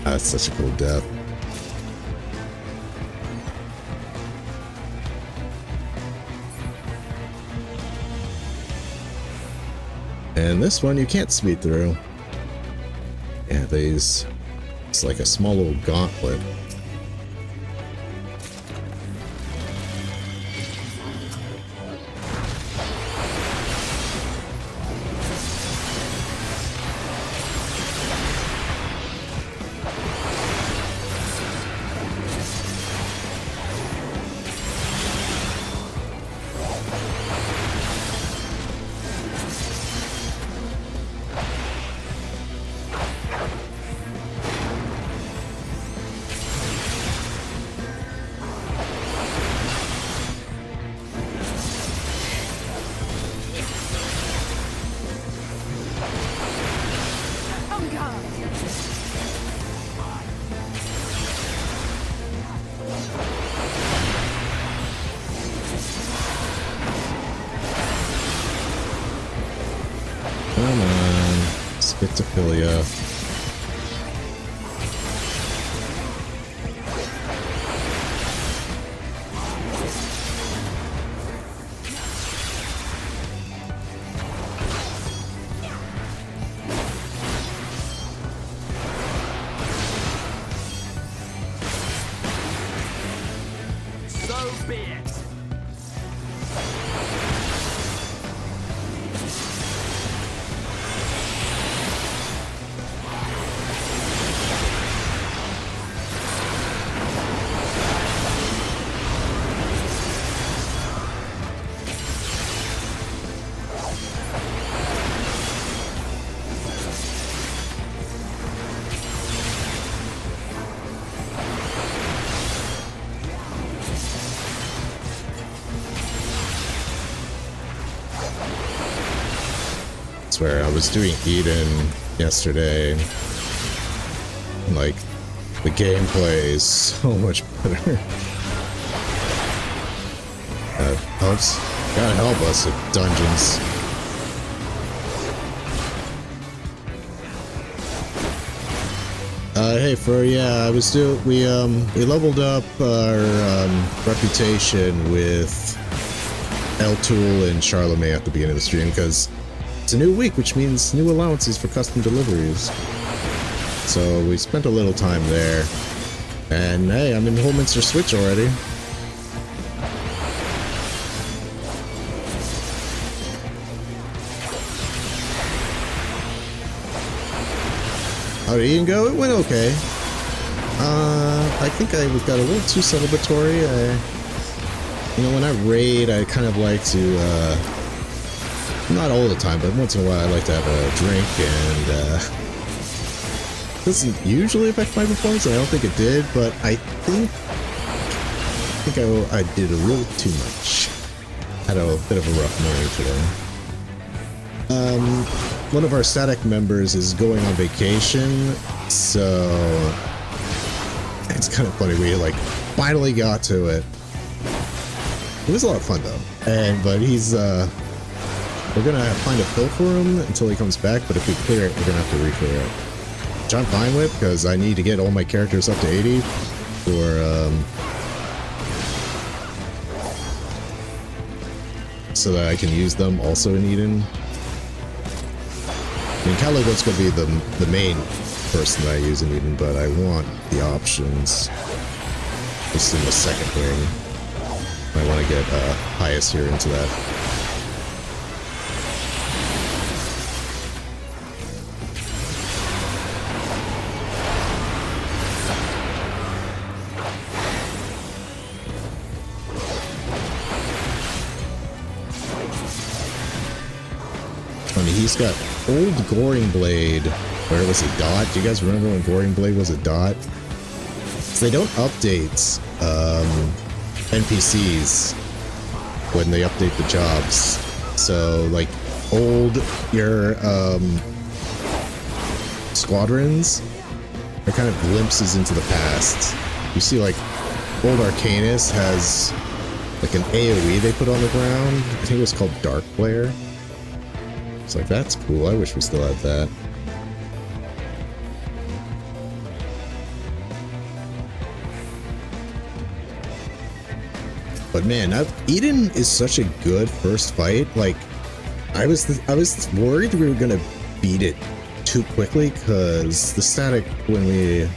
That's such a cool death. And this one you can't speed through. Yeah, these... It's like a small little gauntlet. Come on, schizophilia. So be it. Where I was doing Eden yesterday. Like, the gameplay is so much better. That helps. Gotta help us at dungeons. Hey, we leveled up our reputation with L-Tool and Charlemagne at the beginning of the stream because it's a new week, which means new allowances for custom deliveries. So we spent a little time there. And hey, I'm in Holminster Switch already. How did Ian go? It went okay. I think I got a little too celebratory. You know, when I raid, I kind of like to, not all the time, but once in a while I like to have a drink, and it doesn't usually affect my performance. I don't think it did, but I think I did a little too much. Had a bit of a rough morning today. One of our static members is going on vacation, so it's kind of funny. We like finally got to it. It was a lot of fun though, but he's we're gonna find a fill for him until he comes back, but if we clear it, we're gonna have to re-clear it. Which I'm fine with, because I need to get all my characters up to 80 for, so that I can use them also in Eden. I mean, Caligo's gonna be the main person that I use in Eden, but I want the options just in the second ring. I want to get highest here into that. He's got old Goring Blade, where it was a dot. Do you guys remember when Goring Blade was a dot? So they don't update NPCs when they update the jobs. So like your squadrons are kind of glimpses into the past. You see, like, old Arcanus has like an AoE they put on the ground. I think it was called Dark Flare. It's like, that's cool. I wish we still had that. But man, Eden is such a good first fight. Like, I was worried we were gonna beat it too quickly because the static when we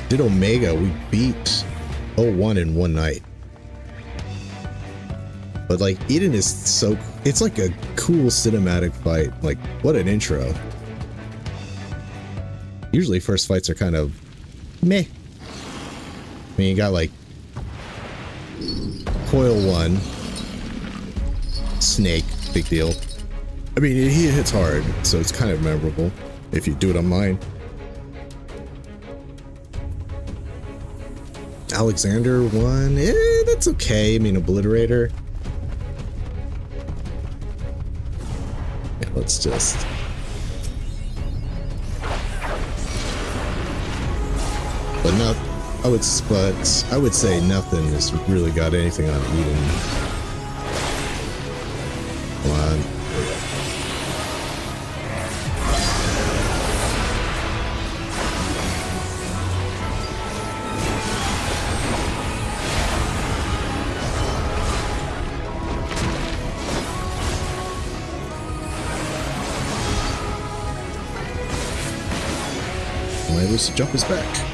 did Omega, we beat 01 in one night. But like Eden is so, it's like a cool cinematic fight. Like, what an intro. Usually first fights are kind of meh. I mean, you got like Coil 1, Snake, big deal. I mean, he hits hard, so it's kind of memorable if you do it on mine. Alexander 1, that's okay. I mean, Obliterator. Yeah, let's just... But not... I would say nothing has really got anything on Eden. Come on. Am I able to jump his back?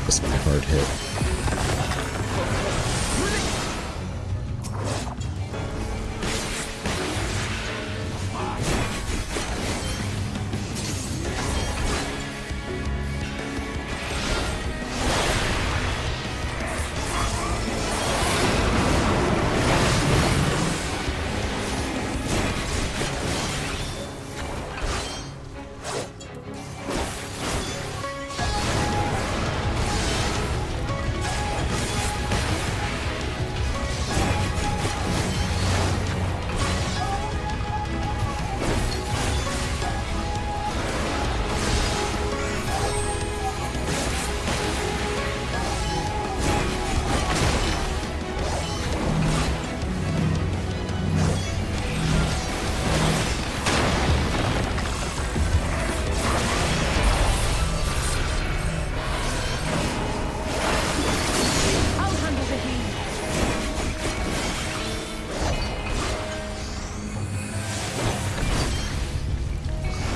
That's my hard hit.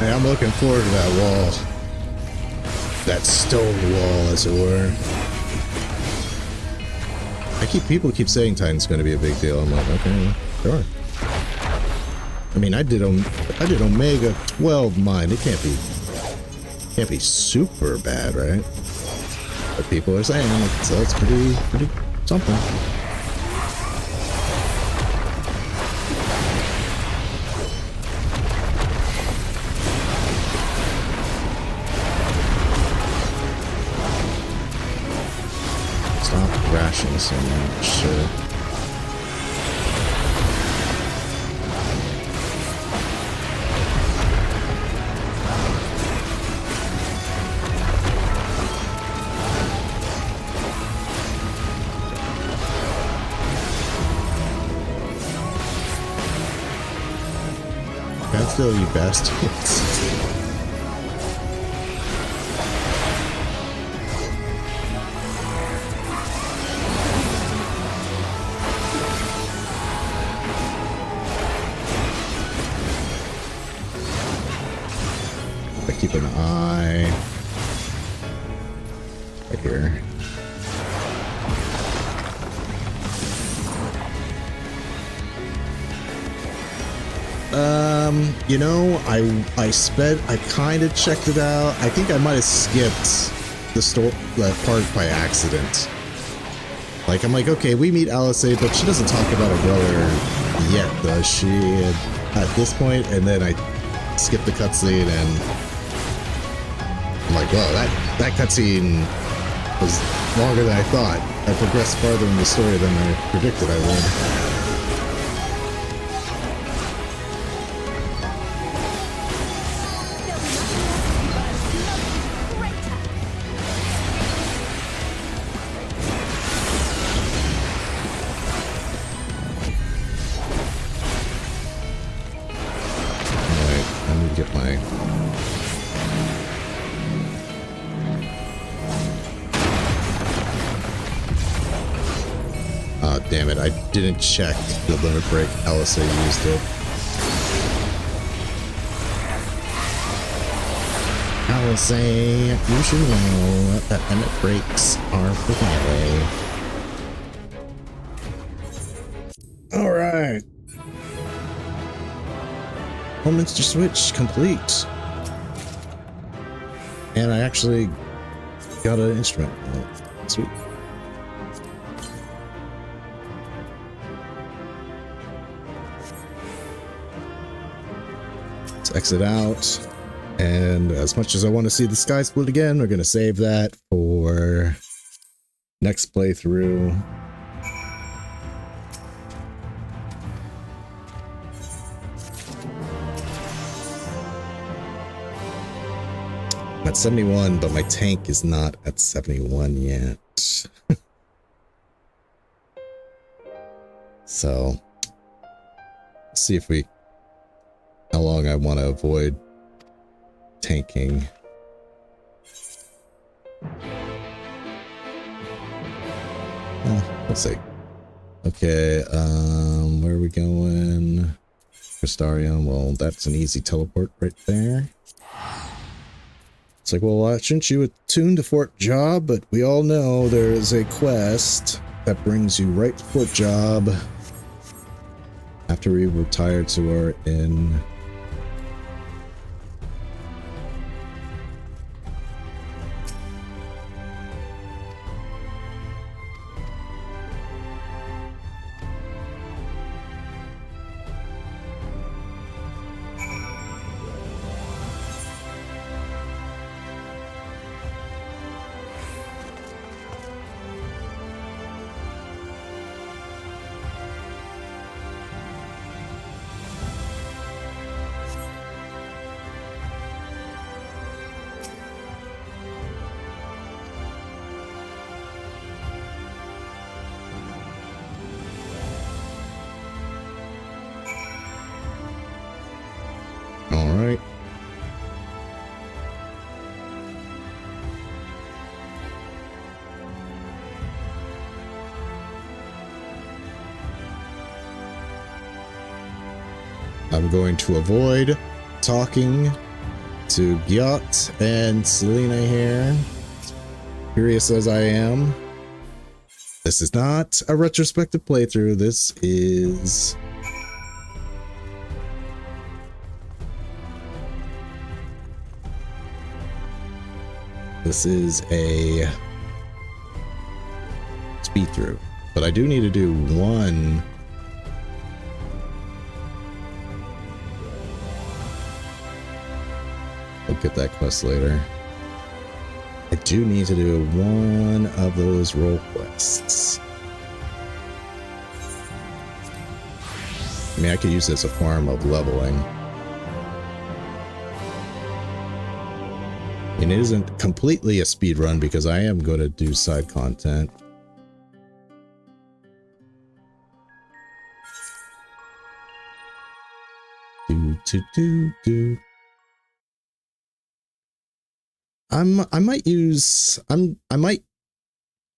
Hey, I'm looking forward to that wall. That stone wall, as it were. People keep saying Titan's going to be a big deal. I'm like, okay, sure. I mean, I did Omega 12 mine. It can't be super bad, right? But people are saying it's pretty something. Crashing so much, sure. Stand still, you bastards. Keep an eye right here. You know, I kind of checked it out. I think I might have skipped that part by accident. Like, I'm like, okay, we meet Alisaie, but she doesn't talk about her brother yet, does she? At this point, and then I skipped the cutscene and I'm like, wow, that cutscene was longer than I thought. I progressed farther in the story than I predicted I would. Alright, I need to get my Oh, damn it. I didn't check the limit break. LSA used it. LSA, you should know that limit breaks are for melee. Alright. Moments to switch complete. And I actually got an instrument. Oh, sweet. Let's exit out. And as much as I want to see the sky split again, we're going to save that for next playthrough. I'm at 71, but my tank is not at 71 yet. So, let's see if we... how long I want to avoid tanking. Let's see. Okay, where are we going? Crystarium, well, that's an easy teleport right there. It's like, well, why shouldn't you attune to Fort Job? But we all know there is a quest that brings you right to Fort Job after we retire to our inn. Alright. I'm going to avoid talking to Gyat and Selena here. Curious as I am. This is not a retrospective playthrough. This is... this is a speed through, but I do need to do one. I'll get that quest later. I do need to do one of those role quests. I mean, I could use this as a form of leveling. And it isn't completely a speed run because I am going to do side content. I might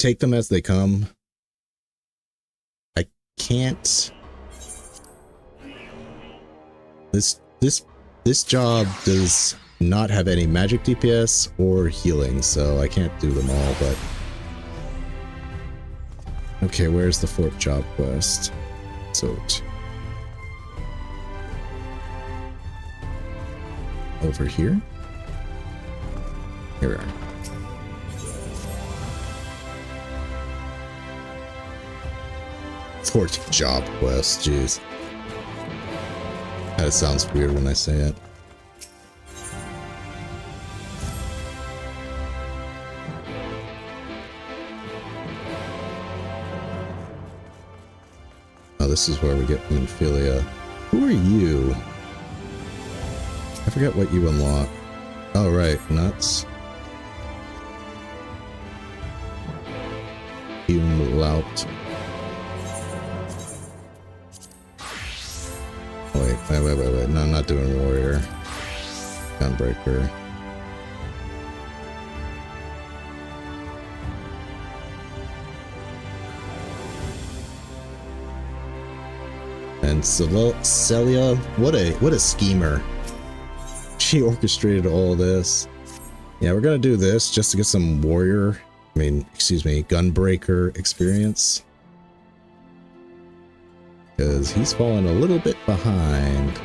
take them as they come. I can't. This job does not have any magic DPS or healing, so I can't do them all, but... okay, where's the Fort Job quest? So... over here? Here we are. Fort Job quest, jeez. That sounds weird when I say it. Oh, this is where we get Monophilia. Who are you? I forget what you unlock. Oh, right, nuts. Lout. Wait. No, I'm not doing warrior. Gunbreaker. And Celia, what a schemer. She orchestrated all this. Yeah, we're gonna do this just to get some gunbreaker experience. Because he's fallen a little bit behind.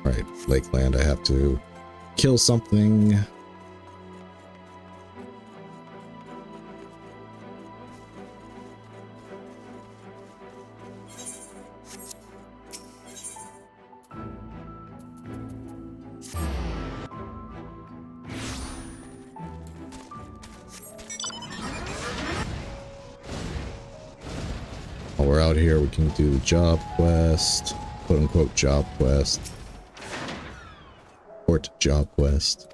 Right, Lakeland, I have to kill something. While we're out here, we can do the job quest, quote unquote job quest. Port job quest.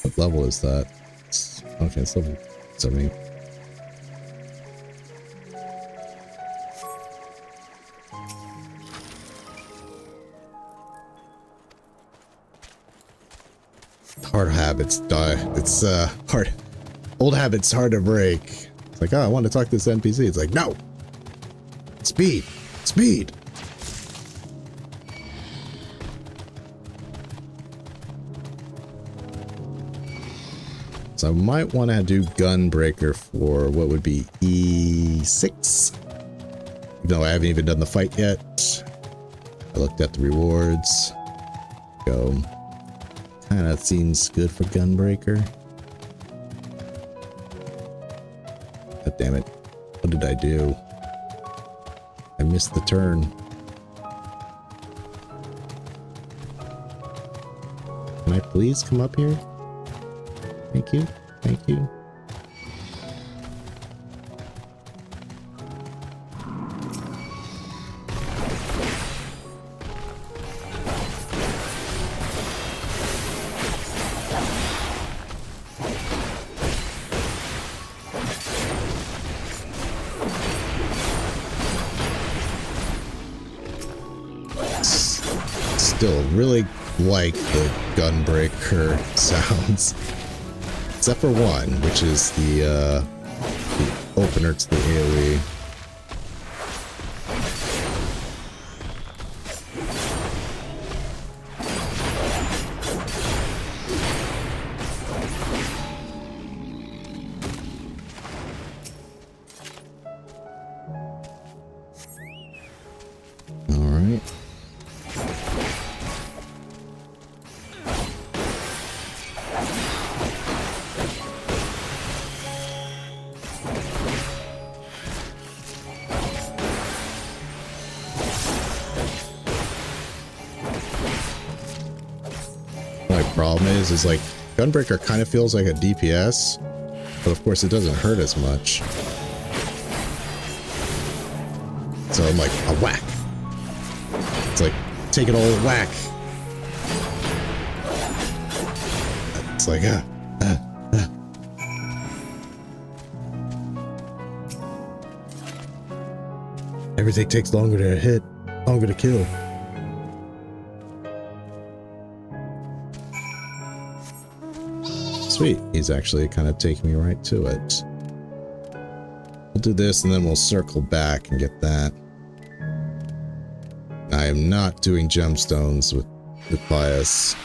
What level is that? Okay, it's level 70. Hard habits die. It's hard. Old habits hard to break. It's like, oh, I want to talk to this NPC. It's like, no. Speed. Speed. So I might want to do Gunbreaker for what would be E6. No, I haven't even done the fight yet. I looked at the rewards. Go. Kinda seems good for Gunbreaker. God damn it. What did I do? I missed the turn. Can I please come up here? Thank you. Thank you. Still really like the Gunbreaker sounds. Except for one, which is the opener to the AoE. Is like Gunbreaker kind of feels like a DPS, but of course it doesn't hurt as much. So I'm like a whack. It's like take it all at whack. It's like Everything takes longer to hit, longer to kill. Sweet, he's actually kind of taking me right to it. We'll do this and then we'll circle back and get that. I am not doing gemstones with bias.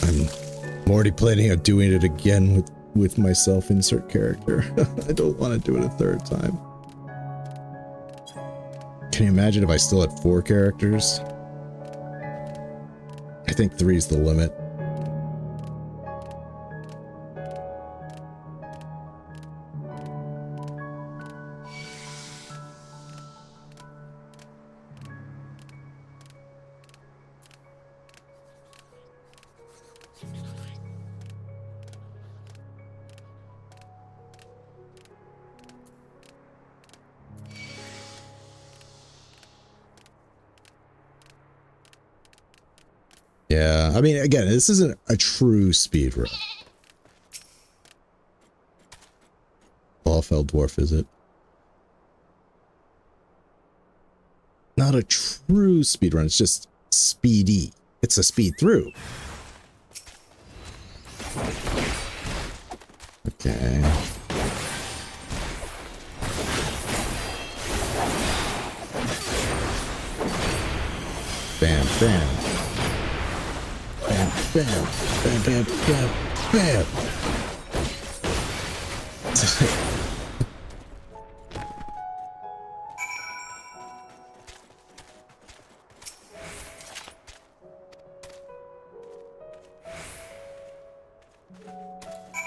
I'm already planning on doing it again with my self-insert character. I don't want to do it a third time. Can you imagine if I still had 4 characters? I think 3 is the limit. Yeah, I mean, again, this isn't a true speed run. Ballfell Dwarf, is it? Not a true speed run, it's just speedy. It's a speed through. Okay. Bam, bam. Bam, bam, bam, bam, bam, bam.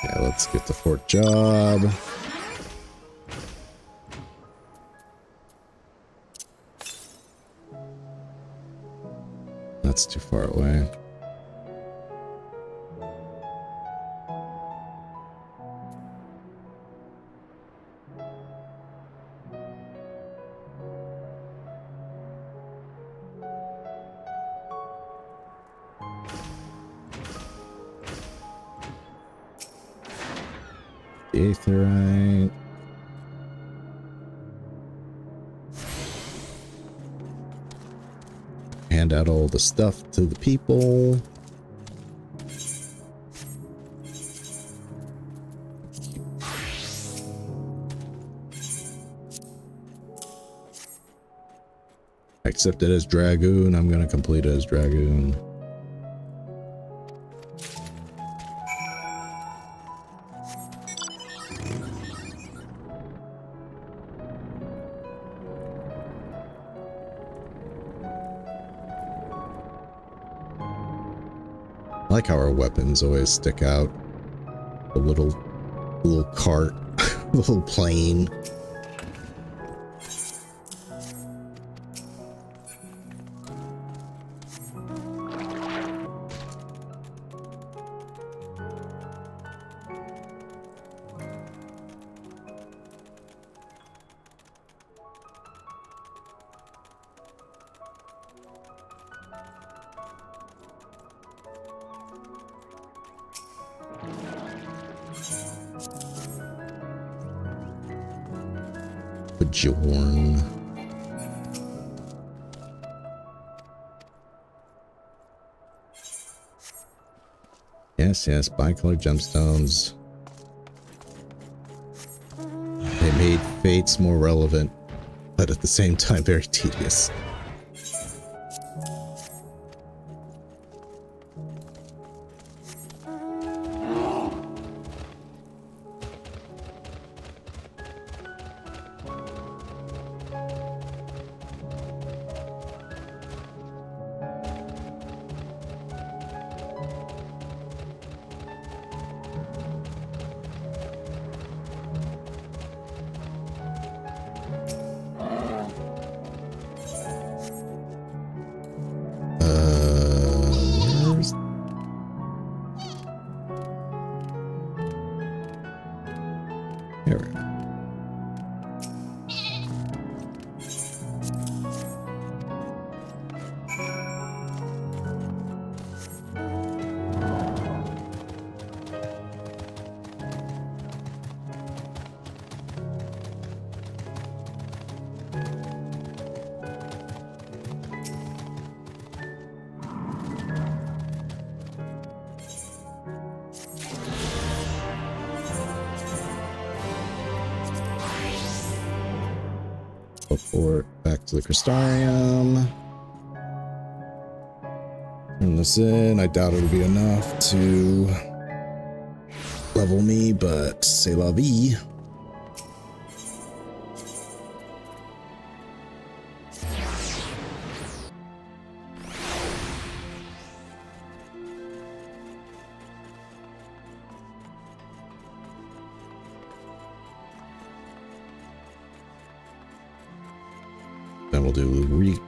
Yeah, let's get the fort job. That's too far away. Aetherite. Hand out all the stuff to the people. Accept it as Dragoon. I'm gonna complete it as Dragoon. I like how our weapons always stick out. The little cart, the little plane. Bjorn. Yes, yes, bicolor gemstones. They made fates more relevant, but at the same time very tedious. Where's... Here we go. Fort back to the Crystarium. Turn this in. I doubt it'll be enough to level me, but c'est la vie. Then we'll do Reek.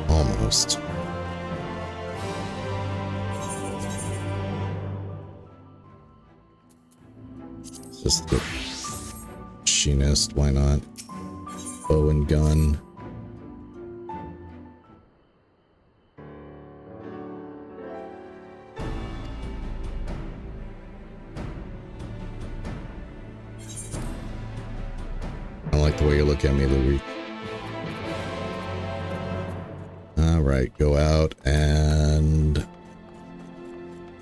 Almost. Just get machinist. Why not? Bow and gun. I don't like the way you look at me, Louis. Alright, go out and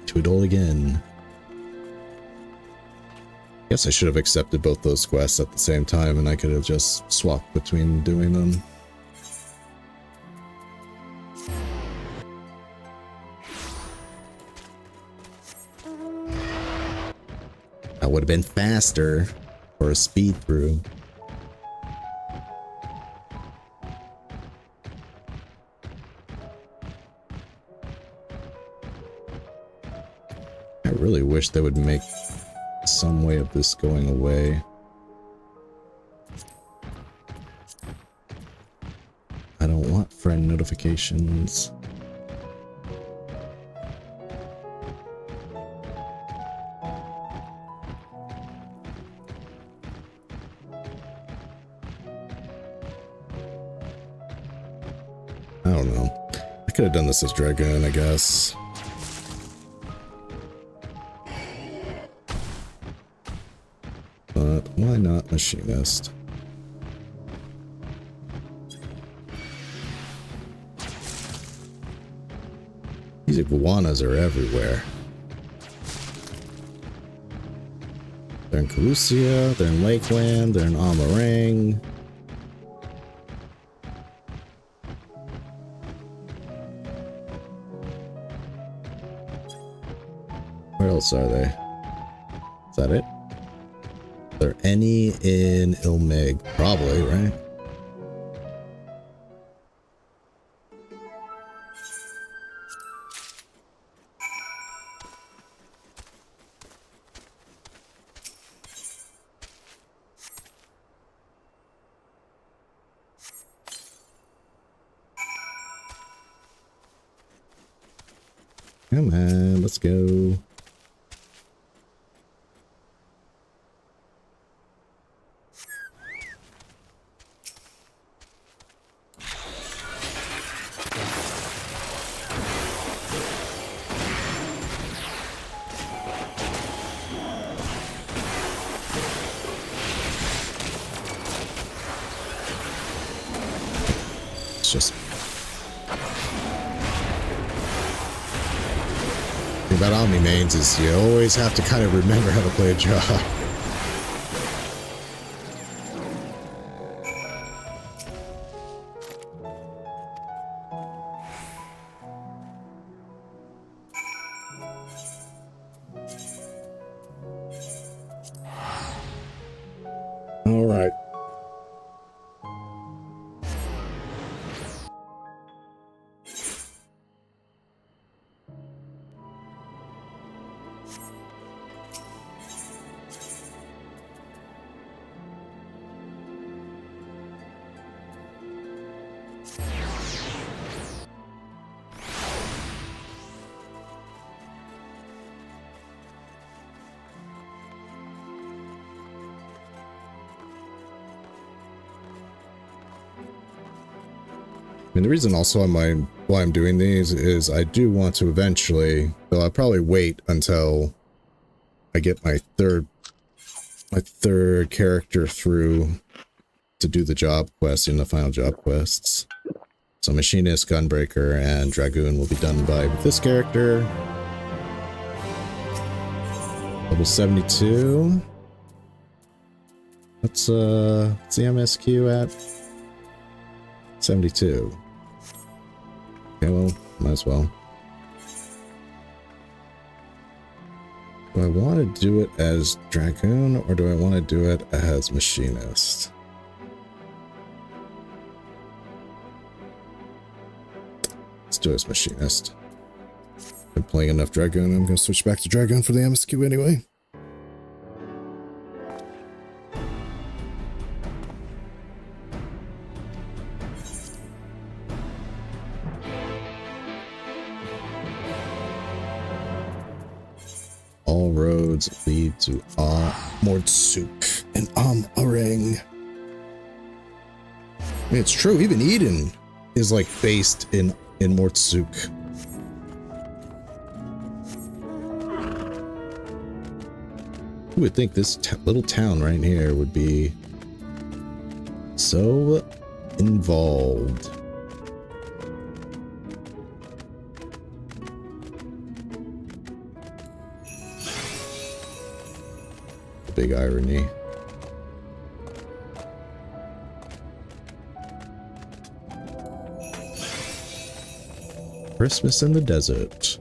twiddle again. Guess I should have accepted both those quests at the same time and I could have just swapped between doing them. That would have been faster for a speed through. I really wish they would make some way of this going away. I don't want friend notifications. I don't know. I could have done this as Dragoon, I guess. But why not Machinist? These iguanas are everywhere. They're in Calusia, they're in Lakeland, they're in Amarang. Where else are they? Is that it? Are there any in Ilmig? Probably, right? Come on, let's go. It's just... The thing about Omni mains is you always have to kind of remember how to play a job. All right. I mean, the reason also why I'm doing these is I do want to eventually, though I'll probably wait until I get my third character through to do the job quests in the final job quests. So Machinist, Gunbreaker, and Dragoon will be done by this character. Level 72. What's the MSQ at? 72. Okay, well, might as well. Do I want to do it as Dragoon, or do I want to do it as Machinist? Let's do it as Machinist. Been playing enough Dragoon, I'm going to switch back to Dragoon for the MSQ anyway. All roads lead to Mordsuk and Am-Aring. I mean, it's true. Even Eden is like based in Mordsuk. Who would think this little town right here would be so involved? Big irony. Christmas in the desert.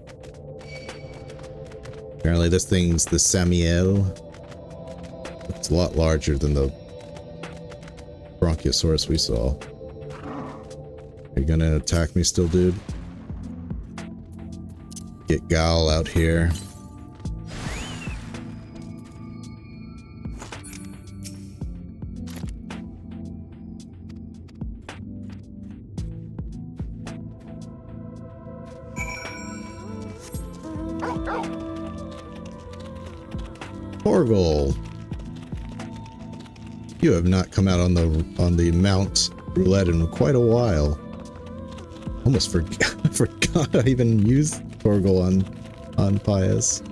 Apparently this thing's the Samiel. It's a lot larger than the Bronchiosaurus we saw. Are you gonna attack me still, dude? Get Gal out here. Torgal, you have not come out on the Mount Roulette in quite a while. Almost forgot I even used Torgal on Pius.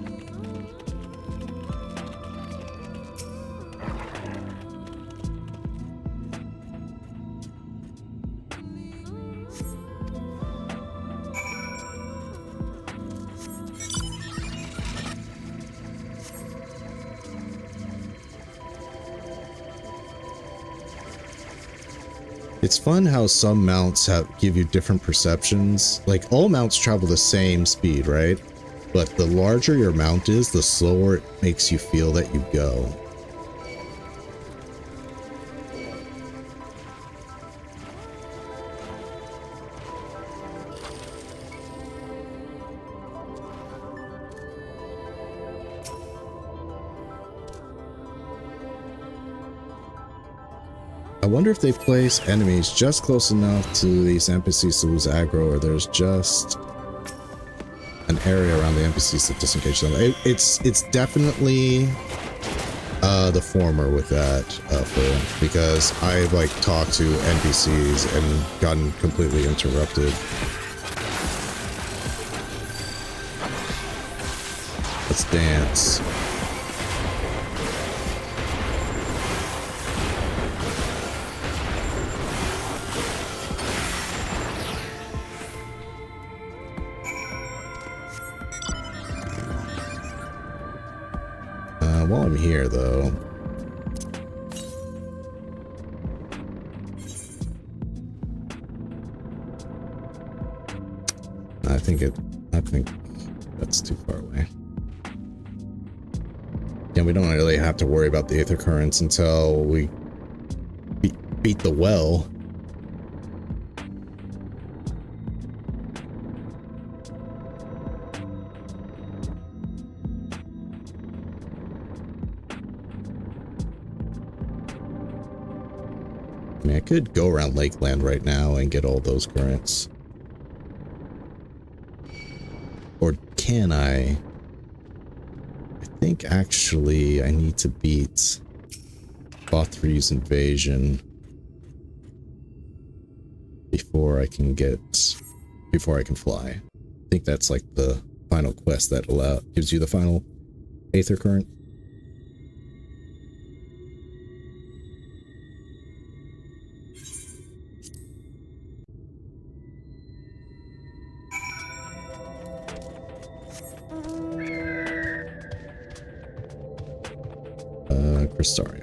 It's fun how some mounts give you different perceptions. Like, all mounts travel the same speed, right? But the larger your mount is, the slower it makes you feel that you go. I wonder if they place enemies just close enough to these NPCs to lose aggro, or there's just an area around the NPCs that disengage them. It's definitely the former with that, because I've like talked to NPCs and gotten completely interrupted. Let's dance. While I'm here, though, I think that's too far away. Yeah, we don't really have to worry about the Aether Currents until we beat the well. I mean, I could go around Lakeland right now and get all those currents. Or can I? I think actually I need to beat Bothri's invasion before I can fly. I think that's like the final quest that gives you the final Aether Current. Crystarium.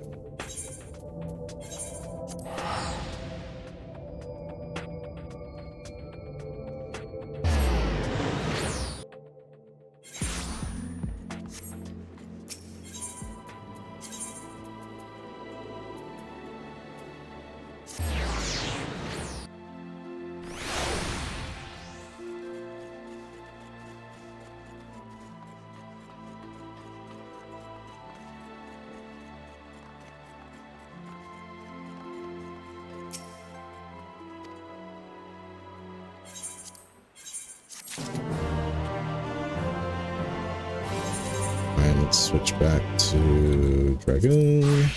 Alright, let's switch back to Dragoon.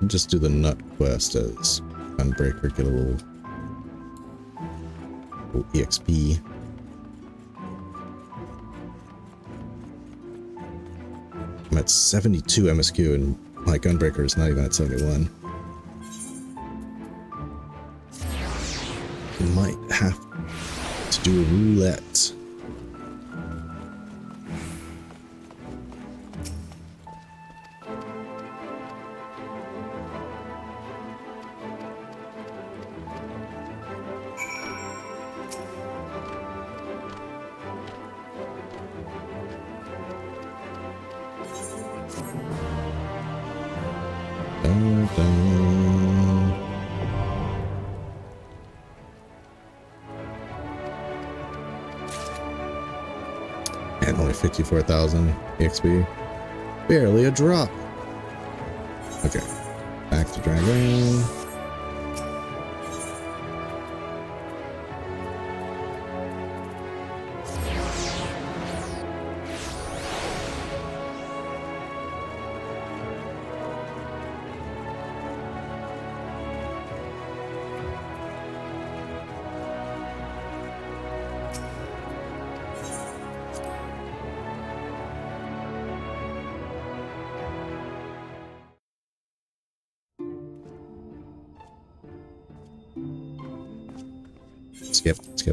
Just do the nut quest as Gunbreaker, get a little EXP. I'm at 72 MSQ and my Gunbreaker is not even at 71. We might have to do a roulette. And only 54,000 EXP. Barely a drop. Okay. Back to Dragon.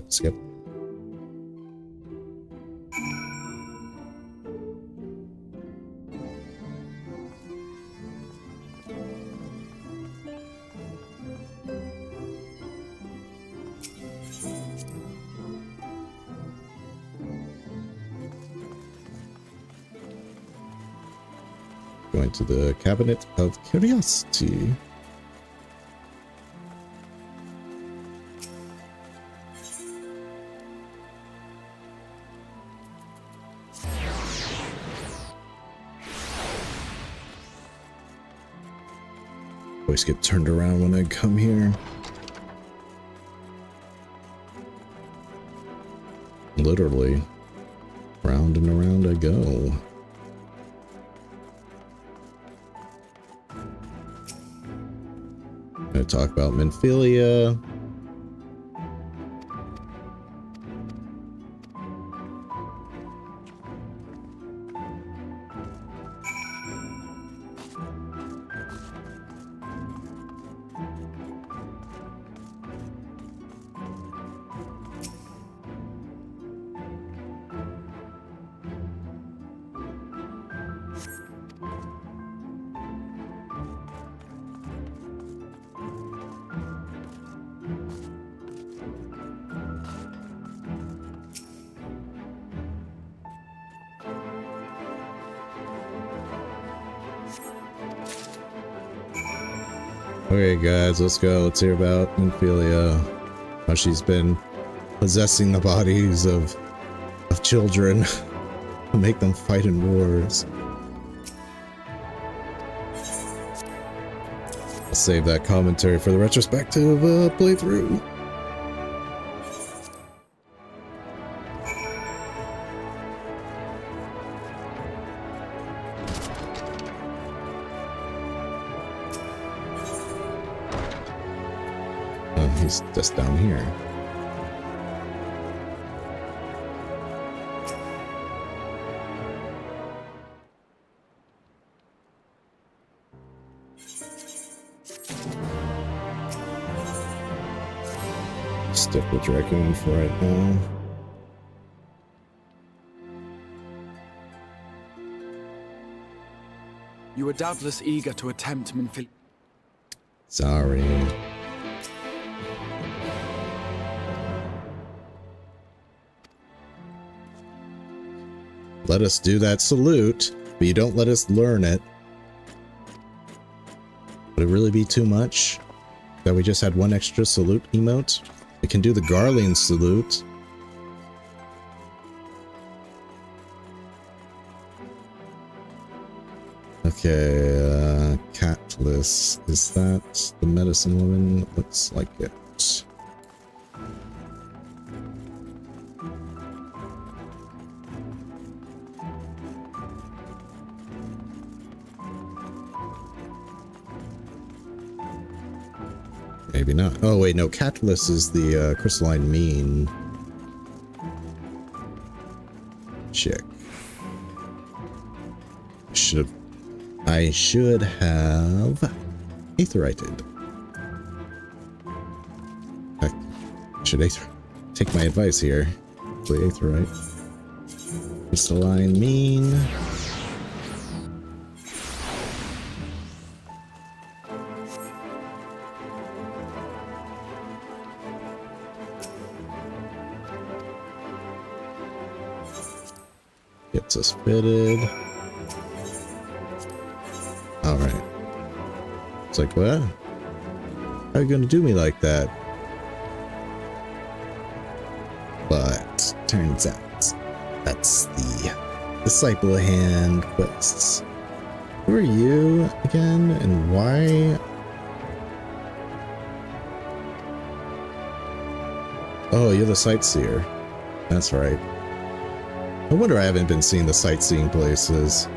Skip. Going to the Cabinet of Curiosity. Always get turned around when I come here. Literally, round and around I go. Gonna talk about Minfilia. Okay guys, let's go. Let's hear about Minfilia. How she's been possessing the bodies of children to make them fight in wars. I'll save that commentary for the retrospective playthrough. He's just down here. Stick with Dragoon for right now. You were doubtless eager to attempt Minfilia. Sorry. Let us do that salute, but you don't let us learn it. Would it really be too much that we just had one extra salute emote? We can do the Garlean salute. Okay, Catless. Is that the medicine woman? Looks like it. Maybe not. Oh wait, no, Catless is the crystalline mean chick. I should have aetherited. I should take my advice here. Play aetherite. Crystalline mean. Gets us fitted. Alright. It's like, what? How are you gonna do me like that? But turns out that's the disciple hand quests. Who are you again, and why? Oh, you're the sightseer. That's right. No wonder I haven't been seeing the sightseeing places.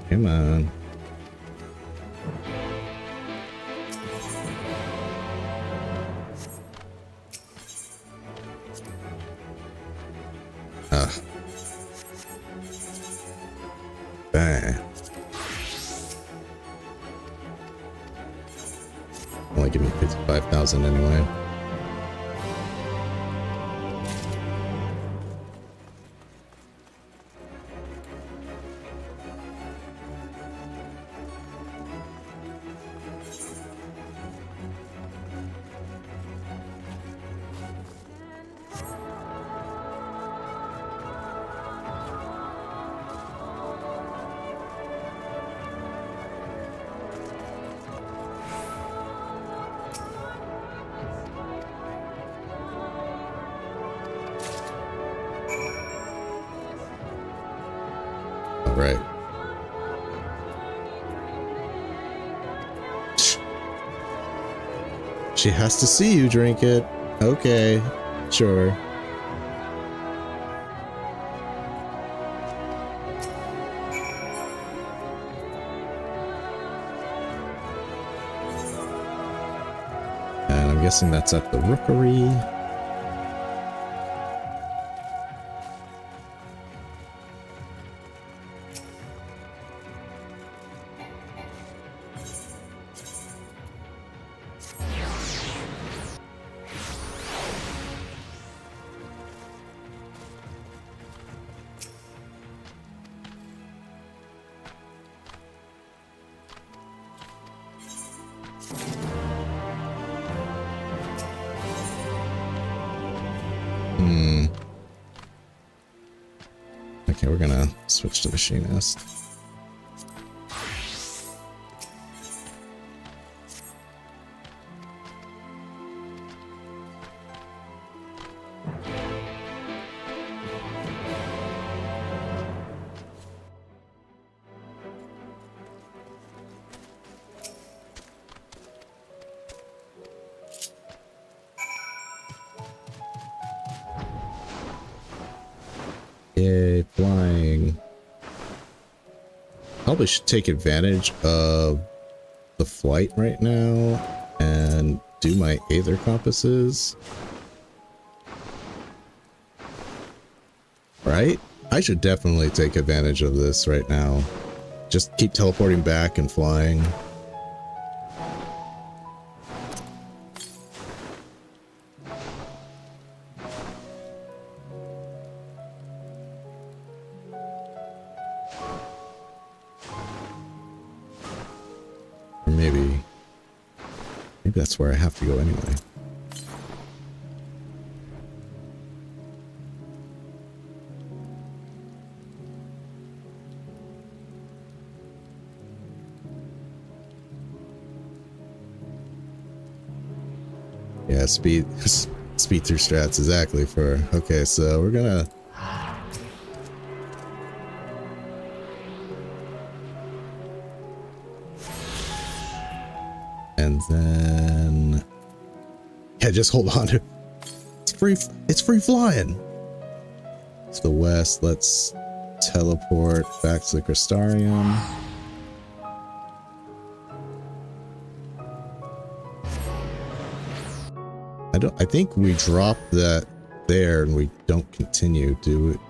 Come on. Bang. Only give me 55,000 anyway. Right. She has to see you drink it. Okay, sure. And I'm guessing that's at the Rookery. Okay, we're gonna switch to Machinist. Yay, flying. Probably should take advantage of the flight right now and do my Aether compasses. Right? I should definitely take advantage of this right now. Just keep teleporting back and flying. Or maybe that's where I have to go anyway. Yeah, speed through strats exactly for, okay, so we're gonna and then yeah, just hold on to it's free flying. To the west, let's teleport back to the Crystarium. I think we drop that there and we don't continue, do it.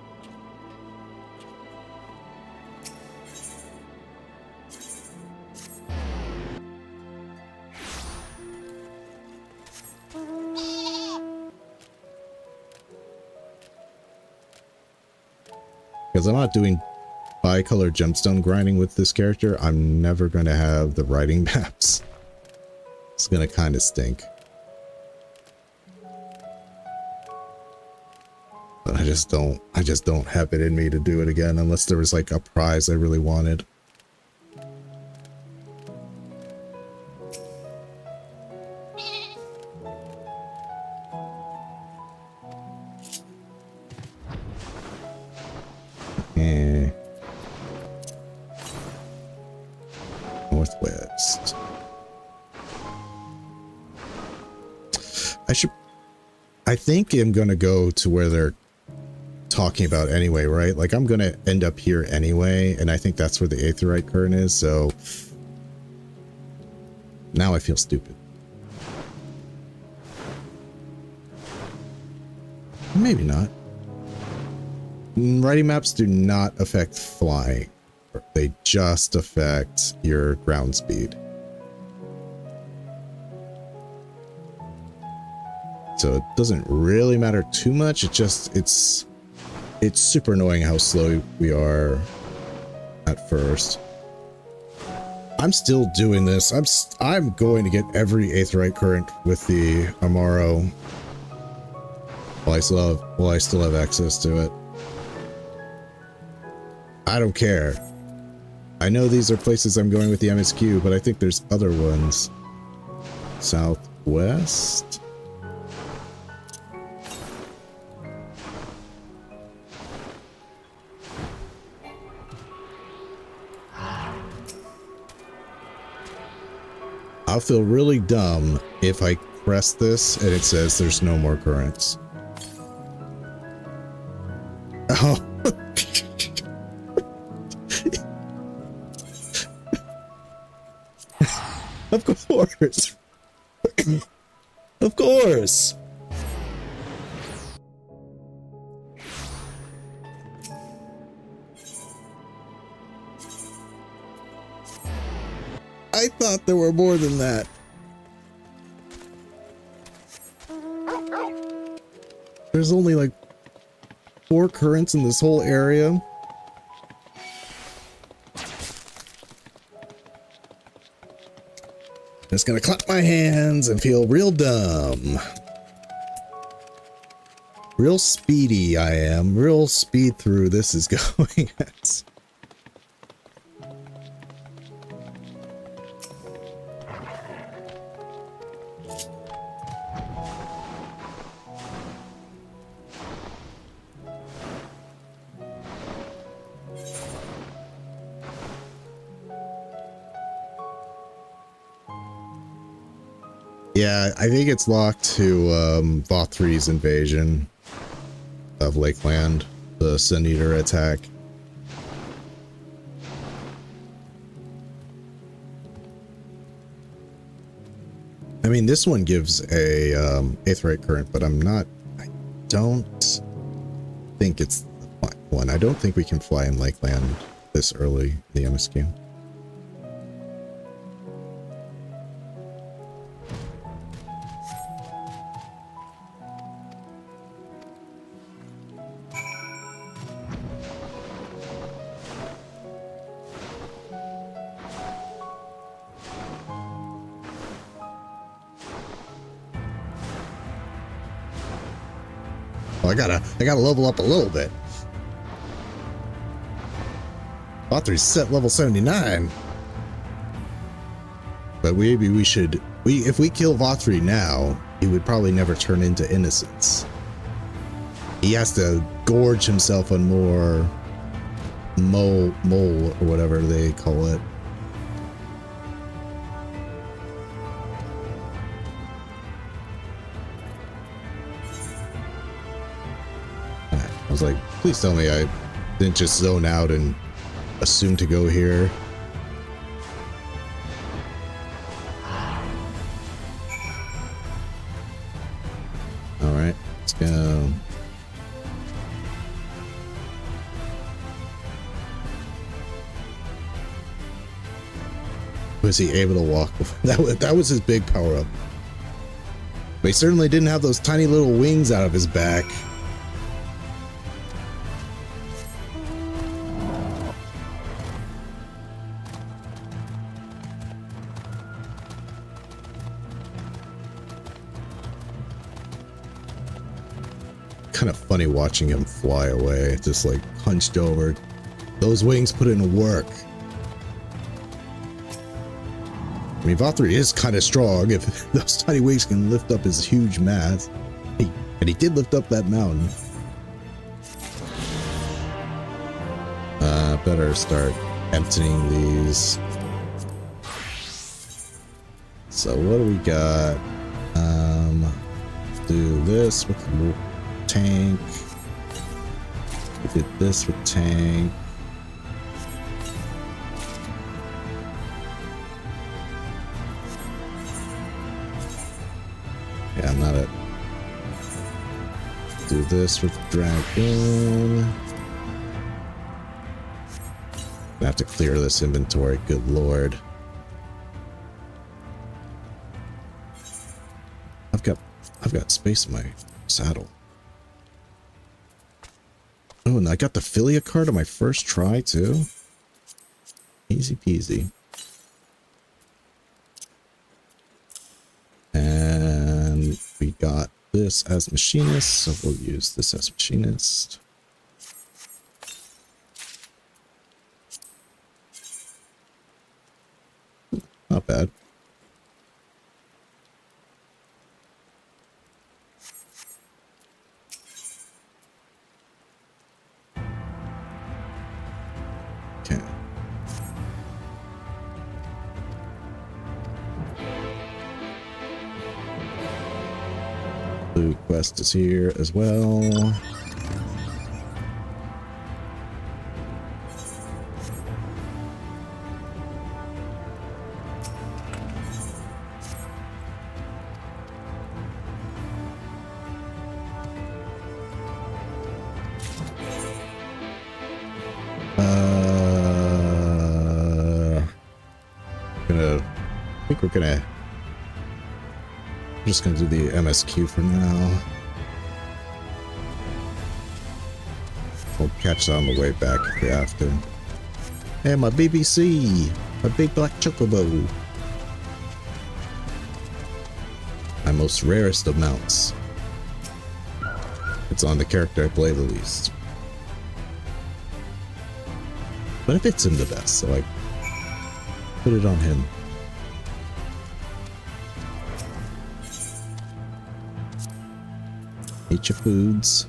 Because I'm not doing bicolor gemstone grinding with this character, I'm never going to have the writing maps. It's going to kind of stink. But I just don't have it in me to do it again unless there was like a prize I really wanted. Northwest. I think I'm gonna go to where they're talking about anyway, right? Like I'm gonna end up here anyway, and I think that's where the aetheryte current is, so now I feel stupid. Maybe not. Writing maps do not affect flying. They just affect your ground speed. So it doesn't really matter too much. It's super annoying how slow we are at first. I'm still doing this. I'm going to get every aetheryte current with the Amaro while I still have access to it. I don't care. I know these are places I'm going with the MSQ, but I think there's other ones. Southwest? I'll feel really dumb if I press this and it says there's no more currents. Oh. Of course. Of course. I thought there were more than that. There's only like 4 currents in this whole area. Just gonna clap my hands and feel real dumb. Real speedy I am. Real speed through this is going at. Yeah, I think it's locked to Vothri's invasion of Lakeland, the Sun Eater attack. I mean, this one gives a aetheryte current, but I don't think it's the one. I don't think we can fly in Lakeland this early in the MSQ. Oh, I gotta level up a little bit. Vathri's set level 79. But maybe we should... if we kill Vathri now, he would probably never turn into innocence. He has to gorge himself on more mole or whatever they call it. I was like, please tell me I didn't just zone out and assume to go here. Alright, let's go. Was he able to walk? That was his big power up. But he certainly didn't have those tiny little wings out of his back. Kind of funny watching him fly away, just like hunched over. Those wings put in work. I mean, Vathri is kind of strong if those tiny wings can lift up his huge mass. And he did lift up that mountain. Better start emptying these. So what do we got? Do this with the tank. We did this with tank. Yeah, I'm not a... Do this with dragon. I have to clear this inventory, good lord. I've got space in my saddle. Oh, and I got the Philia card on my first try too. Easy peasy. And we got this as machinist, so we'll use this as machinist. Not bad. Okay. Blue quest is here as well. I'm just gonna do the MSQ for now. We'll catch that on the way back if we have to. Hey, my BBC! My big black chocobo! My most rarest of mounts. It's on the character I play the least. But it fits him the best, so I put it on him. Eat your foods.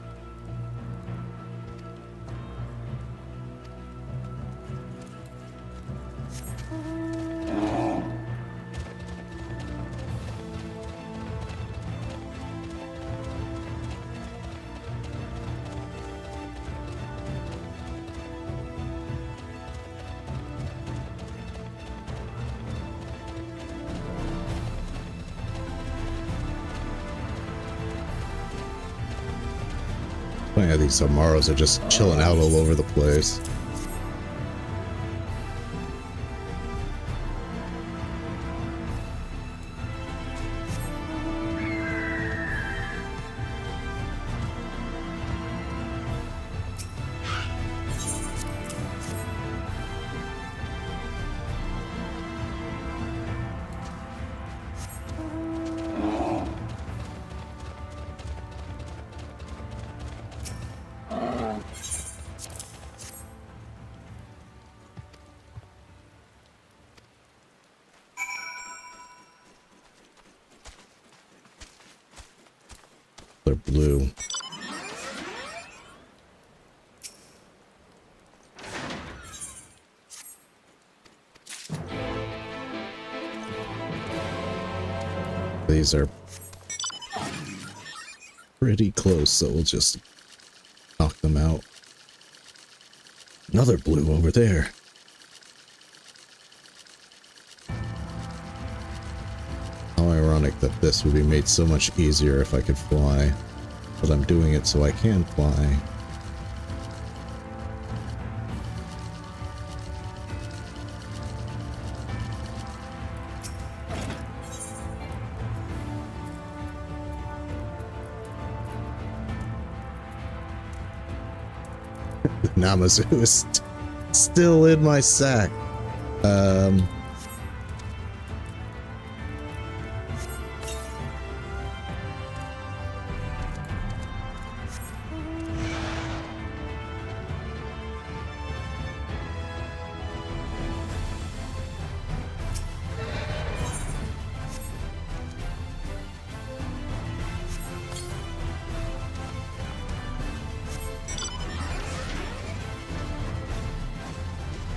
Yeah, these Amaros are just chilling out all over the place. They're blue. These are pretty close, so we'll just knock them out. Another blue over there. How ironic that this would be made so much easier if I could fly. But I'm doing it so I can fly. Namazu is still in my sack.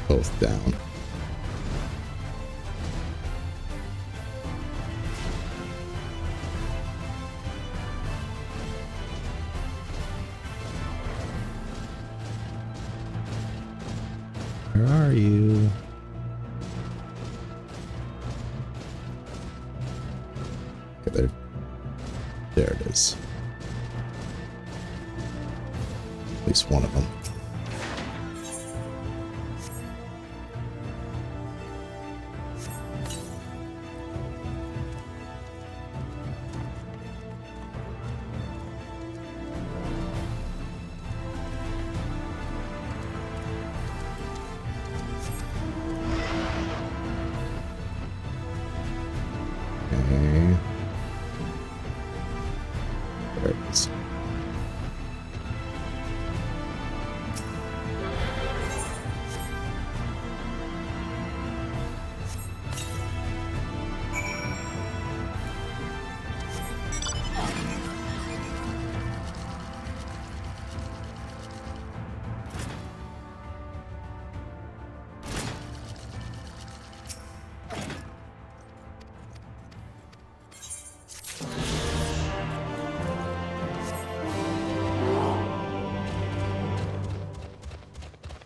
Both down. Where are you? Okay, there it is. At least one of them.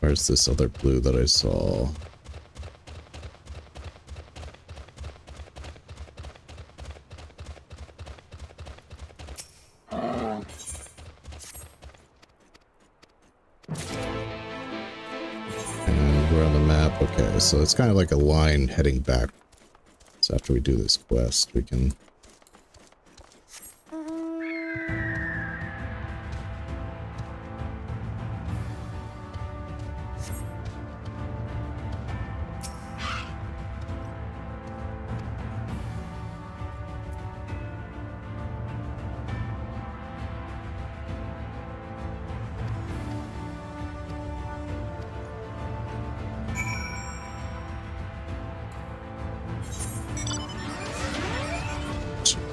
Where's this other blue that I saw? And we're on the map. Okay, so it's kind of like a line heading back. So after we do this quest, we can...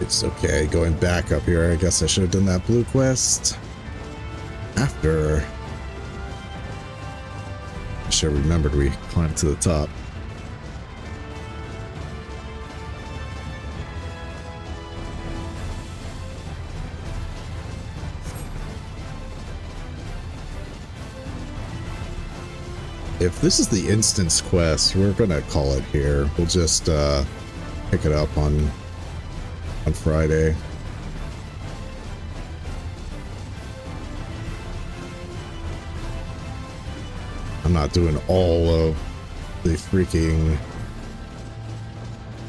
It's okay, going back up here. I guess I should have done that blue quest after. I should have remembered we climbed to the top. If this is the instance quest, we're gonna call it here. We'll just pick it up on Friday. I'm not doing all of the freaking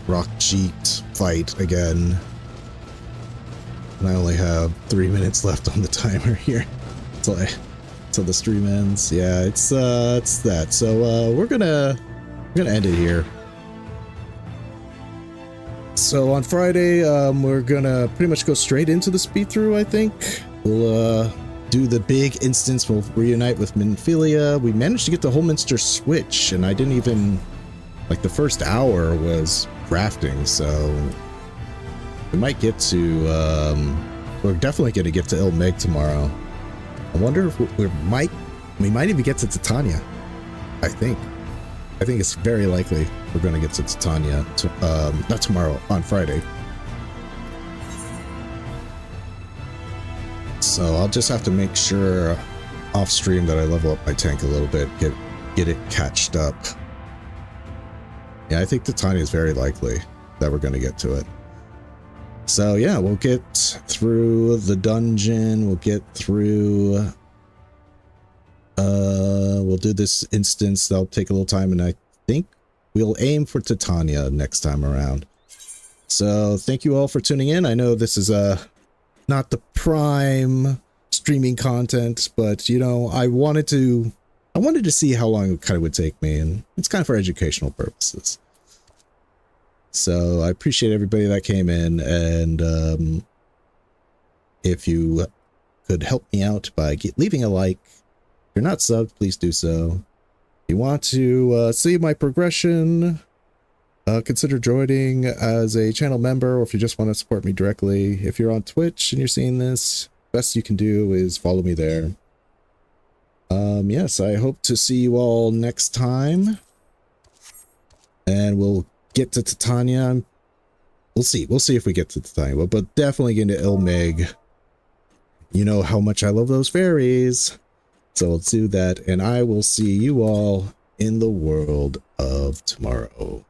rock cheat fight again. And I only have 3 minutes left on the timer here till the stream ends. Yeah, it's that. So we're gonna end it here. So on Friday, we're gonna pretty much go straight into the speed through, I think. We'll do the big instance, we'll reunite with Minfilia. We managed to get the Holminster switch, and I didn't even... like, the first hour was crafting, so... we might get to we're definitely going to get to Ilmig tomorrow. I wonder if we might even get to Titania. I think it's very likely we're going to get to Titania, not tomorrow, on Friday. So I'll just have to make sure off stream that I level up my tank a little bit, get it catched up. Yeah, I think Titania is very likely that we're going to get to it. So yeah, we'll get through the dungeon, we'll get through, we'll do this instance, that'll take a little time, and I think we'll aim for Titania next time around. So thank you all for tuning in. I know this is not the prime streaming content, but you know, I wanted to see how long it kind of would take me, and it's kind of for educational purposes. So I appreciate everybody that came in, and if you could help me out by leaving a like. If you're not subbed, please do so. If you want to see my progression, consider joining as a channel member, or if you just want to support me directly. If you're on Twitch and you're seeing this, best you can do is follow me there. Yes, I hope to see you all next time, and we'll get to Titania. We'll see if we get to Titania, but definitely get into Ilmig. You know how much I love those fairies, so we'll do that, and I will see you all in the world of tomorrow.